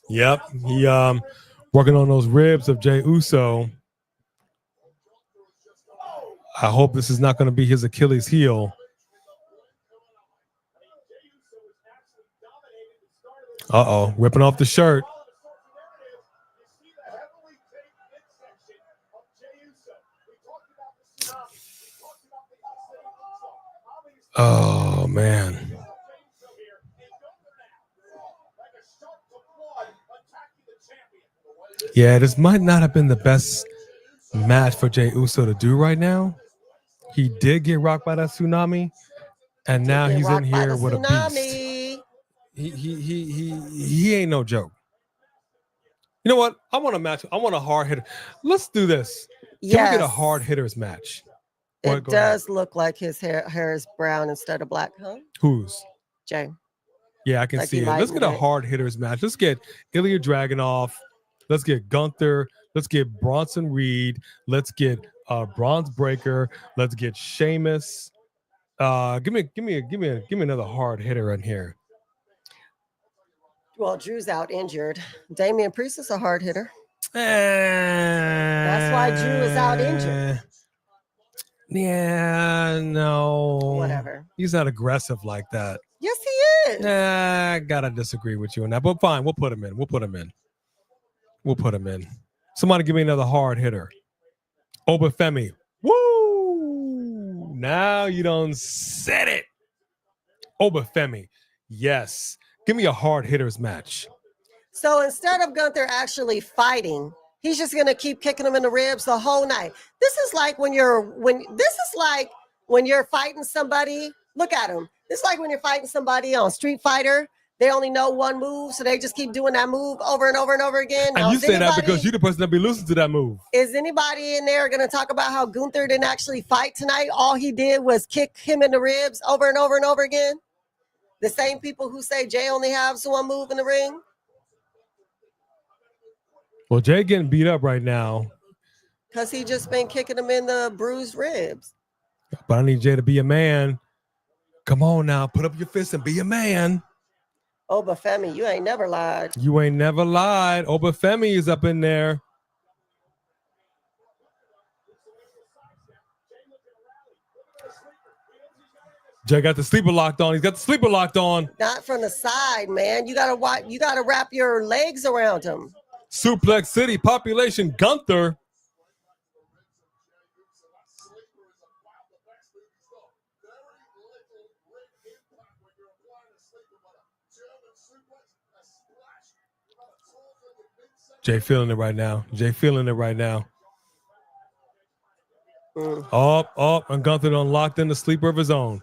Yep. He working on those ribs of Jey Uso. I hope this is not going to be his Achilles heel. Uh-oh, ripping off the shirt. Oh, man. Yeah, this might not have been the best match for Jey Uso to do right now. He did get rocked by that tsunami, and now he's in here with a beast. He ain't no joke. You know what? I want a match. I want a hard hitter. Let's do this. Can we get a hard hitters match? It does look like his hair is brown instead of black, huh? Whose? Jay. Yeah, I can see it. Let's get a hard hitters match. Let's get Ilya Dragunov. Let's get Gunther. Let's get Bronson Reed. Let's get Bron Breakker. Let's get Sheamus. Give me another hard hitter in here. Well, Drew's out injured. Damian Priest is a hard hitter. That's why Drew is out injured. Yeah, no. Whatever. He's not aggressive like that. Yes, he is. I gotta disagree with you on that. But fine, we'll put him in. Somebody give me another hard hitter. Obafemi. Woo! Now you done said it. Obafemi. Yes. Give me a hard hitters match. So instead of Gunther actually fighting, he's just gonna keep kicking him in the ribs the whole night. This is like when you're fighting somebody. Look at him. It's like when you're fighting somebody on Street Fighter. They only know one move, so they just keep doing that move over and over and over again. And you say that because you're the person that be listening to that move. Is anybody in there going to talk about how Gunther didn't actually fight tonight? All he did was kick him in the ribs over and over and over again. The same people who say Jay only has one move in the ring. Well, Jay getting beat up right now, Because he just been kicking him in the bruised ribs. but I need Jay to be a man. Come on now, put up your fist and be a man. Obafemi, you ain't never lied. You ain't never lied. Obafemi is up in there. Jay got the sleeper locked on. He's got the sleeper locked on. Not from the side, man. You gotta wrap your legs around him. Suplex City, population Gunther. Jay feeling it right now. Jay feeling it right now. Up, and Gunther done locked in the sleeper of his own.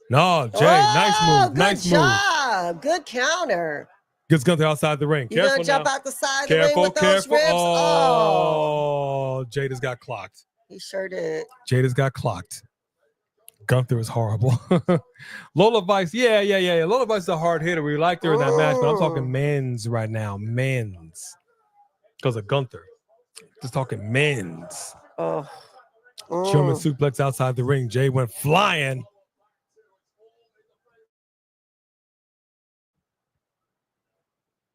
No, Jay, nice move. Nice move. Good job. Good counter. Gets Gunther outside the ring. You Careful gonna jump now. out the side of the ring Careful, with those careful. ribs? Oh, Jay just got clocked. He sure did. Jay just got clocked. Gunther is horrible. Lola Vice, yeah. Lola Vice is a hard hitter. We liked her in that match, but I'm talking men's right now. Men's. Because of Gunther. Just talking men's. Oh. German suplex outside the ring. Jay went flying.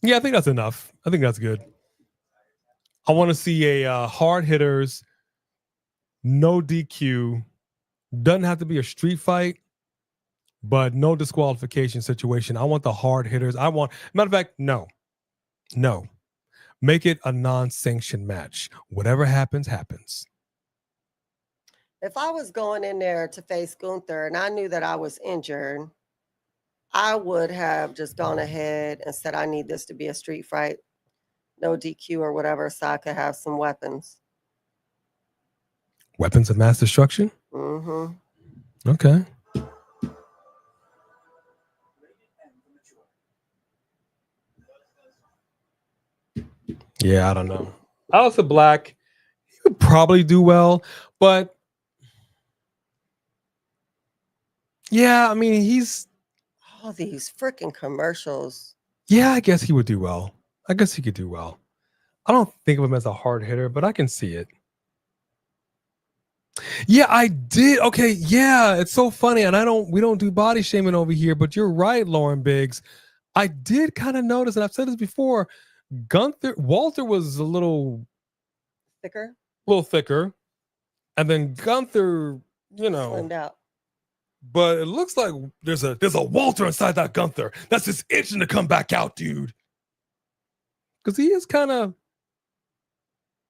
Yeah, I think that's enough. I think that's good. I want to see a hard hitters, no DQ. Doesn't have to be a street fight, but no disqualification situation. I want the hard hitters. Matter of fact, no. Make it a non-sanctioned match. Whatever happens, happens. If I was going in there to face Gunther and I knew that I was injured, I would have just gone ahead and said, I need this to be a street fight, no DQ or whatever, so I could have some weapons. Weapons of mass destruction? Mm-hmm. Okay. Yeah, I don't know. Aleister Black, he would probably do well, but yeah, I mean, all these freaking commercials. Yeah, I guess he would do well. I guess he could do well. I don't think of him as a hard hitter, but I can see it. Yeah, I did. Okay, yeah, it's so funny, and we don't do body shaming over here, but you're right, Lauren Biggs. I did kind of notice, and I've said this before, Walter was a little thicker, and then Gunther, slimmed out. But it looks like there's a Walter inside that Gunther. That's just itching to come back out, dude. Because he is kind of,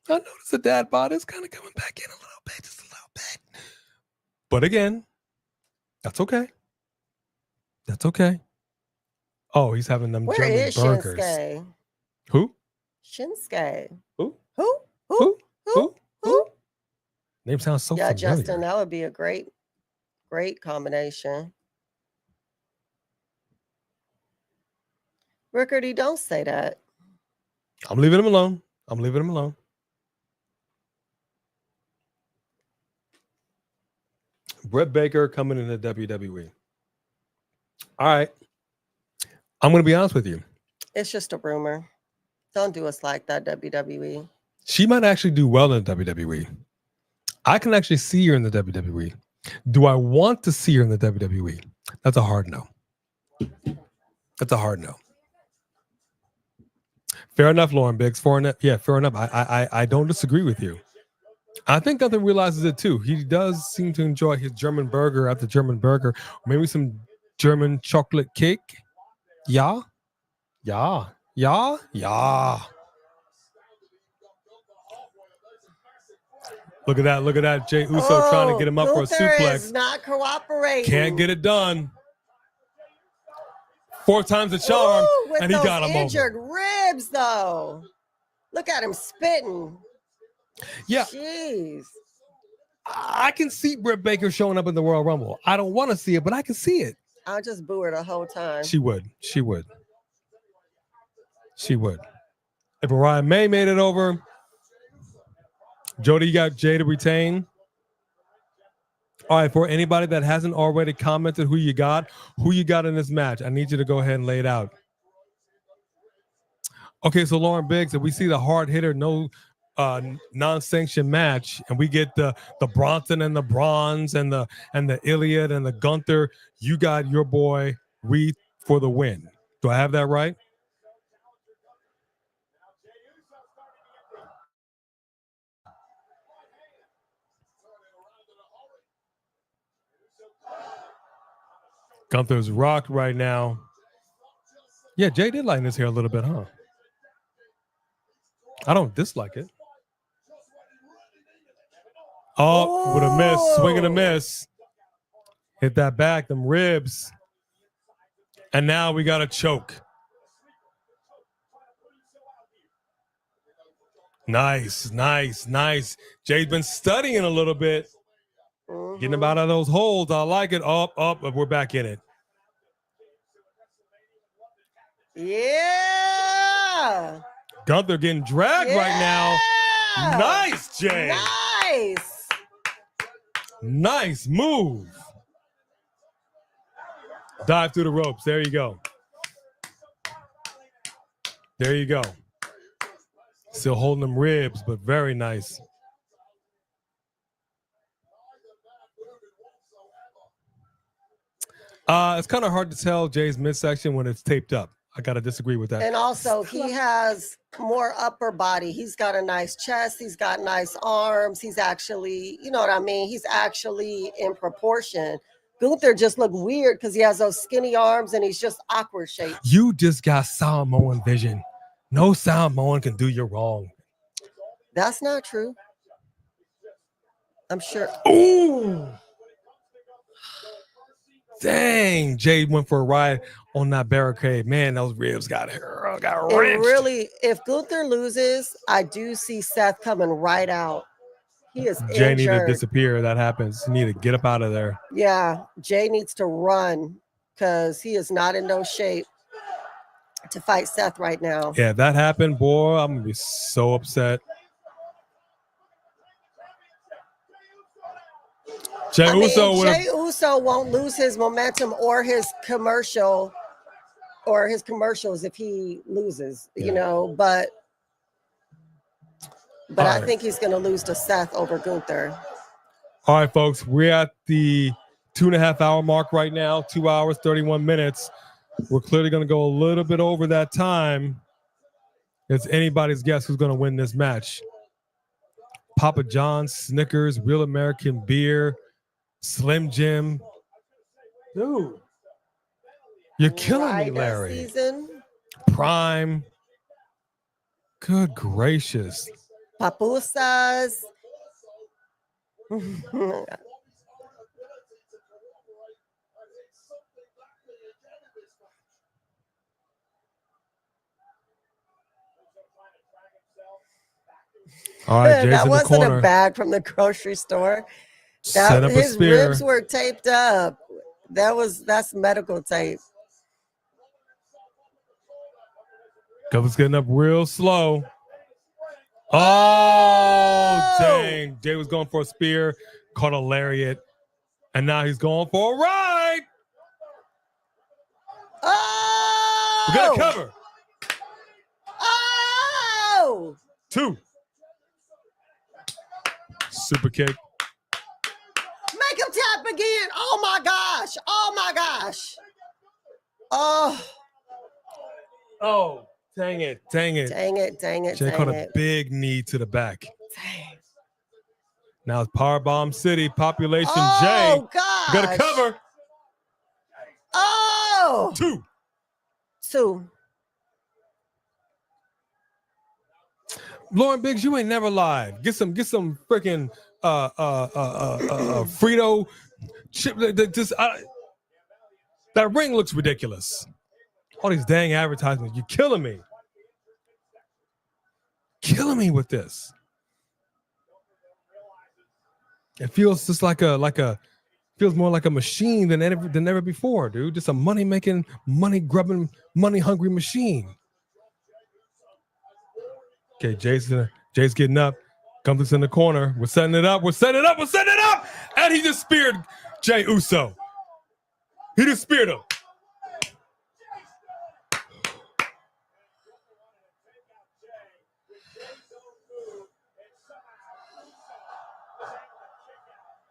I noticed the dad bod is kind of coming back in a little bit, just a little bit. But again, that's okay. That's okay. Oh, he's having them Where German is burgers. Shinsuke? Who? Shinsuke. Who? Who? Name sounds so Yeah, familiar. Justin, that would be a great combination. Rickardy, don't say that. I'm leaving him alone. Britt Baker coming into WWE. All right. I'm going to be honest with you. It's just a rumor. Don't do us like that, WWE. She might actually do well in WWE. I can actually see her in the WWE. Do I want to see her in the WWE? That's a hard no. Fair enough, Lauren Biggs. Fair enough. I don't disagree with you. I think Gunther realizes it too. He does seem to enjoy his German burger after German burger. Maybe some German chocolate cake. Yeah. Look at that. Jey Uso trying to get him up for a suplex. Is not cooperating. Can't get it done. 4 times the charm, and he got him injured over. Ribs, though. Look at him spitting. Yeah. Jeez. I can see Britt Baker showing up in the Royal Rumble. I don't want to see it, but I can see it. I'll just boo her the whole time. She would. If Mariah May made it over, Jody, you got Jay to retain. All right, for anybody that hasn't already commented who you got in this match, I need you to go ahead and lay it out. Okay, so Lauren Biggs, if we see the hard hitter, no non-sanctioned match, and we get the Bronson and the Bronze and the Iliad and the Gunther, you got your boy Reed for the win. Do I have that right? Gunther's rocked right now. Yeah, Jay did lighten his hair a little bit, huh? I don't dislike it. Oh, with a miss, swing and a miss. Hit that back, them ribs. And now we got a choke. Nice, nice, nice. Jay's been studying a little bit. Getting him out of those holes. I like it. Up, we're back in it. Yeah. Gunther getting dragged right now. Nice, Jay. Nice. Nice move. Dive through the ropes. There you go. There you go. Still holding them ribs, but very nice. It's kind of hard to tell Jay's midsection when it's taped up. I got to disagree with that. And also, he has more upper body. He's got a nice chest. He's got nice arms. He's actually, you know what I mean? He's actually in proportion. Gunther just looked weird because he has those skinny arms and he's just awkward shaped. You just got Samoan vision. No Samoan can do you wrong. That's not true. I'm sure. Ooh. Dang, Jay went for a ride on that barricade. Man, those ribs got wrenched. Really, if Gunther loses, I do see Seth coming right out. He is Jay injured. need to disappear. That happens. You need to get up out of there. Yeah, Jay needs to run because he is not in no shape to fight Seth right now. Yeah, if that happened, boy, I'm gonna be so upset. Jey Uso won't lose his momentum or his commercials if he loses, you know, but I think he's going to lose to Seth over Gunther. All right, folks, we're at the 2.5 hour mark right now, 2 hours, 31 minutes. We're clearly going to go a little bit over that time. It's anybody's guess who's going to win this match. Papa John's, Snickers, Real American Beer, Slim Jim. Dude, you're killing me, Larry. Season. Prime. Good gracious. Papusas. All right, Jason, that wasn't corner. A bag from the grocery store. Set up his a spear. Ribs were taped up. That's medical tape. Gunther's getting up real slow. Oh, dang. Jay was going for a spear, caught a lariat, and now he's going for a ride. Oh! We got a cover. Oh! 2. Super kick. Make him tap again. Oh my gosh. Oh my gosh. Oh. Oh, dang it. Dang it. Jay caught a big knee to the back. Dang. Now it's Powerbomb City, population Oh, Jay. gosh. We got a cover. Oh. 2. Lauren Biggs, you ain't never lied. Get some freaking Frito chip. That ring looks ridiculous. All these dang advertisements. You're killing me. Killing me with this. It feels just feels more like a machine than ever before, dude. Just a money-making, money-grubbing, money-hungry machine. Okay, Jay's getting up. Gunther's in the corner. We're setting it up. We're setting it up. We're setting it up. And he just speared Jey Uso. He just speared him.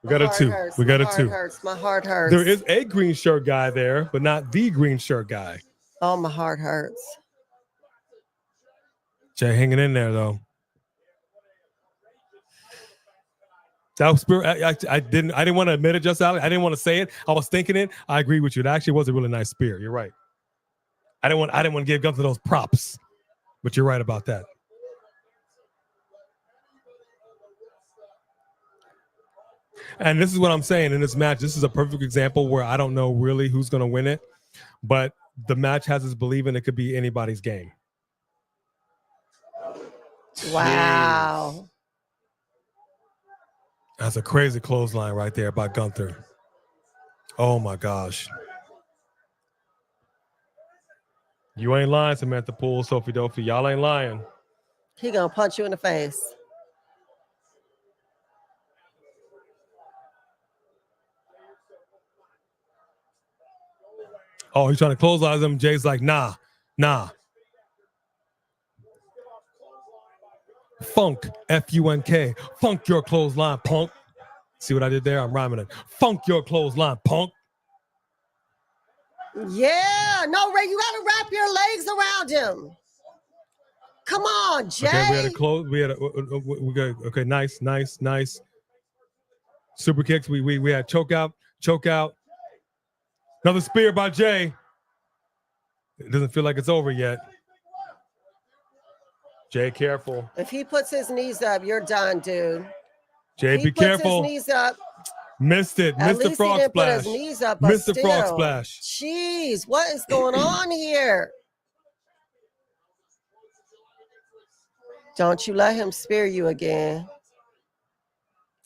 We got a two. We got a two. My heart hurts. There is a green shirt guy there, but not the green shirt guy. Oh, my heart hurts. Jey hanging in there though. That was I didn't want to admit it, just Alex. I didn't want to say it. I was thinking it. I agree with you. It actually was a really nice spear. You're right. I didn't want to give Gunther those props, but you're right about that. And this is what I'm saying in this match. This is a perfect example where I don't know really who's going to win it, but the match has us believing it could be anybody's game. Wow. Jeez. That's a crazy clothesline right there by Gunther. Oh my gosh. You ain't lying, Samantha Poole, Sophie Dophie. Y'all ain't lying. He gonna punch you in the face. Oh, he's trying to clothesline him. Jay's like, nah. Funk, F-U-N-K. Funk your clothesline, punk. See what I did there? I'm rhyming it. Funk your clothesline, punk. Yeah, no, Ray, you gotta wrap your legs around him. Come on, Jey. Okay, we got okay, nice. Super kicks. We had choke out. Another spear by Jey. It doesn't feel like it's over yet. Jey, careful. If he puts his knees up, you're done, dude. Jey, be careful. His knees up. Missed it. Missed the frog splash. Put his knees up, missed the frog splash. Jeez, what is going on here? Don't you let him spear you again.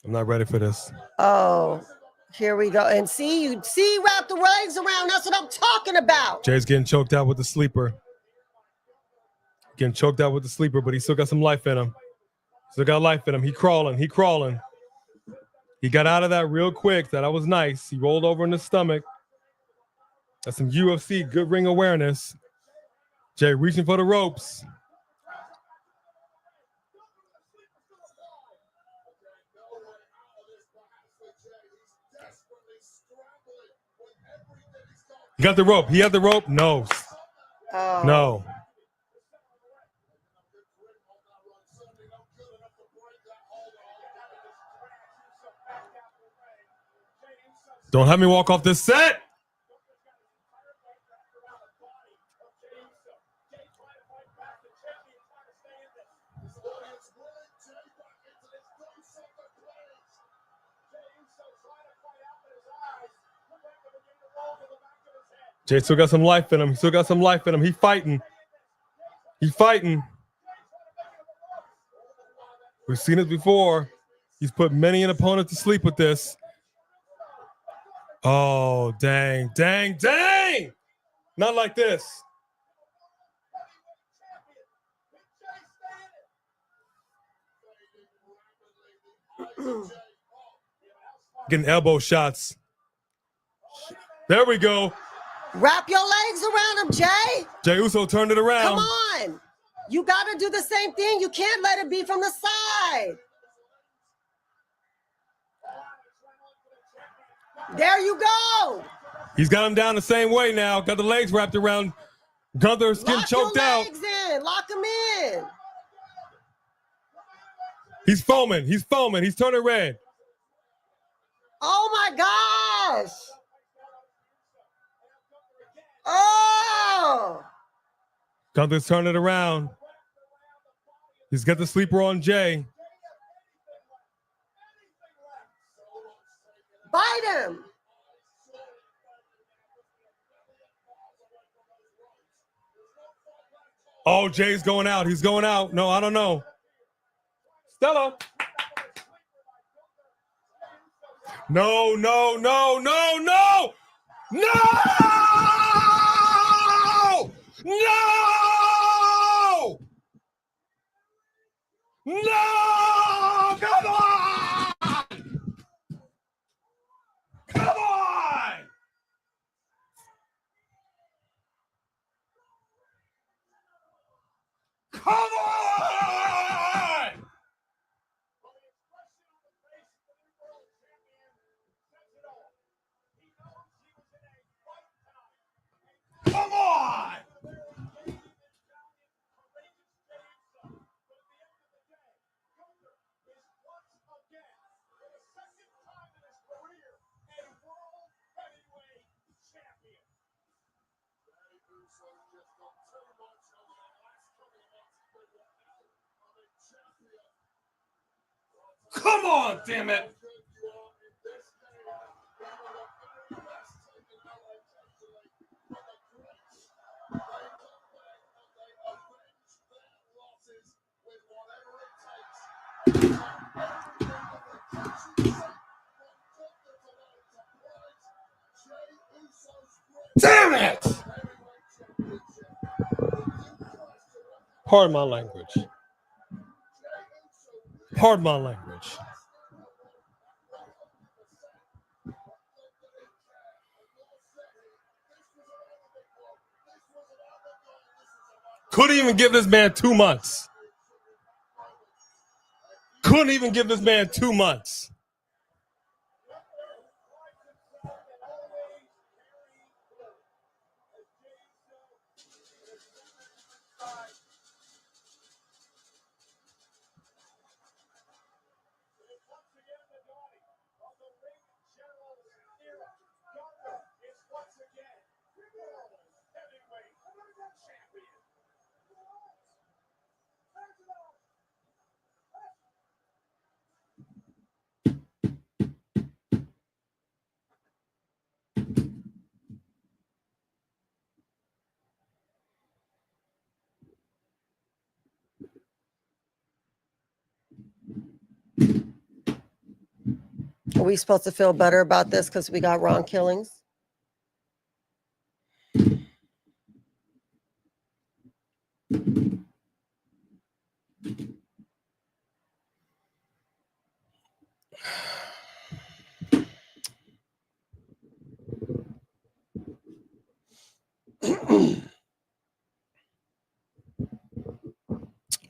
I'm not ready for this. Oh, here we go. And see, wrap the legs around. That's what I'm talking about. Jay's getting choked out with the sleeper. But he still got some life in him. He crawling. He got out of that real quick. That was nice. He rolled over in the stomach. That's some UFC good ring awareness. Jey reaching for the ropes. He got the rope. He had the rope. No. Oh. No. Don't have me walk off this set. Jey still got some life in him. He fighting. We've seen it before. He's put many an opponent to sleep with this. Oh, dang. Not like this. Getting elbow shots. There we go. Wrap your legs around him, Jey. Jey Uso turned it around. Come on. You got to do the same thing. You can't let it be from the side. There you go. He's got him down the same way now. Got the legs wrapped around Gunther's getting choked out. Lock him in. He's foaming. He's turning red. Oh my gosh. Oh. Gunther's turning it around. He's got the sleeper on Jey. Bite him. Oh, Jay's going out. He's going out. No, I don't know. Stella. No. Come on, damn it. Damn it! Pardon my language. Pardon my language. Couldn't even give this man 2 months. Couldn't even give this man 2 months. Are we supposed to feel better about this because we got wrong killings?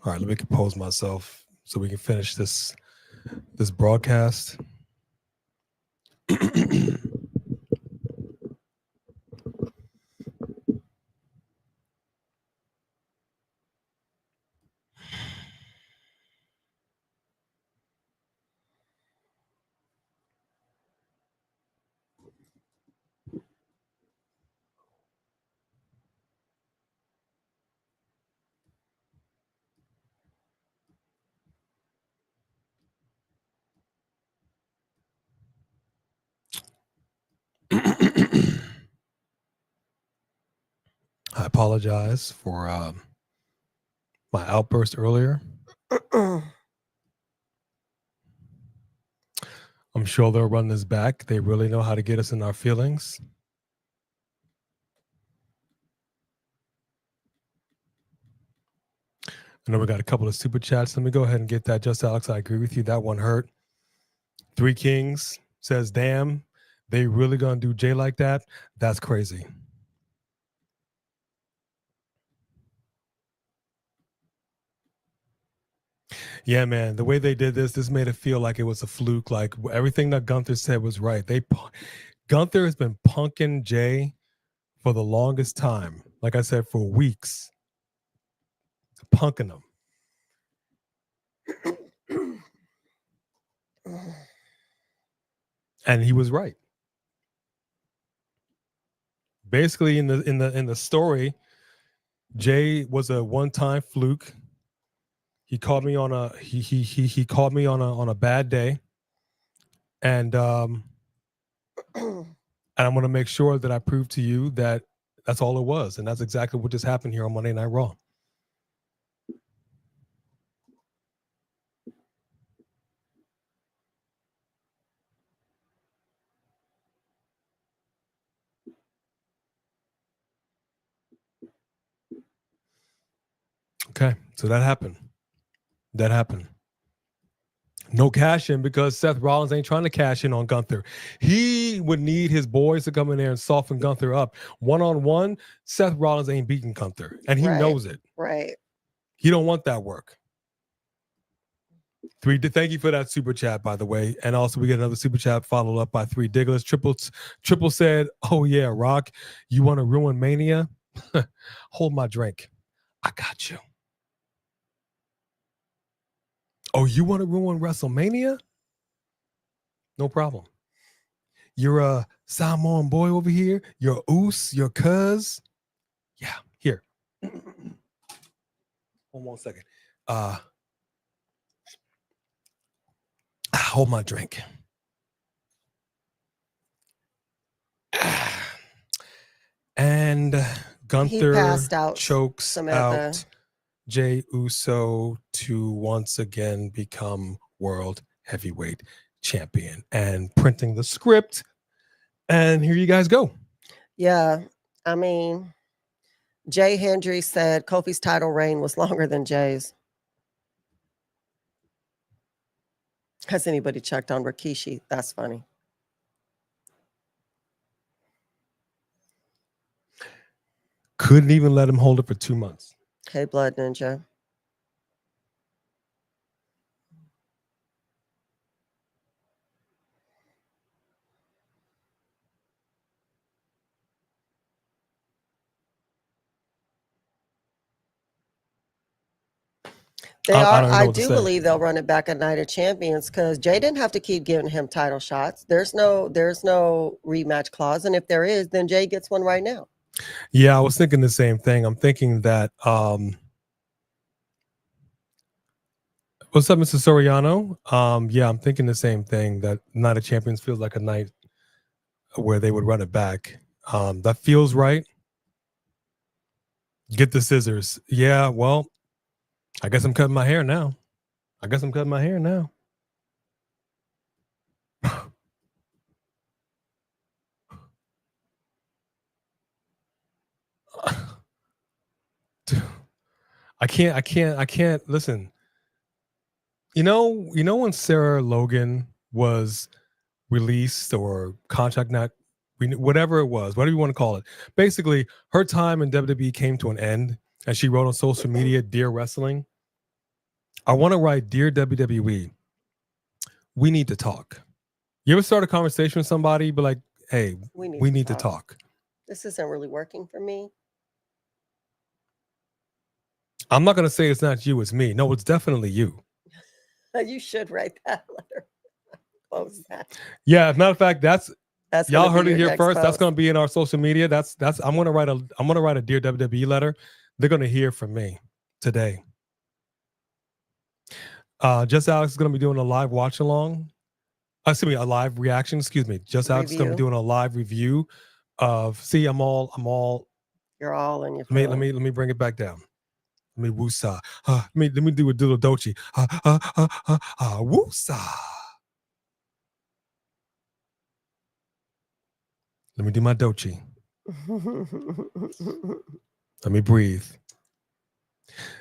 All right, let me compose myself so we can finish this broadcast. I apologize for my outburst earlier. I'm sure they'll run this back. They really know how to get us in our feelings. I know we got a couple of super chats. Let me go ahead and get that. Just Alex, I agree with you. That one hurt. Three Kings says, damn, they really gonna do Jay like that? That's crazy. Yeah, man, the way they did this made it feel like it was a fluke. Like everything that Gunther said was right. Gunther has been punking Jay for the longest time. Like I said, for weeks. Punking him. And he was right. Basically, in the story, Jay was a one-time fluke. He called me on he called me on a bad day, and I'm going to make sure that I prove to you that that's all it was, and that's exactly what just happened here on Monday Night Raw. Okay, so that happened. No cash in because Seth Rollins ain't trying to cash in on Gunther. He would need his boys to come in there and soften Gunther up. One-on-one, Seth Rollins ain't beating Gunther, and he knows it. Right. He don't want that work. Thank you for that super chat, by the way. And also we get another super chat followed up by Three Digglers. Triple said, oh yeah, Rock, you want to ruin Mania? Hold my drink. I got you. Oh, you want to ruin WrestleMania? No problem. You're a Samoan boy over here. You're Oos, your cuz. Yeah, here. One second. Hold my drink. And Gunther passed out, chokes Samantha. out Jey Uso to once again become world heavyweight champion, and printing the script. And here you guys go. Yeah, I mean, Jay Hendry said Kofi's title reign was longer than Jay's. Has anybody checked on Rikishi? That's funny. Couldn't even let him hold it for 2 months. Hey, Blood Ninja. I do believe they'll run it back at Night of Champions because Jay didn't have to keep giving him title shots. There's no rematch clause, and if there is, then Jay gets one right now. Yeah, I was thinking the same thing. I'm thinking that what's up, Mr. Soriano? Yeah, I'm thinking the same thing, that Night of Champions feels like a night where they would run it back. That feels right. Get the scissors. Yeah, well, I guess I'm cutting my hair now. I can't listen. You know when Sarah Logan was released or contract not, whatever it was, whatever you want to call it. Basically, her time in WWE came to an end, and she wrote on social media, "Dear Wrestling, I want to write, Dear WWE, we need to talk." You ever start a conversation with somebody, but like, hey, we need to talk. This isn't really working for me. I'm not going to say it's not you, it's me. No, it's definitely you. You should write that letter. Close that. Yeah, as a matter of fact, that's y'all heard it here first. Post. That's going to be in our social media. I'm going to write a Dear WWE letter. They're going to hear from me today. Just Alex is going to be doing a live watch along. A live reaction. Just Alex is going to be doing a live review of. See, I'm all. You're all in your. Let me bring it back down. Let me woosah. Let me do a little dochi. Woosah. Let me do my dochi. Let me breathe.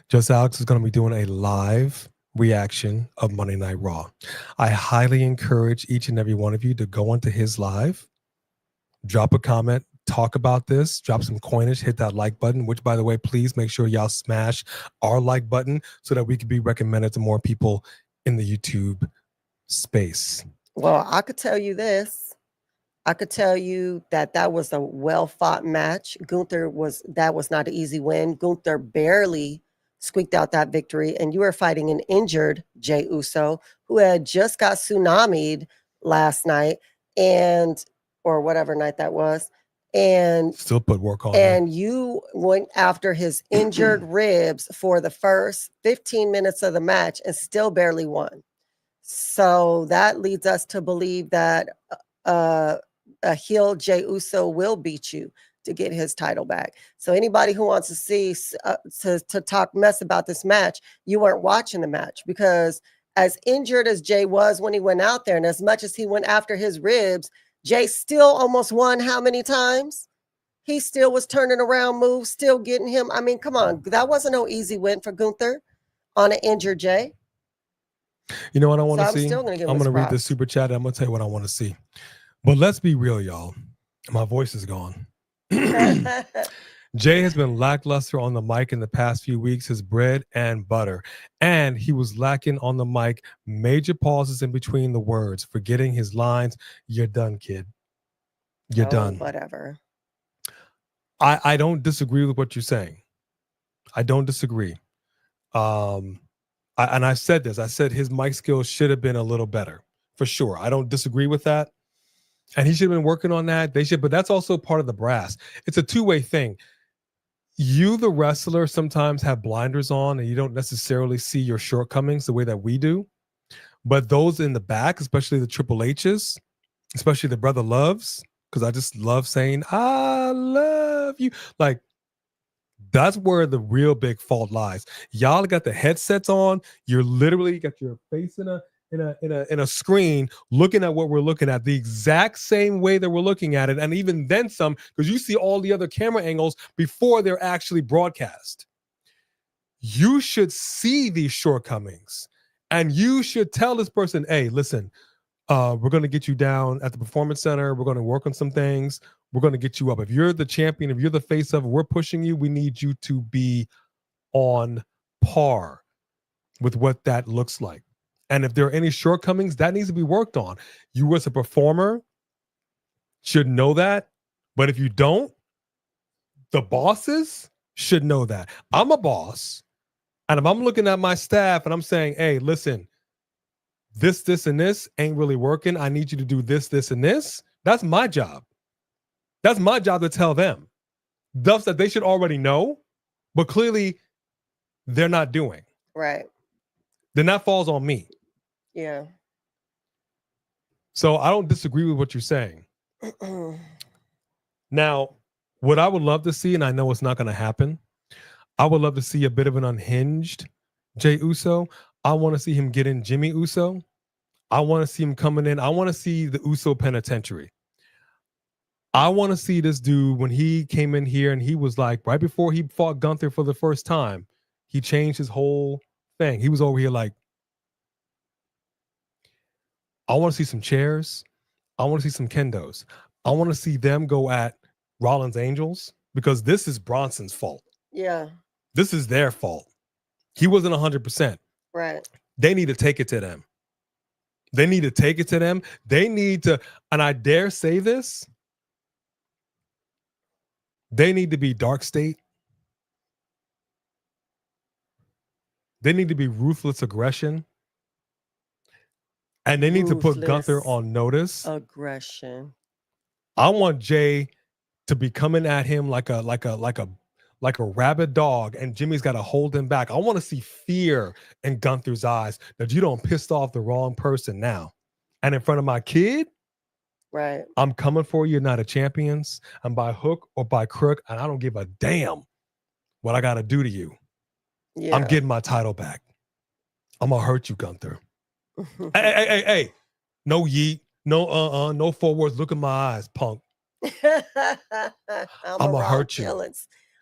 Just Alex is going to be doing a live reaction of Monday Night Raw. I highly encourage each and every one of you to go onto his live, drop a comment, talk about this, drop some coinage, hit that like button, which, by the way, please make sure y'all smash our like button so that we can be recommended to more people in the YouTube space. Well, I could tell you this. I could tell you that was a well-fought match. That was not an easy win. Gunther barely squeaked out that victory, and you were fighting an injured Jey Uso who had just got tsunami'd last night, or whatever night that was, and still put work on. And you went after his injured ribs for the first 15 minutes of the match and still barely won. So that leads us to believe that a heel Jey Uso will beat you to get his title back. So anybody who wants to see to talk mess about this match, you weren't watching the match, because as injured as Jey was when he went out there, and as much as he went after his ribs, Jey still almost won how many times? He still was turning around moves, still getting him. I mean, come on. That wasn't no easy win for Gunther on an injured Jey. You know what I want to see? I'm going to read this super chat. I'm going to tell you what I want to see. But let's be real, y'all. My voice is gone. Jey has been lackluster on the mic in the past few weeks, his bread and butter. And he was lacking on the mic, major pauses in between the words, forgetting his lines. You're done, kid. You're done. Whatever. I don't disagree with what you're saying. I don't disagree. And I said this. I said his mic skills should have been a little better, for sure. I don't disagree with that. And he should have been working on that. They should, but that's also part of the brass. It's a two-way thing. you, the wrestler, sometimes have blinders on and you don't necessarily see your shortcomings the way that we do. But those in the back, especially the Triple H's, especially the Brother Loves, because I just love saying, I love you. Like, that's where the real big fault lies. Y'all got the headsets on. You're literally got your face in a screen looking at what we're looking at the exact same way that we're looking at it. And even then some, because you see all the other camera angles before they're actually broadcast. You should see these shortcomings and you should tell this person, hey, listen, we're going to get you down at the Performance Center. We're going to work on some things. We're going to get you up. If you're the champion, if you're the face of it, we're pushing you. We need you to be on par with what that looks like. And if there are any shortcomings, that needs to be worked on. You as a performer should know that. But if you don't, the bosses should know that. I'm a boss. And if I'm looking at my staff and I'm saying, hey, listen, this, and this ain't really working. I need you to do this, and this. That's my job. That's my job to tell them. Stuff that they should already know, but clearly they're not doing. Right. Then that falls on me. Yeah. So I don't disagree with what you're saying. Now, what I would love to see, and I know it's not going to happen, I would love to see a bit of an unhinged Jey Uso. I want to see him get in Jimmy Uso. I want to see him coming in. I want to see the Uso penitentiary. I want to see this dude when he came in here and he was like, right before he fought Gunther for the first time, he changed his whole thing. He was over here like, I want to see some chairs. I want to see some kendos. I want to see them go at Rollins Angels because this is Bronson's fault. Yeah. This is their fault. He wasn't 100%. Right. They need to take it to them. They need to take it to them. They need to, and I dare say this, they need to be Dark State. They need to be Ruthless Aggression. And they need to put Gunther on notice. Aggression. I want Jey to be coming at him like a rabid dog, and Jimmy's got to hold him back. I want to see fear in Gunther's eyes that you don't pissed off the wrong person now. And in front of my kid, right? I'm coming for you, not a champions. I'm by hook or by crook, and I don't give a damn what I got to do to you. Yeah. I'm getting my title back. I'm gonna hurt you, Gunther. Hey. No yeet. No, no forwards. Look in my eyes, punk. I'm gonna hurt you.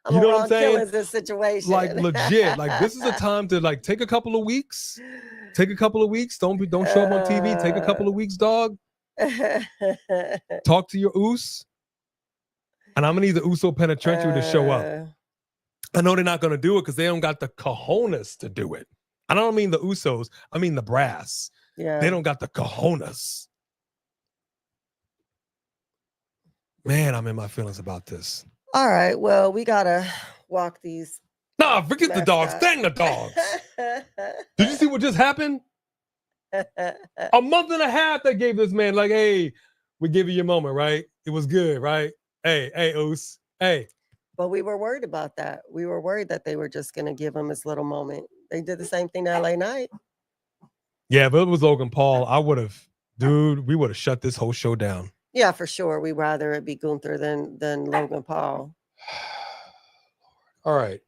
I'm you know what I'm saying? This situation. Like legit. Like this is a time to like take a couple of weeks. Take a couple of weeks. Don't show up on TV. Take a couple of weeks, dog. Talk to your Us. And I'm gonna need the Uso penitentiary to show up. I know they're not gonna do it because they don't got the cojones to do it. I don't mean the Usos. I mean the brass. Yeah. They don't got the cojones. Man, I'm in my feelings about this. All right. Well, we gotta walk these. Nah, forget the dogs. Dang the dogs. Did you see what just happened? A month and a half they gave this man, like, hey, we give you your moment, right? It was good, right? Hey, Us. Hey. But we were worried about that. We were worried that they were just gonna give him his little moment. They did the same thing to LA Knight. Yeah, but it was Logan Paul. We would have shut this whole show down. Yeah, for sure. We'd rather it be Gunther than Logan Paul. All right.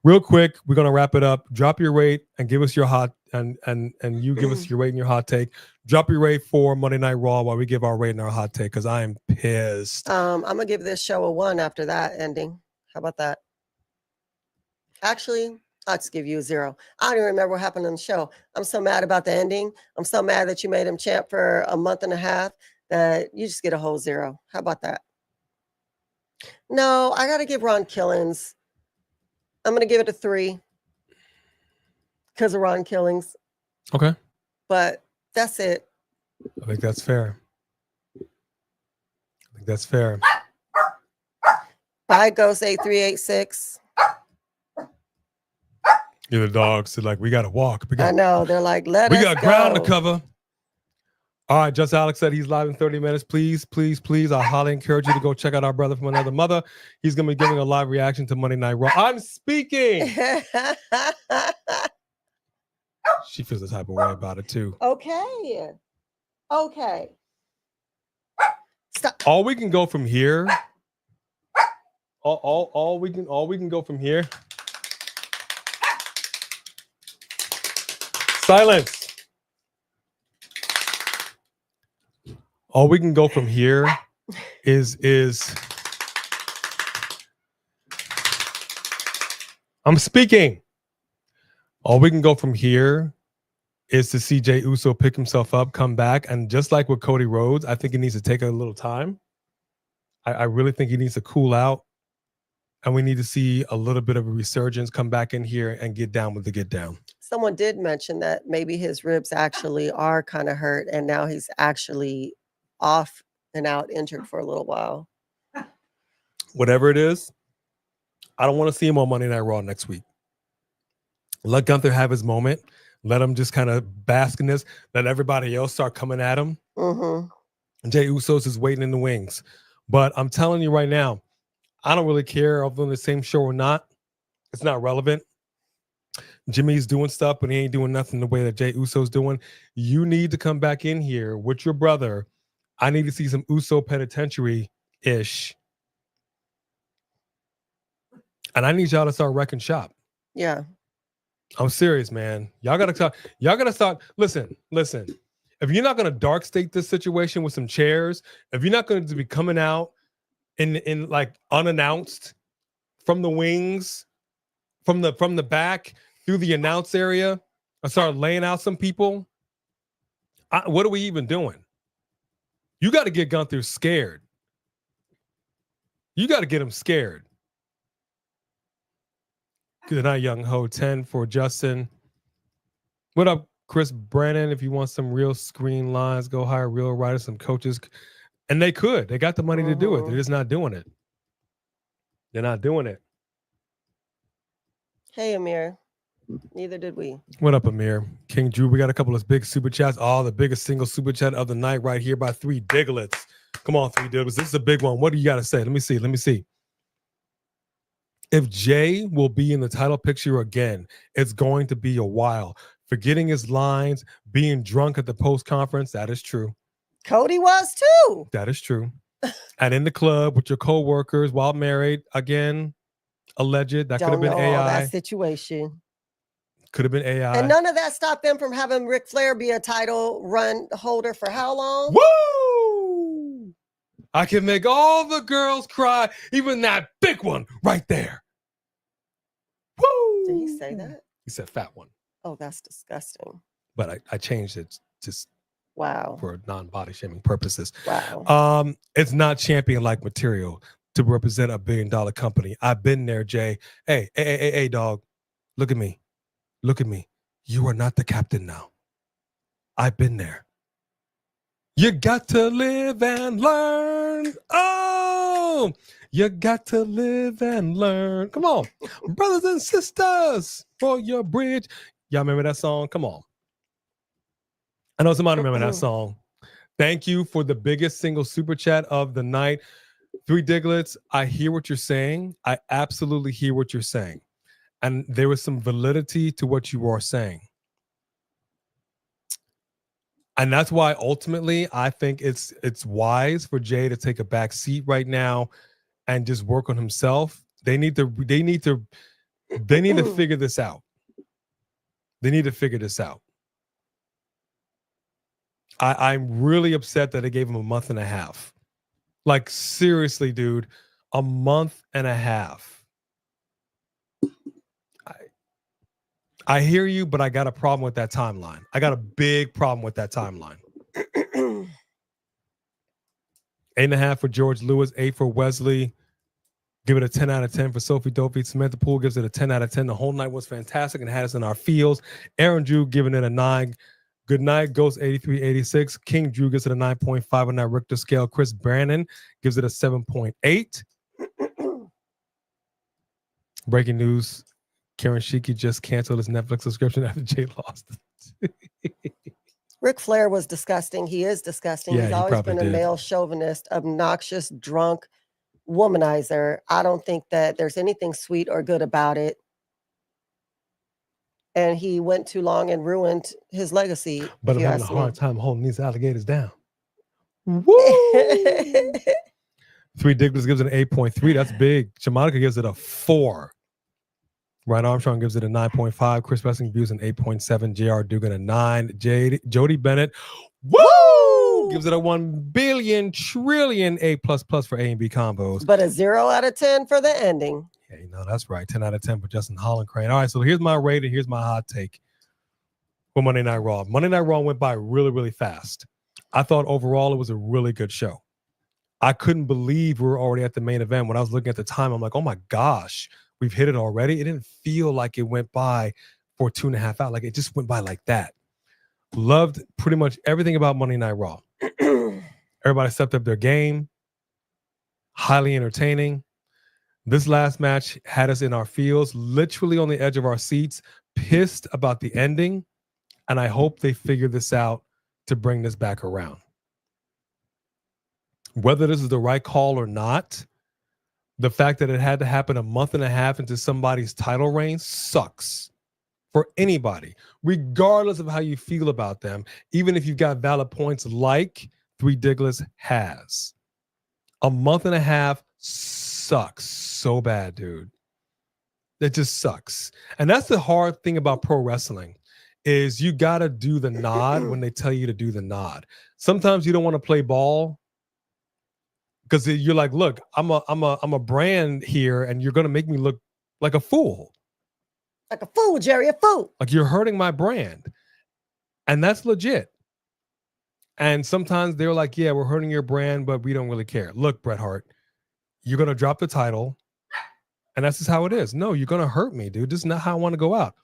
Real quick, we're gonna wrap it up. Drop your rate and give us your hot and you give us your rate and your hot take. Drop your rate for Monday Night Raw while we give our rate and our hot take because I am pissed. I'm gonna give this show a 1 after that ending. How about that? Actually, I'll just give you a 0. I don't even remember what happened on the show. I'm so mad about the ending. I'm so mad that you made him champ for a month and a half that you just get a whole 0. How about that? No, I got to give Ron Killings. I'm going to give it a 3 because of Ron Killings. Okay. But that's it. I think that's fair. Bye, Ghost 8386. You're the dogs. They're like, we got to walk. I know. They're like, we got ground to cover. All right, Just Alex said he's live in 30 minutes. Please, please, please. I highly encourage you to go check out our brother from another mother. He's going to be giving a live reaction to Monday Night Raw. I'm speaking. She feels the type of way about it too. Okay. Okay. Stop. All we can go from here. All we can go from here. Silence. All we can go from here is I'm speaking. All we can go from here is to see Jey Uso pick himself up, come back, and just like with Cody Rhodes, I think he needs to take a little time. I really think he needs to cool out, and we need to see a little bit of a resurgence, come back in here and get down with the get down. Someone did mention that maybe his ribs actually are kind of hurt, and now he's actually off and out injured for a little while. Whatever it is, I don't want to see him on Monday Night Raw next week. Let Gunther have his moment. Let him just kind of bask in this. Let everybody else start coming at him. Jey Uso's is waiting in the wings. But I'm telling you right now, I don't really care if they're on the same show or not. It's not relevant. Jimmy's doing stuff, but he ain't doing nothing the way that Jey Uso's doing. You need to come back in here with your brother. I need to see some Uso penitentiary-ish. And I need y'all to start wrecking shop. Yeah. I'm serious, man. Y'all gotta talk. Y'all gotta start. Listen. If you're not gonna dark state this situation with some chairs, if you're not going to be coming out in like unannounced from the wings, from the back through the announce area, and start laying out some people, what are we even doing? You got to get Gunther scared. You got to get him scared. Good night, Young Ho. 10 for Justin. What up, Chris Brennan? If you want some real screen lines, go hire real writers, some coaches. And they could. They got the money to do it. They're just not doing it. They're not doing it. Hey, Amir. Neither did we. What up, Amir? King Drew, we got a couple of big super chats. Oh, the biggest single super chat of the night right here by 3 Diglets. Come on, 3 Diglets. This is a big one. What do you got to say? Let me see. If Jey will be in the title picture again, it's going to be a while. Forgetting his lines, being drunk at the post conference, that is true. Cody was too. That is true. And in the club with your co-workers while married, again, alleged. That could have been AI. That situation. Could have been AI. And none of that stopped them from having Ric Flair be a title run holder for how long? Woo! I can make all the girls cry, even that big one right there. Woo! Did he say that? He said fat one. Oh, that's disgusting. But I changed it just wow for non-body shaming purposes. Wow. It's not champion-like material to represent a $1 billion company. I've been there, Jey. Hey, dog. Look at me. You are not the captain now. I've been there. You got to live and learn. Oh, you got to live and learn. Come on, brothers and sisters, for your bridge. Y'all remember that song? Come on. I know somebody remember that song. Thank you for the biggest single super chat of the night. 3 Diglets, I hear what you're saying. I absolutely hear what you're saying. And there was some validity to what you are saying. And that's why ultimately I think it's wise for Jey to take a back seat right now and just work on himself. They need to figure this out. They need to figure this out. I'm really upset that they gave him a month and a half. Like, seriously, dude, a month and a half. I hear you, but I got a problem with that timeline. I got a big problem with that timeline. 8.5 for George Lewis, 8 for Wesley. Give it a 10 out of 10 for Sophie Dopey. Samantha Poole gives it a 10 out of 10. The whole night was fantastic and had us in our feels. Aaron Drew giving it a 9. Good night, Ghost 8386. King Drew gives it a 9.5 on that Richter scale. Chris Brannon gives it a 7.8. Breaking news. Karen Shiki just canceled his Netflix subscription after Jey lost. Ric Flair was disgusting. He is disgusting. Yeah, He's he always probably been a did. male chauvinist, obnoxious, drunk, womanizer. I don't think that there's anything sweet or good about it. And he went too long and ruined his legacy. But if I'm you having a ask hard me. time holding these alligators down. Woo! Three Digglers gives it an 8.3. That's big. Shamanica gives it a 4. Ryan Armstrong gives it a 9.5. Chris Wrestling Views an 8.7. JR Dugan a 9. Jody Bennett, woo! Gives it a 1 billion trillion A++ for A and B combos. But a 0 out of 10 for the ending. Yeah, you know, that's right. 10 out of 10 for Justin Hollencrane. All right, so here's my rating. Here's my hot take for Monday Night Raw. Monday Night Raw went by really, really fast. I thought overall it was a really good show. I couldn't believe we were already at the main event. When I was looking at the time, I'm like, oh my gosh, we've hit it already. It didn't feel like it went by for 2.5 hours. Like it just went by like that. Loved pretty much everything about Monday Night Raw. Everybody stepped up their game. Highly entertaining. This last match had us in our feels, literally on the edge of our seats, pissed about the ending. And I hope they figure this out to bring this back around. Whether this is the right call or not, the fact that it had to happen a month and a half into somebody's title reign sucks for anybody, regardless of how you feel about them, even if you've got valid points like Three Digglers has. A month and a half sucks so bad, dude. It just sucks. And that's the hard thing about pro wrestling is you got to do the nod when they tell you to do the nod. Sometimes you don't want to play ball because you're like, look, I'm a brand here and you're going to make me look like a fool. Like a fool, Jerry, a fool. Like you're hurting my brand. And that's legit. And sometimes they're like, yeah, we're hurting your brand, but we don't really care. Look, Bret Hart, you're going to drop the title. And that's just how it is. No, you're going to hurt me, dude. This is not how I want to go out.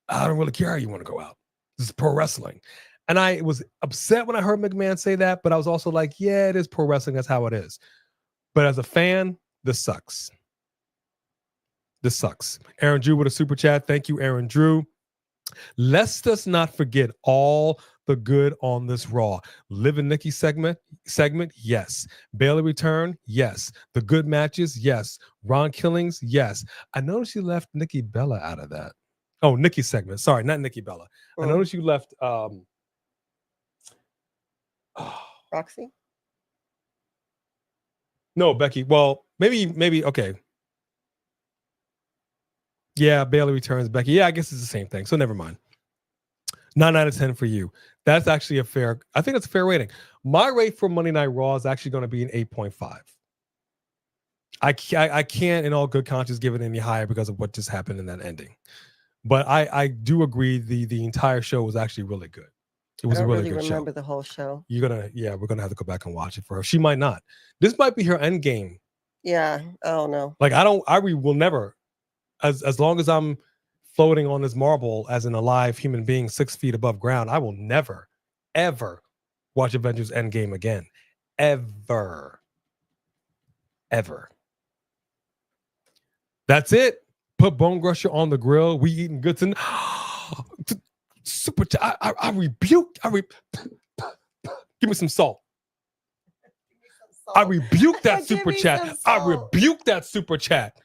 I don't really care how you want to go out. This is pro wrestling. And I was upset when I heard McMahon say that, but I was also like, yeah, it is pro wrestling. That's how it is. But as a fan, this sucks. This sucks. Aaron Drew with a super chat. Thank you, Aaron Drew. Let's just not forget all the good on this Raw. Liv and Nikki segment, yes. Bayley return, yes. The good matches, yes. Ron Killings, yes. I noticed you left Nikki Bella out of that. Oh, Nikki segment. Sorry, not Nikki Bella. I noticed you left Roxy? No, Becky. Well, maybe okay. Yeah, Bayley returns, Becky. Yeah, I guess it's the same thing. So never mind. 9 out of 10 for you. That's actually I think that's a fair rating. My rate for Monday Night Raw is actually going to be an 8.5. I can't in all good conscience give it any higher because of what just happened in that ending. But I do agree the entire show was actually really good. It was a really good show. I remember the whole show. We're gonna have to go back and watch it for her. She might not. This might be her end game. Yeah. Oh no. Like I will never, as long as I'm floating on this marble as an alive human being 6 feet above ground, I will never, ever watch Avengers Endgame again. Ever. That's it. Put Bone Crusher on the grill. We eating good tonight. Super. I rebuke. Give me some salt. I rebuke that super chat. I rebuke that super chat.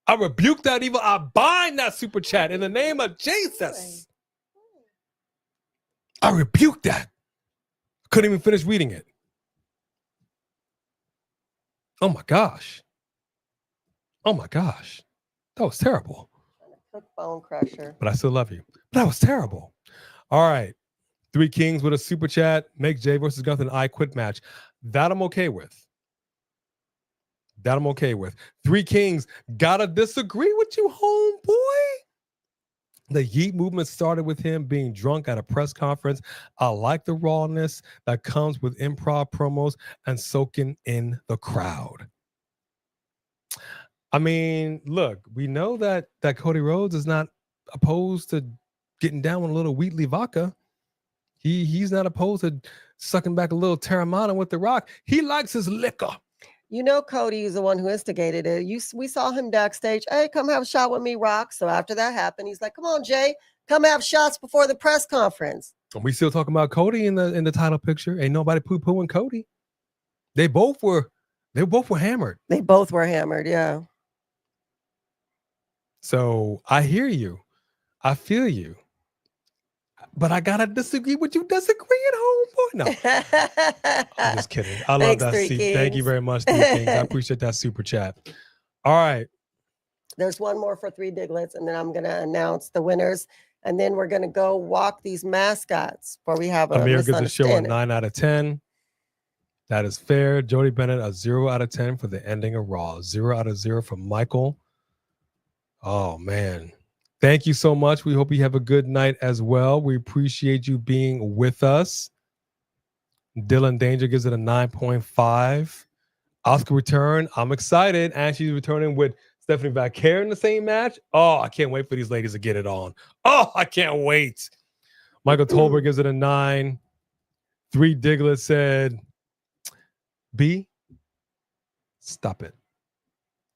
I rebuke that evil. I bind that super chat in the name of Jesus. I rebuke that. Couldn't even finish reading it. Oh my gosh. That was terrible. Bone Crusher. But I still love you. That was terrible. All right. Three Kings with a super chat. Make Jay versus Gunther an I Quit match. That I'm okay with. Three Kings, gotta disagree with you, homeboy. The Yeet movement started with him being drunk at a press conference. I like the rawness that comes with improv promos and soaking in the crowd. I mean, look, we know that Cody Rhodes is not opposed to getting down with a little Wheatley vodka. He's not opposed to sucking back a little Terramana with The Rock. He likes his liquor. You know, Cody is the one who instigated it. We saw him backstage. Hey, come have a shot with me, Rock. So after that happened, he's like, come on, Jay, come have shots before the press conference. We still talking about Cody in the title picture. Ain't nobody poo-pooing Cody. They both were hammered. They both were hammered, yeah. So I hear you. I feel you. But I gotta disagree with you. Disagree at home, boy. No, I'm just kidding. I love Thanks, that. Three Thank you Kings. very much, Three Kings. I appreciate that super chat. All right. There's one more for Three Diglets, and then I'm gonna announce the winners, and then we're gonna go walk these mascots before we have a Amir gives the show a misunderstanding. 9 out of 10. That is fair. Jody Bennett, a 0 out of 10 for the ending of Raw. 0 out of 0 from Michael. Oh, man. Thank you so much. We hope you have a good night as well. We appreciate you being with us. Dylan Danger gives it a 9.5. Oscar return. I'm excited. And she's returning with Stephanie Vaquer in the same match. Oh, I can't wait for these ladies to get it on. Oh, I can't wait. Michael Tolbert gives it a 9. 3 Diglett said, B, stop it.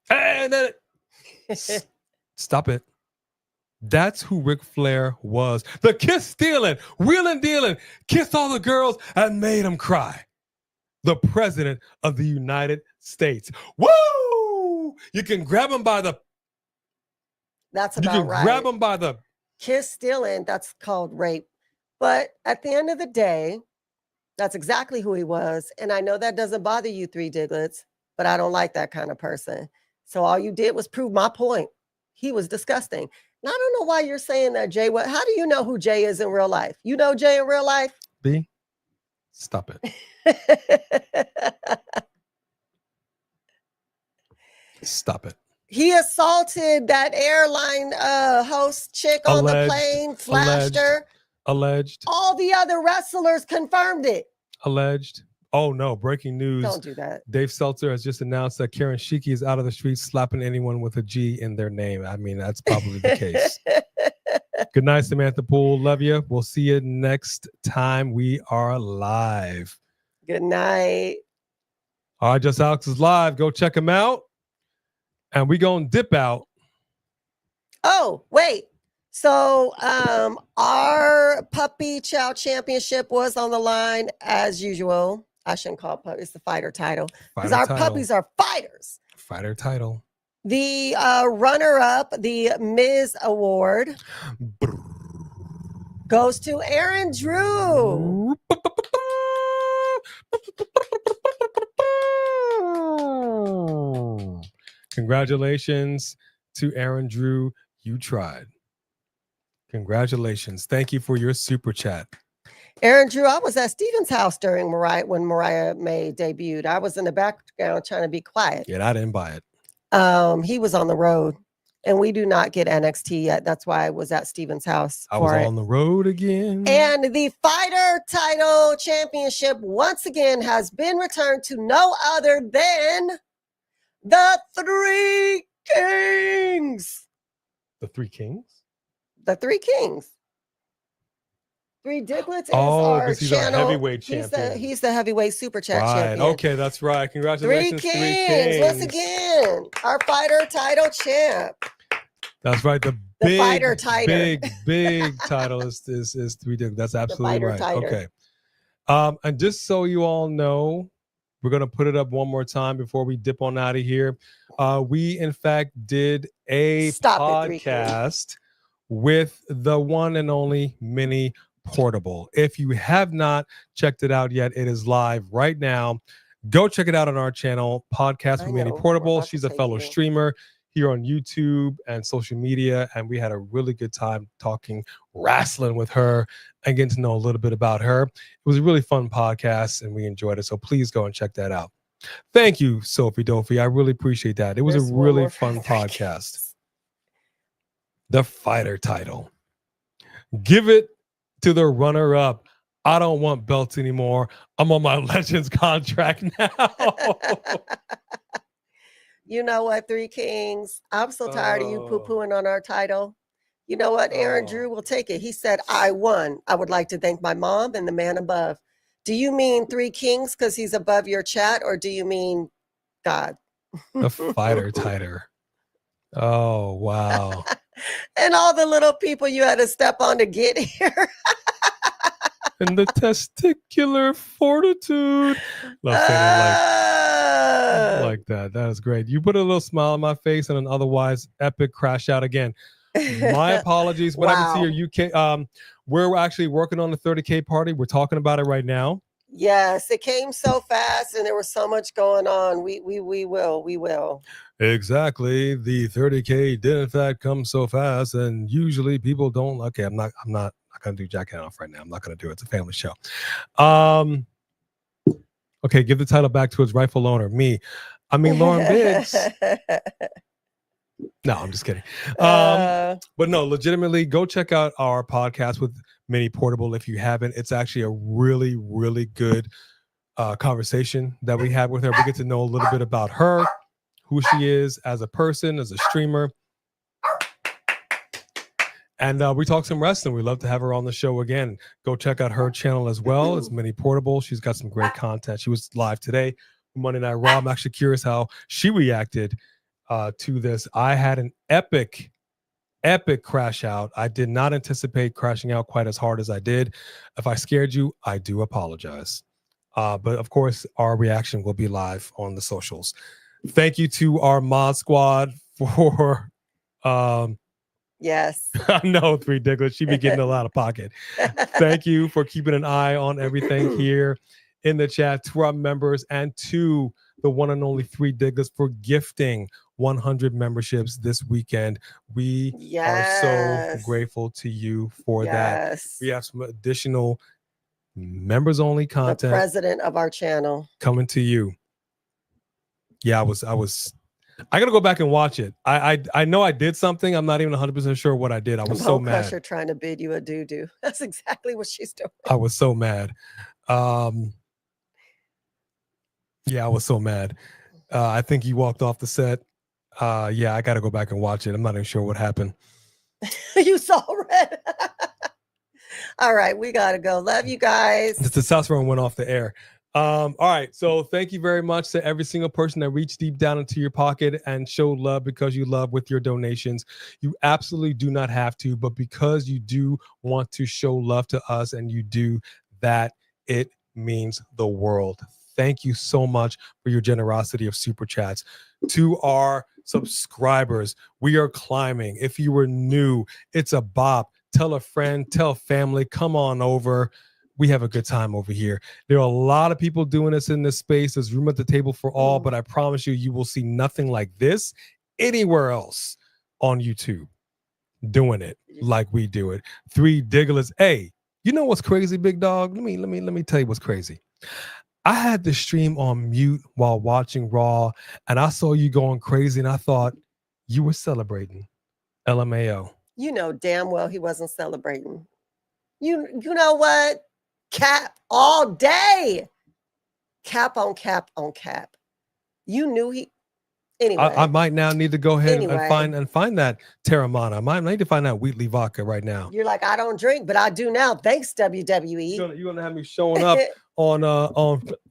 And then stop it. That's who Ric Flair was. The kiss stealing, wheeling dealing, kissed all the girls and made them cry. The president of the United States. Woo! You can grab him by the. That's You about can right. grab him by the. Kiss stealing, that's called rape. But at the end of the day, that's exactly who he was. And I know that doesn't bother you, Three Diglets, but I don't like that kind of person. So all you did was prove my point. He was disgusting. And I don't know why you're saying that, Jay. How do you know who Jay is in real life? You know Jay in real life? B, stop it. Stop it. He assaulted that airline host chick on the plane, flashed her. Alleged. All the other wrestlers confirmed it. Alleged. Oh no, breaking news. Don't do that. Dave Seltzer has just announced that Karen Shiki is out of the streets slapping anyone with a G in their name. I mean, that's probably the case. Good night, Samantha Poole. Love you. We'll see you next time we are live. Good night. All right, Just Alex is live. Go check him out. And we gonna dip out. Oh, wait. So our puppy chow championship was on the line as usual. I shouldn't call it puppy, it's the fighter title. Because our puppies are fighters. Fighter title. The runner-up, the Miz Award, goes to Aaron Drew. Congratulations to Aaron Drew. You tried. Congratulations. Thank you for your super chat. Aaron Drew, I was at Steven's house during when Mariah May debuted. I was in the background trying to be quiet. Yeah, I didn't buy it. He was on the road, and we do not get NXT yet. That's why I was at Steven's house. I was on the road again. And the fighter title championship once again has been returned to no other than the Three Kings. The Three Kings? The Three Kings. Three Diglets is our he's channel. Our heavyweight champion. He's the heavyweight super chat right. champion. Okay, that's right. Congratulations, Three Kings. Once again, our fighter title champ. That's right. The big fighter title. Big title is Three Diglets. That's absolutely right. Tighter. Okay. And just so you all know, we're gonna put it up one more time before we dip on out of here. We in fact did a podcast with the one and only Minnie Portable. If you have not checked it out yet, it is live right now. Go check it out on our channel, Podcast with Minnie Portable. She's a fellow streamer here on YouTube and social media, and we had a really good time talking wrestling with her and getting to know a little bit about her. It was a really fun podcast, and we enjoyed it. So please go and check that out. Thank you, Sophie Dophie. I really appreciate that. It was a really fun podcast. The fighter title. Give it to the runner-up. I don't want belts anymore. I'm on my Legends contract now. You know what, Three Kings? I'm so tired of you poo-pooing on our title. You know what? Aaron Drew will take it. He said, I won. I would like to thank my mom and the man above. Do you mean Three Kings because he's above your chat, or do you mean God? The fighter title. Oh, wow. And all the little people you had to step on to get here. and the testicular fortitude. Love saying it like that. That is great. You put a little smile on my face and an otherwise epic crash out again. My apologies. What happened to your UK? We're actually working on the 30K party. We're talking about it right now. Yes, it came so fast and there was so much going on. We will. Exactly. The 30K did in fact come so fast, and usually people don't. Okay, I'm not gonna do Jack Hanoff right now. I'm not gonna do it. It's a family show. Okay, give the title back to its rightful owner, me. I mean, Lauren Biggs. No, I'm just kidding. But no, legitimately, go check out our podcast with Minnie Portable if you haven't. It's actually a really, really good conversation that we had with her. We get to know a little bit about her, who she is as a person, as a streamer. And we talk some wrestling. We love to have her on the show again. Go check out her channel as well. It's Minnie Portable. She's got some great content. She was live today, Monday Night Raw. I'm actually curious how she reacted to this. I had an epic crash out. I did not anticipate crashing out quite as hard as I did. If I scared you, I do apologize. But of course, our reaction will be live on the socials. Thank you to our mod squad for yes. I know it's ridiculous. She be getting a lot of pocket. Thank you for keeping an eye on everything here in the chat, to our members, and to the one and only Three Diggers for gifting 100 memberships this weekend. We are so grateful to you for that. We have some additional members only content. The president of our channel coming to you. Yeah, I gotta go back and watch it. I know I did something. I'm not even 100% sure what I did. I was so mad. Crusher trying to bid you a doo-doo. That's exactly what she's doing. I was so mad. Yeah, I was so mad. I think he walked off the set. Yeah, I gotta go back and watch it. I'm not even sure what happened. You saw red. All right, we gotta go. Love you guys. The testosterone went off the air. All right, so thank you very much to every single person that reached deep down into your pocket and showed love because you love with your donations. You absolutely do not have to, but because you do want to show love to us and you do that, it means the world. Thank you so much for your generosity of super chats. To our subscribers, we are climbing. If you were new, it's a bop. Tell a friend, tell family, come on over. We have a good time over here. There are a lot of people doing this in this space. There's room at the table for all, but I promise you, you will see nothing like this anywhere else on YouTube doing it like we do it. Three Digglers. Hey, you know what's crazy, big dog? Let me tell you what's crazy. I had the stream on mute while watching Raw, and I saw you going crazy, and I thought you were celebrating. LMAO. You know damn well he wasn't celebrating. You know what? Cap all day. Cap on cap on cap. You knew he. Anyway, I might now need to go ahead and find that Terramana. I might need to find that Wheatley vodka right now. You're like, I don't drink, but I do now. Thanks, WWE. You're gonna have me showing up on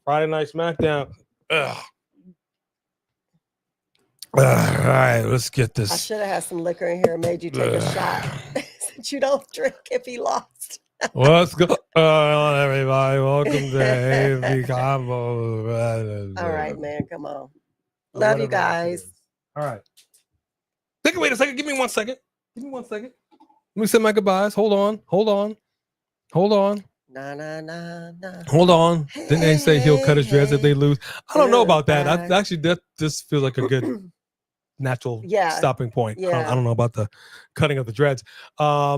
Friday Night SmackDown. Ugh. All right, let's get this. I should have had some liquor in here and made you take a shot. Since you don't drink if he lost. What's going on, everybody? Welcome to AV Combo. All right, man. Come on. Love you guys. All right. Wait a second. Give me 1 second. Let me say my goodbyes. Hold on. Nah. Hold on. Didn't they say he'll cut his dreads if they lose? I don't know about that. That just feels like a good natural stopping point. Yeah. I don't know about the cutting of the dreads. I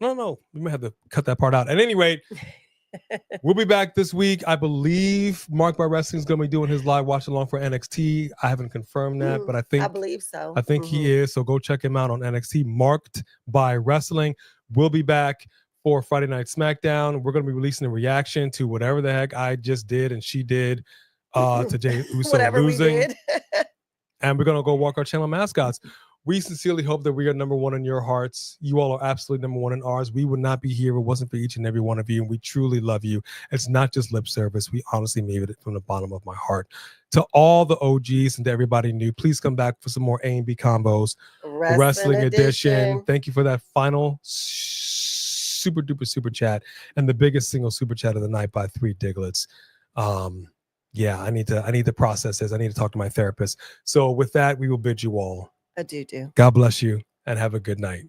don't know. We may have to cut that part out. At any rate, we'll be back this week. I believe Mark by Wrestling is going to be doing his live watch along for NXT. I haven't confirmed that, but I believe so. I think he is. So go check him out on NXT. Marked by Wrestling. We'll be back for Friday Night SmackDown. We're going to be releasing a reaction to whatever the heck I just did and she did to Jey Uso losing. And we're going to go walk our channel mascots. We sincerely hope that we are number one in your hearts. You all are absolutely number one in ours. We would not be here if it wasn't for each and every one of you. And we truly love you. It's not just lip service. We honestly mean it from the bottom of my heart. To all the OGs and to everybody new, please come back for some more A and B combos. Wrestling edition. Thank you for that final super duper super chat, and the biggest single super chat of the night by 3 Diglets. Yeah, I need to process this. I need to talk to my therapist. So with that, we will bid you all Adieu. God bless you and have a good night.